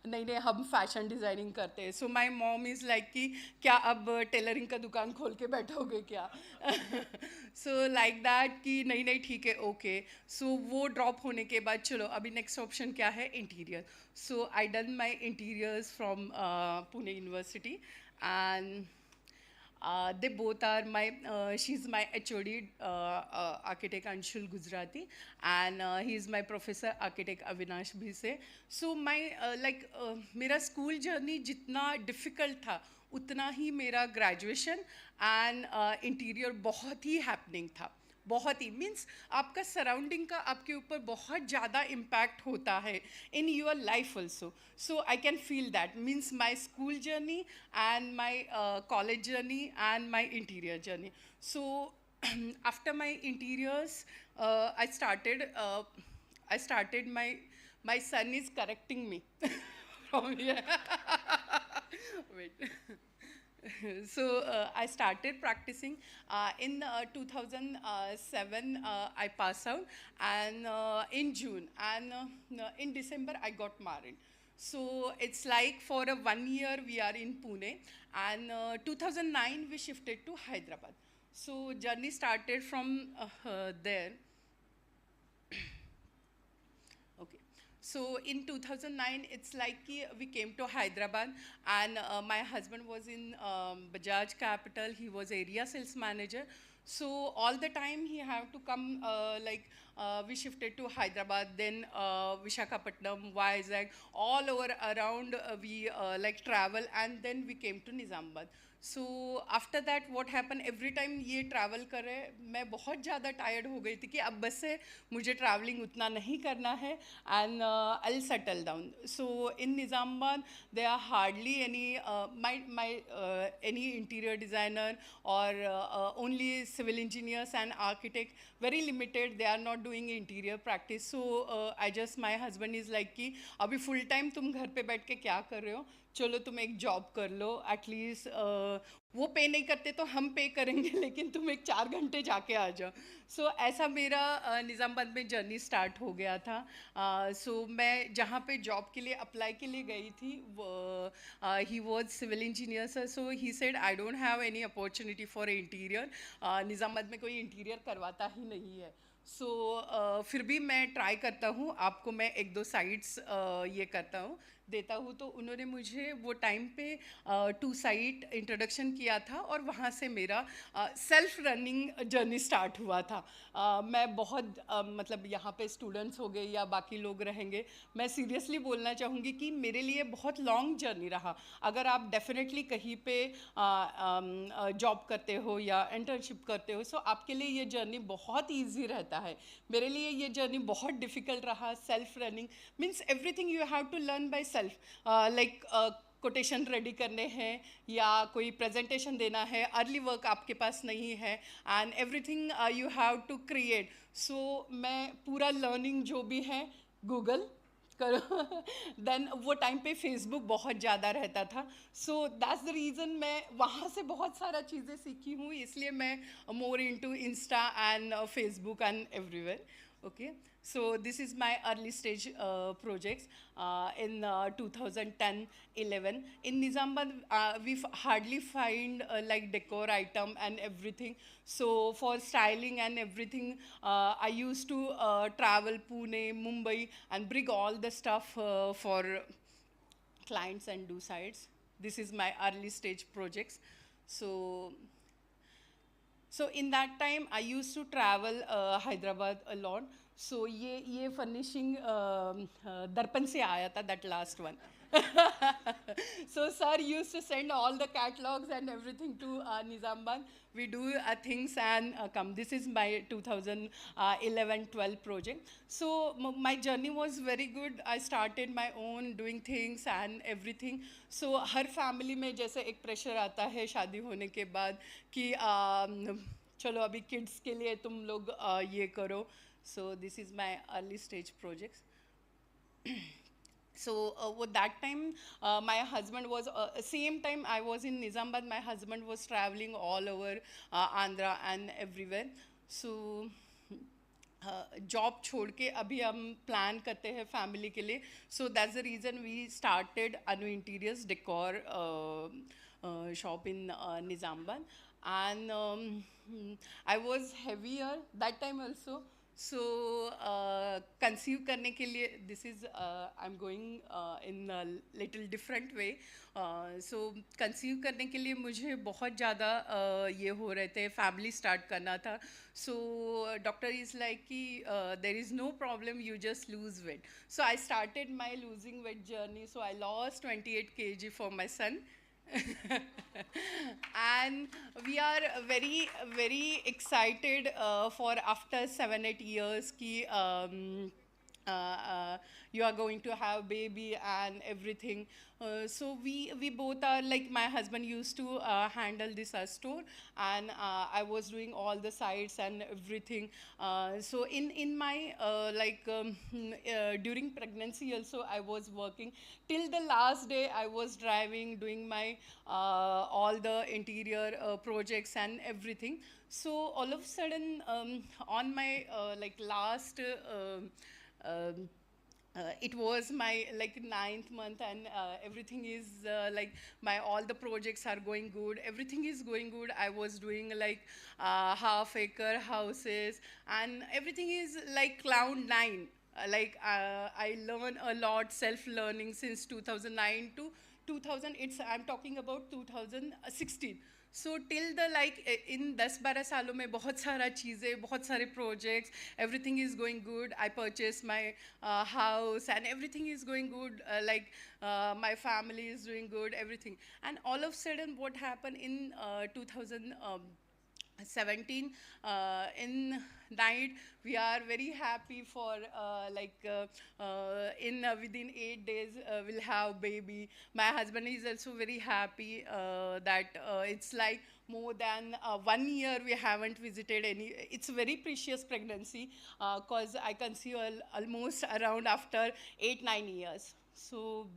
नहीं हम fashion designing करते हैं. So my mom is like कि क्या अब टेलरिंग का दुकान खोल के बैठोगे क्या? So like that कि नहीं ठीक है, okay. So वो ड्रॉप होने के बाद चलो अभी नेक्स्ट ऑप्शन क्या है, interior. So I done my interiors from Pune University and they both are my she's my HOD architect Anshul Gujarati and he is my professor architect Avinash Bhise. So my like मेरा school journey जितना difficult था उतना ही मेरा graduation and interior बहुत ही happening था. बहुत ही means आपका surrounding का आपके ऊपर बहुत ज़्यादा इम्पैक्ट होता है in your life also. So I can feel that means my school journey and my college journey and my interior journey. So after my interiors I started my son is correcting me from here. Wait. So I started practicing in 2007. I passed out, and in June, and in December I got married. So it's like for a 1 year we are in Pune, and 2009 we shifted to Hyderabad. So journey started from there. Okay. So in 2009, it's like we came to Hyderabad, and my husband was in Bajaj Capital. He was area sales manager. So all the time he had to come, we shifted to Hyderabad, then Vishakhapatnam, Vizag, all over around we travel, and then we came to Nizamabad. So after that what happened, every time ये travel कर रहे, मैं बहुत ज़्यादा tired हो गई थी कि अब बस से मुझे traveling उतना नहीं करना है, and I'll settle down. So in Nizamabad there are hardly any any interior designer, or only civil engineers and architect, very limited. They are not doing interior practice. So my husband is like कि अभी full time तुम घर पे बैठ के क्या कर रहे हो, चलो तुम एक जॉब कर लो, एटलीस्ट वो पे नहीं करते तो हम पे करेंगे, लेकिन तुम एक 4 घंटे जाके आ जाओ. सो ऐसा मेरा निज़ामाबाद में जर्नी स्टार्ट हो गया था. सो मैं जहाँ पे जॉब के लिए अप्लाई के लिए गई थी, he was civil engineer sir. So he said I don't have any opportunity for interior, Nizamabad में कोई इंटीरियर करवाता ही नहीं है. सो फिर भी मैं ट्राई करता हूँ, आपको मैं 1-2 साइट्स ये करता हूँ, देता हूँ. तो उन्होंने मुझे वो टाइम पे 2 साइट इंट्रोडक्शन किया था, और वहाँ से मेरा सेल्फ रनिंग जर्नी स्टार्ट हुआ था. मैं बहुत मतलब यहाँ पे स्टूडेंट्स हो गए या बाकी लोग रहेंगे, मैं सीरियसली बोलना चाहूँगी कि मेरे लिए बहुत लॉन्ग जर्नी रहा. अगर आप डेफिनेटली कहीं पे जॉब करते हो या इंटर्नशिप करते हो, सो आपके लिए ये जर्नी बहुत ईजी रहता है. मेरे लिए ये जर्नी बहुत डिफ़िकल्ट रहा. Self running means everything you have to learn by self. Quotation ready करने हैं, या कोई प्रेजेंटेशन देना है, अर्ली वर्क आपके पास नहीं है, and everything you have to create. So मैं पूरा लर्निंग जो भी है गूगल करो. देन वो टाइम पे फेसबुक बहुत ज़्यादा रहता था. सो दैट्स द रीज़न मैं वहाँ से बहुत सारा चीज़ें सीखी हूँ, इसलिए मैं more into Insta and Facebook and everywhere. Okay, so this is my early stage projects in 2010-11. In Nizamabad, we hardly find like decor item and everything. So for styling and everything, I used to travel Pune, Mumbai, and bring all the stuff for clients and do sites. This is my early stage projects. So in that time, I used to travel Hyderabad a lot. So ये furnishing दर्पण से आया था, that last one. So sir used to send all the catalogs and everything to Nizamabad. We do things and come. This is my 2011-12 project. So my journey was very good. I started my own doing things and everything. So her family में जैसे एक pressure आता है शादी होने के बाद कि चलो अभी kids के लिए तुम लोग ये करो. So this is my early stage projects. So with that time, my husband was, same time I was in Nizamabad, my husband was traveling all over Andhra and everywhere. So job छोड़ के अभी हम plan करते हैं family के लिए. So that's the reason we started Anu Interiors Decor shop in Nizamabad. And I was heavier that time also. So conceive करने के लिए, this is I'm going in a little different way. So conceive करने के लिए मुझे बहुत ज़्यादा ये हो रहे थे, family start करना था. So doctor is like कि there is no problem, you just lose weight. So I started my losing weight journey. So I lost 28 kg for my son. And we are very, very excited for after 7-8 years कि you are going to have baby and everything. So we both are like, my husband used to handle this store, and I was doing all the sites and everything. So in my during pregnancy also I was working till the last day. I was driving, doing my all the interior projects and everything. So all of a sudden, on my last it was my like 9th month, and everything is like my all the projects are going good, everything is going good. I was doing like half acre houses, and everything is like cloud 9. I learn a lot, self learning since 2009 to 2000. I'm talking about 2016. So till the in 10-12 सालों में बहुत सारा चीज़ें, बहुत सारे projects, everything is going good. I purchased my house and everything is going good. My family is doing good, everything. And all of a sudden, what happened in 2017 in night, we are very happy for within 8 days we'll have baby. My husband is also very happy that it's like more than 1 year we haven't visited any. It's a very precious pregnancy because I conceive almost around after 8-9 years. So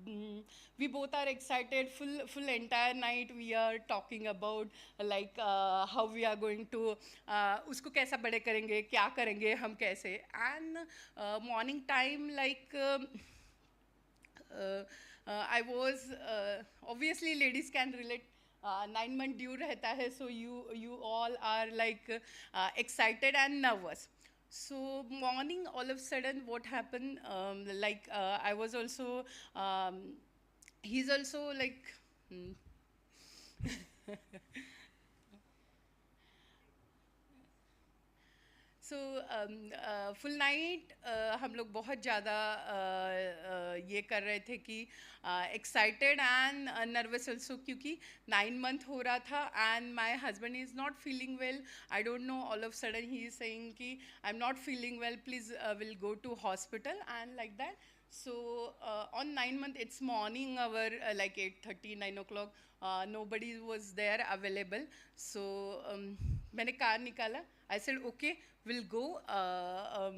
we both are excited. Full entire night we are talking about how we are going to उसको कैसा बड़े करेंगे, क्या करेंगे हम कैसे. And morning time I was obviously ladies can relate. 9-month due रहता है, so you all are excited and nervous. So morning, all of a sudden, what happened? I was also, he's also So full night हम लोग बहुत ज़्यादा ये कर रहे थे कि excited and nervous also, क्योंकि 9 month हो रहा था and my husband is not feeling well. I don't know, all of a sudden he is saying कि I'm not feeling well, please we'll go to hospital and like that. So on 9 month, it's morning hour, 8:30, 9 o'clock. Nobody was there available. So मैंने car निकाला. I said, okay, we'll go.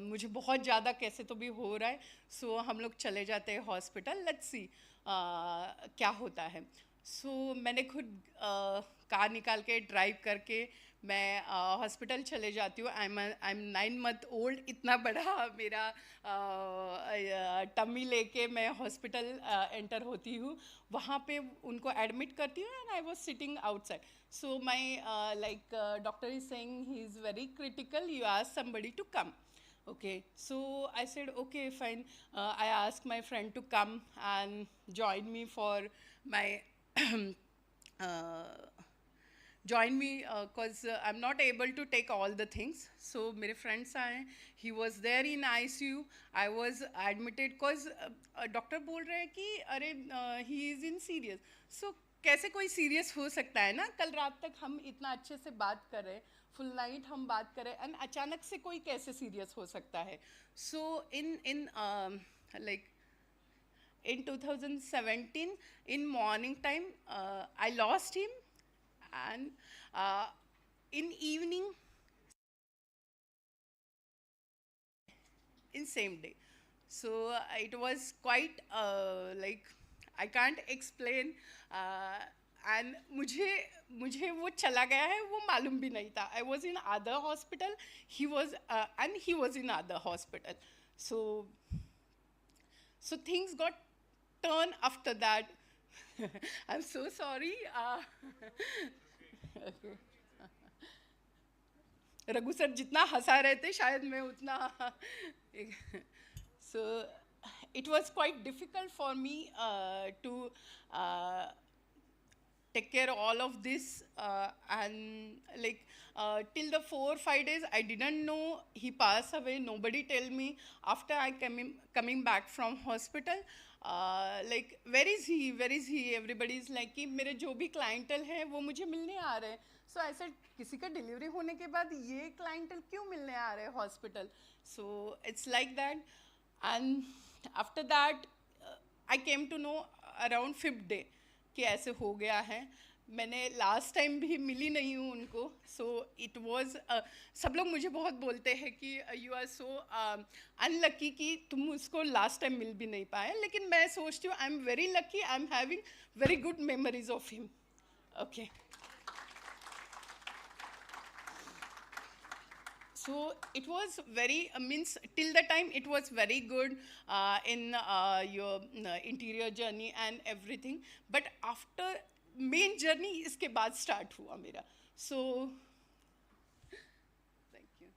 मुझे बहुत ज़्यादा कैसे तो भी हो रहा है. So हम लोग चले जाते हैं hospital. Let's see क्या होता है. So मैंने खुद कार निकाल के ड्राइव करके मैं हॉस्पिटल चले जाती हूँ. I am 9 month old. इतना बड़ा मेरा टमी लेके मैं हॉस्पिटल एंटर होती हूँ. वहाँ पे उनको एडमिट करती हूँ and I was sitting outside. So my doctor is saying he is very critical, you ask somebody to come. Okay, so I said, okay, fine. I asked my friend to come and join me for my join me because I'm not able to take all the things. So मेरे friends आए. He was there in ICU. I was admitted because doctor बोल रहे हैं कि अरे he is in serious. So कैसे कोई serious हो सकता है ना? कल रात तक हम इतना अच्छे से बात कर रहे हैं, full night हम बात कर रहे हैं, and अचानक से कोई कैसे serious हो सकता है? So in 2017, in morning time, I lost him, and in evening, in same day. So it was quite I can't explain. And मुझे वो चला गया है वो मालूम भी नहीं था. I was in other hospital, he was in other hospital. So things got turned after that. I'm so sorry. Raghu sir जितना हंसा रहे थे शायद मैं उतना. So it was quite difficult for me to take care of all of this, and till the 4-5 days I didn't know he passed away. Nobody tell me. After I coming back from hospital, where is he? Everybody is like कि मेरे जो भी clientele है वो मुझे मिलने आ रहे हैं. So I said किसी का delivery होने के बाद ये clientele क्यों मिलने आ रहे हैं hospital? So it's like that. And after that, I came to know around 5th day कि ऐसे हो गया है. मैंने लास्ट टाइम भी मिली नहीं हूँ उनको, सो इट वॉज सब लोग मुझे बहुत बोलते हैं कि यू आर सो अनलकी कि तुम उसको लास्ट टाइम मिल भी नहीं पाए, लेकिन मैं सोचती हूँ आई am very lucky, I am having very good memories of him. Okay, so it was very means till the time it was very good in your interior journey and everything, but after main journey इसके बाद start हुआ मेरा. So thank you.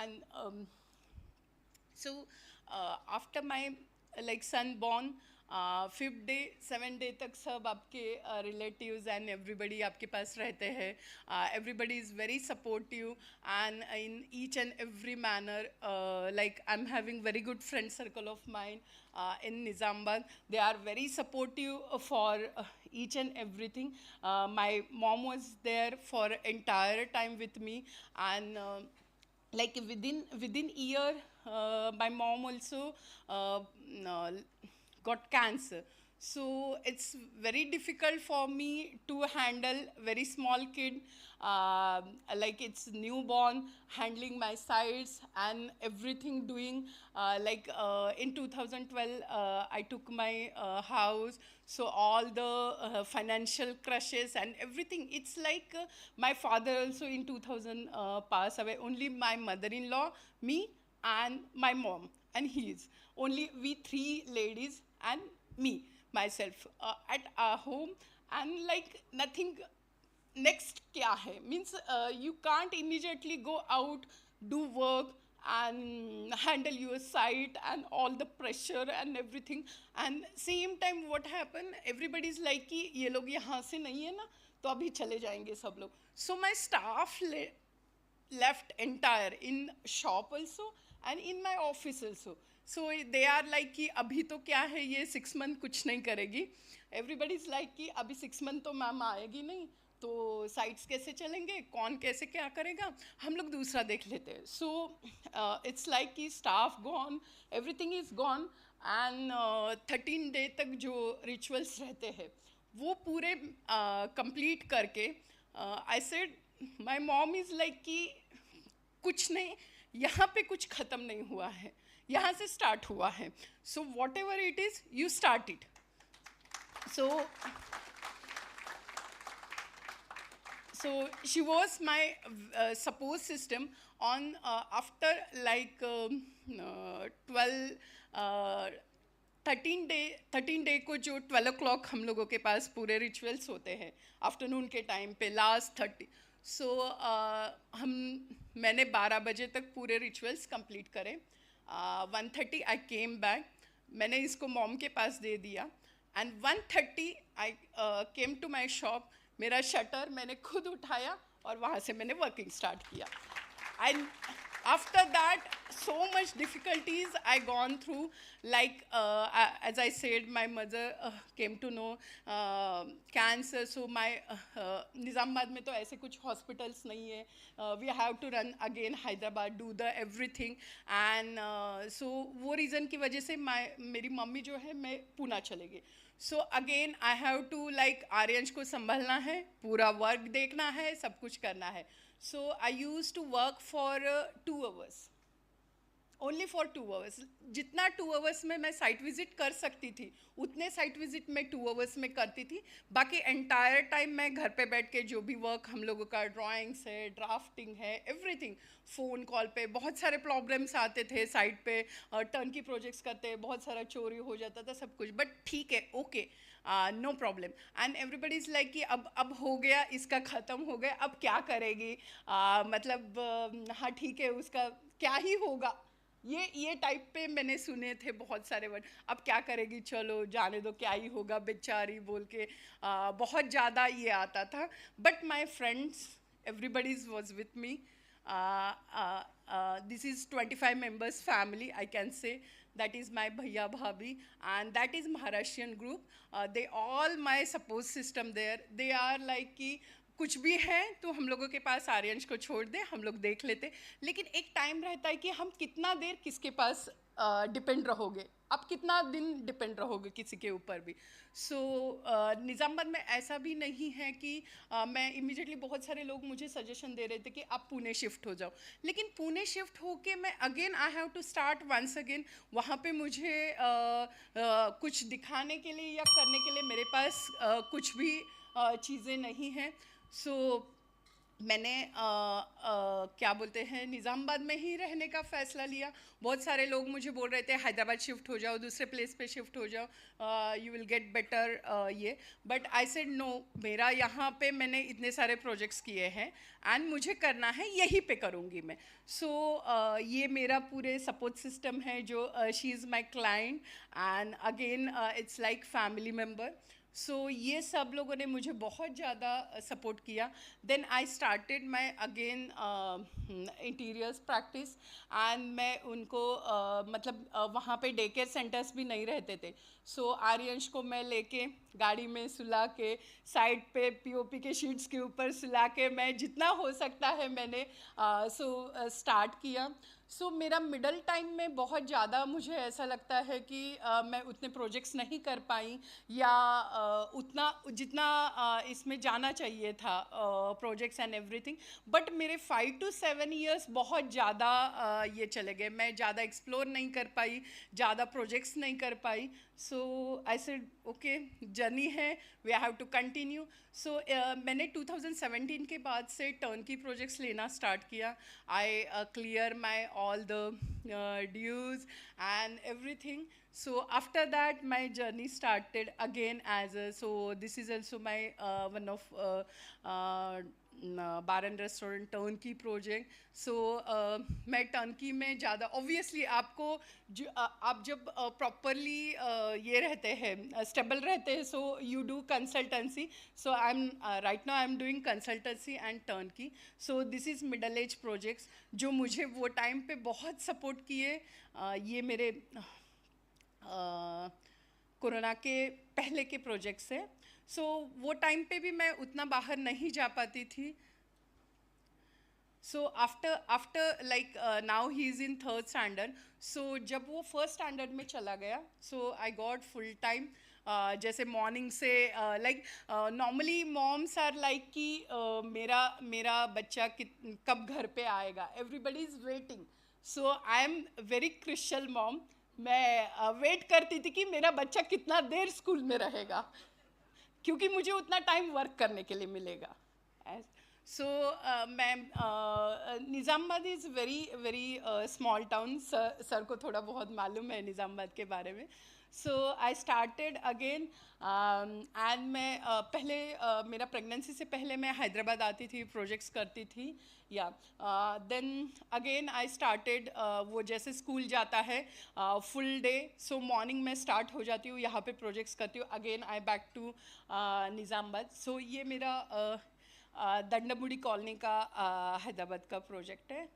And so after my like son born, 5th day 7th day तक सब आपके relatives and everybody आपके पास रहते हैं. Everybody is very supportive and in each and every manner. Like I'm having very good friend circle of mine in Nizamabad. They are very supportive for each and everything. My mom was there for entire time with me, and like within year, my mom also got cancer. So it's very difficult for me to handle very small kid, like it's newborn, handling my sides and everything doing. In 2012, I took my house, so all the financial crushes and everything. It's like my father also in 2000 passed away. Only my mother-in-law, me, and my mom, and he's only we 3 ladies and me myself at our home, and like nothing. Next kya hai means you can't immediately go out, do work and handle your site and all the pressure and everything. And same time what happened, everybody's like कि ये लोग यहाँ से नहीं है ना तो अभी चले जाएंगे सब लोग. So my staff left entire in shop also and in my office also. So they are like कि अभी तो क्या है ये 6 month कुछ नहीं करेगी. Everybody is like कि अभी 6 month तो मैम आएगी नहीं, तो साइट्स कैसे चलेंगे, कौन कैसे क्या करेगा, हम लोग दूसरा देख लेते हैं. सो इट्स लाइक कि staff gone, everything is gone, and 13 day तक जो रिचुअल्स रहते हैं वो पूरे कंप्लीट करके I said my mom is like कि कुछ नहीं, यहाँ पे कुछ ख़त्म नहीं हुआ है, यहाँ से स्टार्ट हुआ है. So what ever it is you start it. So she was my support system on after like 13 day को जो 12 o'clock हम लोगों के पास पूरे रिचुअल्स होते हैं आफ्टरनून के टाइम पे लास्ट 30. सो मैंने 12 बजे तक पूरे रिचुअल्स कंप्लीट करे. 1:30 आई केम बैक, मैंने इसको मॉम के पास दे दिया, and 1:30 I came to my shop. मेरा शटर मैंने खुद उठाया और वहाँ से मैंने वर्किंग स्टार्ट किया. And after that so much difficulties I gone through, like as I said, my mother came to know cancer. So my Nizamabad में तो ऐसे कुछ hospitals नहीं है. We have to run again Hyderabad, do the everything, and so वो reason की वजह से मेरी मम्मी जो है मैं पूना चले गई. So again I have to like आर्यंश को संभालना है, पूरा वर्क देखना है, सब कुछ करना है. So I used to work for 2 hours, only for 2 hours. जितना 2 hours में मैं साइट विजिट कर सकती थी उतने साइट विजिट मैं 2 hours में करती थी. बाकी एंटायर टाइम मैं घर पे बैठ के जो भी वर्क हम लोगों का ड्राइंग्स है, ड्राफ्टिंग है, एवरीथिंग. फ़ोन कॉल पे बहुत सारे प्रॉब्लम्स आते थे साइट पे, टर्न की प्रोजेक्ट्स करते बहुत सारा चोरी हो जाता था सब कुछ, बट ठीक है, okay, no problem. And everybody is like कि अब हो गया, इसका ख़त्म हो गया, अब क्या करेगी, मतलब हाँ ठीक है, उसका क्या ही होगा, ये टाइप पे मैंने सुने थे बहुत सारे वर्ड. अब क्या करेगी, चलो जाने दो, क्या ही होगा बेचारी बोल के बहुत ज़्यादा ये आता था. But my friends, everybody's was with me. this is 25 members family, I can say. That is my bhaiya bhabhi, and that is Maharashtrian group. They all my support system there. They are like कि कुछ भी है तो हम लोगों के पास आर्यंश को छोड़ दे, हम लोग देख लेते. लेकिन एक टाइम रहता है कि हम कितना देर किसके पास डिपेंड रहोगे, आप कितना दिन डिपेंड रहोगे किसी के ऊपर भी. सो निज़ामाबाद में ऐसा भी नहीं है कि मैं इमीडिएटली, बहुत सारे लोग मुझे सजेशन दे रहे थे कि आप पुणे शिफ्ट हो जाओ, लेकिन पुणे शिफ्ट होके मैं again I have to start once again. वहाँ पे मुझे कुछ दिखाने के लिए या करने के लिए मेरे पास कुछ भी चीज़ें नहीं हैं. सो मैंने क्या बोलते हैं, निज़ामाबाद में ही रहने का फ़ैसला लिया. बहुत सारे लोग मुझे बोल रहे थे हैदराबाद शिफ्ट हो जाओ, दूसरे प्लेस पे शिफ्ट हो जाओ, यू विल गेट बेटर ये. बट आई सेड नो, मेरा यहाँ पे मैंने इतने सारे प्रोजेक्ट्स किए हैं एंड मुझे करना है, यहीं पे करूँगी मैं. सो ये मेरा पूरे सपोर्ट सिस्टम है, जो she is my client and again it's like family member. So ये सब लोगों ने मुझे बहुत ज़्यादा सपोर्ट किया. Then I started my again interiors practice and मैं उनको मतलब वहाँ पे डे केयर सेंटर्स भी नहीं रहते थे. सो आर्यंश को मैं लेके गाड़ी में सुला के साइड पे पीओपी के शीट्स के ऊपर सुला के मैं जितना हो सकता है मैंने स्टार्ट किया. सो मेरा मिडल टाइम में बहुत ज़्यादा मुझे ऐसा लगता है कि मैं उतने प्रोजेक्ट्स नहीं कर पाई या उतना जितना इसमें जाना चाहिए था, प्रोजेक्ट्स एंड एवरीथिंग. बट मेरे 5 to 7 years बहुत ज़्यादा ये चले गए. मैं ज़्यादा एक्सप्लोर नहीं कर पाई, ज़्यादा प्रोजेक्ट्स नहीं कर पाई. सो आई सेड ओके, जर्नी है, वी हैव टू कंटिन्यू. सो मैंने 2017 के बाद से टर्न की प्रोजेक्ट्स लेना स्टार्ट किया. I clear my all the dues and everything. So after that my journey started again as a, so this is also my one of bar and restaurant turnkey project. So मैं turnkey में ज़्यादा obviously आपको आप जब properly ये रहते हैं, stable रहते हैं, so you do consultancy. So I M right now I am doing consultancy and turnkey. So this is middle age projects जो मुझे वो टाइम पे बहुत सपोर्ट किए. ये मेरे कोरोना के पहले के प्रोजेक्ट्स हैं. सो वो टाइम पे भी मैं उतना बाहर नहीं जा पाती थी. So after like now he is in 3rd standard. So जब वो 1st standard में चला गया, so I got full time. जैसे मॉर्निंग से like normally moms are like कि मेरा बच्चा कब घर पे आएगा, everybody is waiting. So I am very crucial mom. मैं वेट करती थी कि मेरा बच्चा कितना देर स्कूल में रहेगा, क्योंकि मुझे उतना टाइम वर्क करने के लिए मिलेगा. So ma'am Nizamabad is very small town. Sir को थोड़ा बहुत मालूम है निज़ामाबाद के बारे में. सो आई स्टार्टेड अगेन एंड मैं पहले मेरा प्रेगनेंसी से पहले मैं हैदराबाद आती थी, प्रोजेक्ट्स करती थी. या देन अगेन आई स्टार्टेड, वो जैसे स्कूल जाता है फुल डे, सो मॉर्निंग में स्टार्ट हो जाती हूँ, यहाँ पे प्रोजेक्ट्स करती हूँ. Again I back to Nizamabad. So ये मेरा दंडमुड़ी कॉलोनी का हैदराबाद का प्रोजेक्ट है.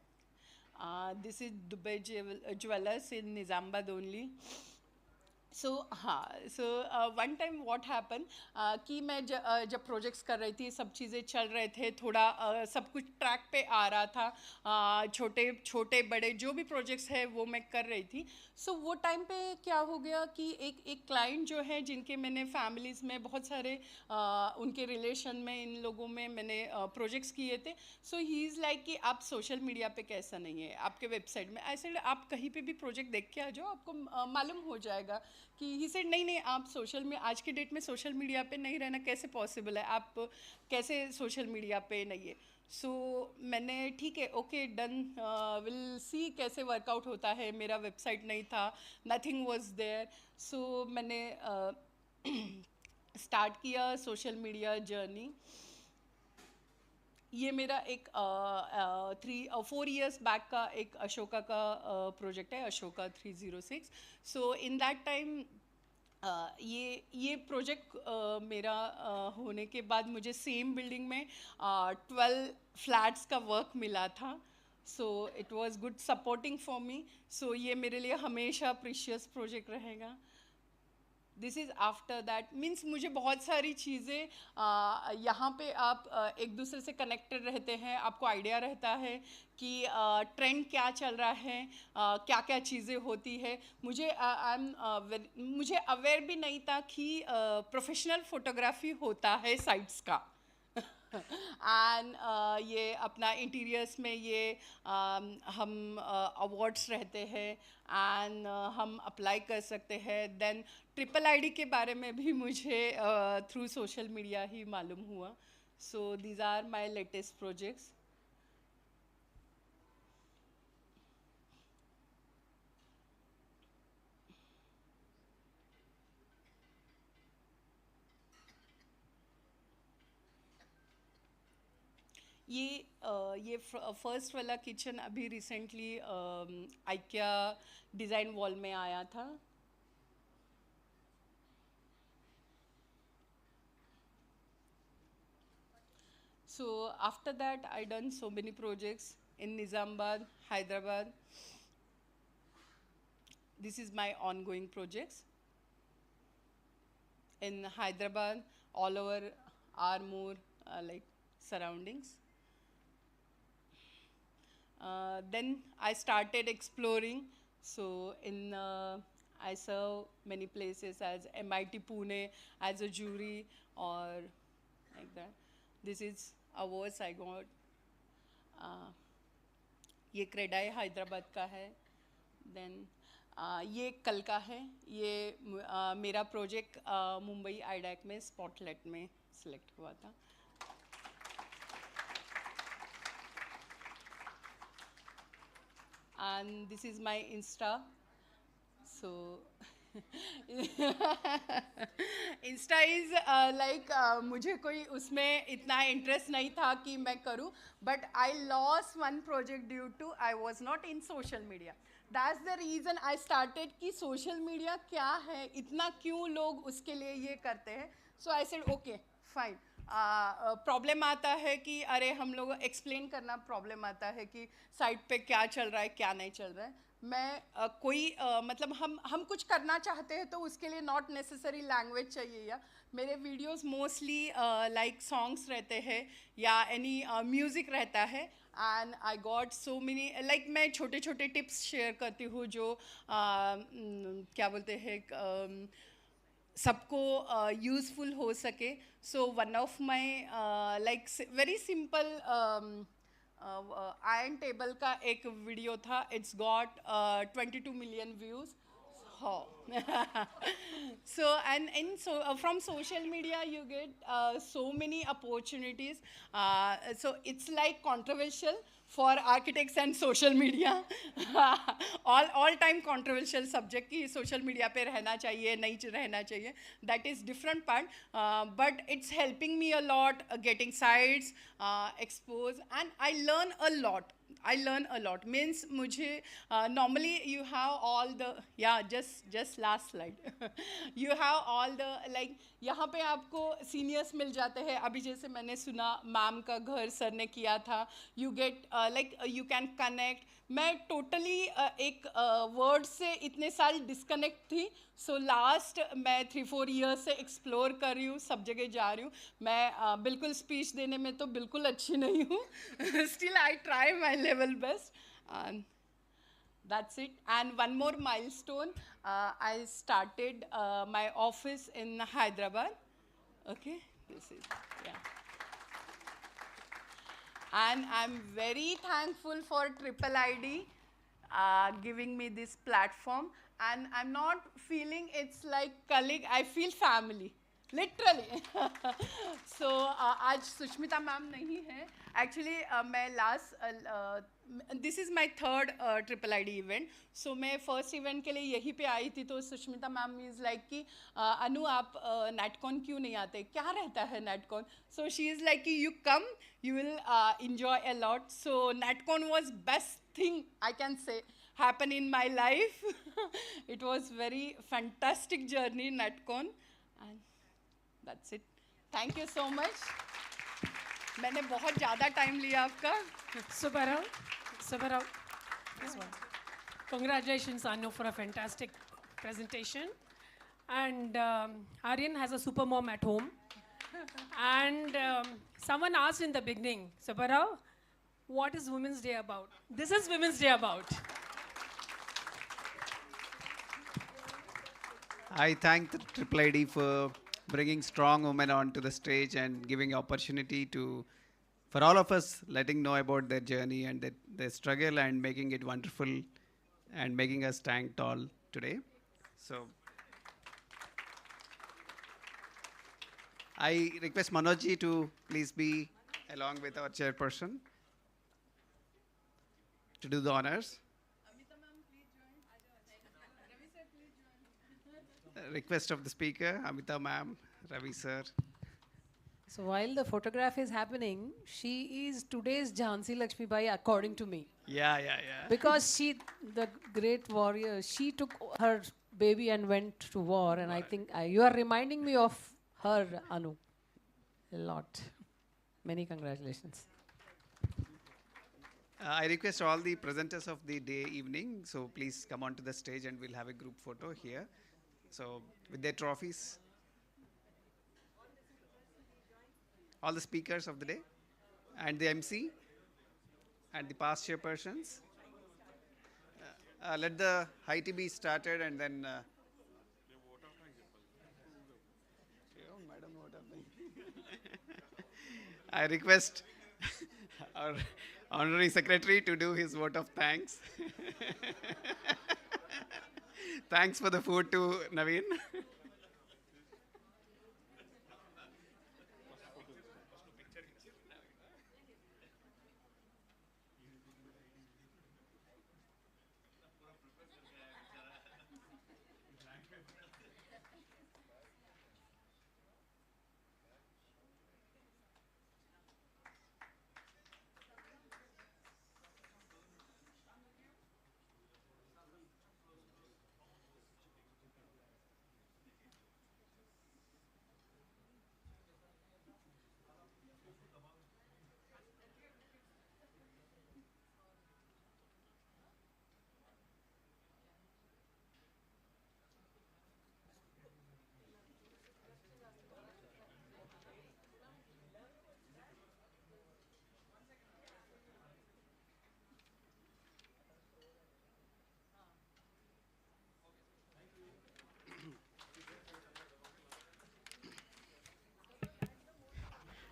This is Dubai jewellers in Nizamabad only. So हाँ, so one time what happen कि मैं जब प्रोजेक्ट्स कर रही थी, सब चीज़ें चल रहे थे, थोड़ा सब कुछ ट्रैक पे आ रहा था. छोटे बड़े जो भी प्रोजेक्ट्स है वो मैं कर रही थी. सो वो टाइम पे क्या हो गया कि एक क्लाइंट जो है, जिनके मैंने फैमिलीज़ में बहुत सारे उनके रिलेशन में, इन लोगों में मैंने प्रोजेक्ट्स किए थे. सो ही इज़ लाइक कि आप सोशल मीडिया पे कैसा नहीं है, आपके वेबसाइट में ऐसे आप कहीं पे भी प्रोजेक्ट देख के आ जाओ, आपको मालूम हो जाएगा. कि ही सेड नहीं आप सोशल में, आज के डेट में सोशल मीडिया पे नहीं रहना कैसे पॉसिबल है, आप कैसे सोशल मीडिया पे नहीं है. सो मैंने ठीक है, ओके डन, विल सी कैसे वर्कआउट होता है. मेरा वेबसाइट नहीं था, नथिंग वाज देयर. सो मैंने स्टार्ट किया सोशल मीडिया जर्नी. ये मेरा एक 4 years बैक का एक अशोका का प्रोजेक्ट है, अशोका 306. सो इन दैट टाइम ये प्रोजेक्ट मेरा होने के बाद मुझे सेम बिल्डिंग में 12 फ्लैट्स का वर्क मिला था. So it was good supporting for me. So ये मेरे लिए हमेशा प्रीशियस प्रोजेक्ट रहेगा. This is after that means मुझे बहुत सारी चीज़ें यहाँ पे आप एक दूसरे से कनेक्टेड रहते हैं, आपको आइडिया रहता है कि ट्रेंड क्या चल रहा है, क्या क्या चीज़ें होती है. मुझे अवेयर भी नहीं था कि प्रोफेशनल फोटोग्राफी होता है साइट्स का. एंड ये अपना इंटीरियर्स में ये हम अवार्ड्स रहते हैं एंड हम अप्लाई कर सकते हैं. देन IIID के बारे में भी मुझे थ्रू सोशल मीडिया ही मालूम हुआ. So these are my latest projects. ये फर्स्ट वाला किचन अभी रिसेंटली IKEA डिज़ाइन वॉल में आया था. So after that, I done so many projects in Nizamabad, Hyderabad. This is my ongoing projects. In Hyderabad, all over Armoor, like surroundings. Then I started exploring. So I serve many places as MIT Pune as a jury or like that. This is awards I got. ये क्रेडाई हैदराबाद का है. Then ये कल का है. ये मेरा project Mumbai IIID में स्पॉटलाइट में सिलेक्ट हुआ था. And this is my Insta. So Insta is like मुझे कोई उसमें इतना इंटरेस्ट नहीं था कि मैं करूँ, but I lost one project due to I was not in social media. That's the reason I started कि सोशल मीडिया क्या है, इतना क्यों लोग उसके लिए ये करते हैं. So I said okay fine. Problem आता है कि अरे हम लोग एक्सप्लेन करना प्रॉब्लम आता है कि साइट पे क्या चल रहा है क्या नहीं चल रहा है. मैं मतलब हम कुछ करना चाहते हैं तो उसके लिए नॉट नेसेसरी लैंग्वेज चाहिए. या मेरे वीडियोस मोस्टली लाइक सॉन्ग्स रहते हैं या एनी म्यूज़िक रहता है. And I got so many like मैं छोटे छोटे टिप्स शेयर करती हूँ जो क्या बोलते हैं सबको यूज़फुल हो सके. So one of my like very simple iron table का एक वीडियो था. It's got 22 million views. So and from social media you get so many opportunities. So it's like controversial for architects and social media. all time controversial subject कि social media पे रहना चाहिए नहीं रहना चाहिए. That is different part, but it's helping me a lot getting sites exposed, and I learn a lot. Means मुझे normally you have all the just last slide. You have all the like यहाँ पे आपको seniors मिल जाते हैं. अभी जैसे मैंने सुना मैम का घर सर ने किया था. You get like you can connect. मैं टोटली एक वर्ड से इतने साल डिस्कनेक्ट थी. सो लास्ट मैं 3-4 ईयर्स से एक्सप्लोर कर रही हूँ, सब जगह जा रही हूँ. मैं बिल्कुल स्पीच देने में तो बिल्कुल अच्छी नहीं हूँ. Still I try my level best. That's it. And one more milestone, I started my office in Hyderabad. Okay, this is, yeah. And I'm very thankful for IIID giving me this platform. And I'm not feeling it's like colleague, I feel family. Literally. So आज Sushmita ma'am नहीं है. Actually मैं this is my third IIID event. So मैं first event के लिए यहीं पे आई थी. तो सुष्मिता मैम is like कि अनु आप नेटकॉन क्यों नहीं आते, क्या रहता है नेटकॉन. So she is like कि you come, you will enjoy a lot. So netcon was best thing I can say happen in my life. It was very fantastic journey netcon. And that's it. Thank you so much. मैंने बहुत ज़्यादा time लिया आपका. So Sabarao. This one. Congratulations, Anu, for a fantastic presentation. And Aryan has a super mom at home. And someone asked in the beginning, Sabarao, what is Women's Day about? This is Women's Day about. I thank the IIID for bringing strong women onto the stage and giving opportunity for all of us, letting know about their journey and their struggle and making it wonderful and making us stand tall today. So I request Manojji to please be along with our chairperson to do the honors. Request of the speaker, Amita ma'am, Ravi sir. So while the photograph is happening, she is today's Jhansi Lakshmi Bai, according to me. Yeah. Because she, the great warrior, she took her baby and went to war. And I think you are reminding me of her, Anu, a lot. Many congratulations. I request all the presenters of the day evening, so please come onto the stage and we'll have a group photo here. So with their trophies. All the speakers of the day and the MC and the past chairpersons. Let the high tea be started and then I request our honorary secretary to do his vote of thanks. Thanks for the food to Naveen.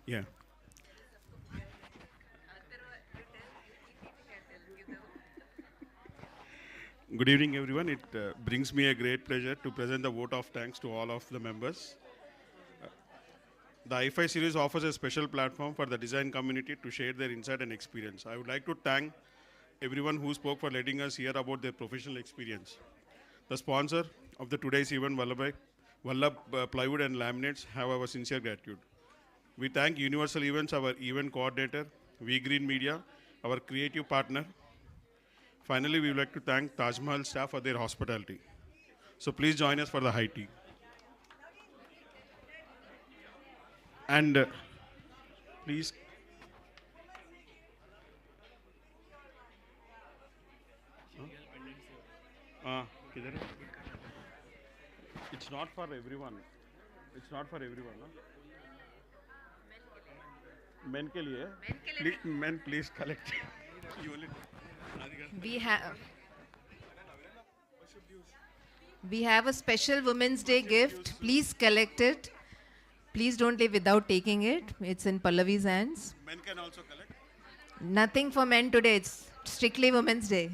Yeah. Good evening, everyone. It brings me a great pleasure to present the vote of thanks to all of the members. The IIID series offers a special platform for the design community to share their insight and experience. I would like to thank everyone who spoke for letting us hear about their professional experience. The sponsor of today's event, Vallabh Plywood and Laminates, have our sincere gratitude. We thank Universal Events, our event coordinator, V Green Media, our creative partner. Finally, we would like to thank Taj Mahal staff for their hospitality. So please join us for the high tea. And please. It's not for everyone. It's not for everyone. No? Men के लिए. Men, please collect. We have a special Women's Day gift. Please collect it. Please don't leave without taking it. It's in Pallavi's hands. Men can also collect. Nothing for men today. It's strictly Women's Day.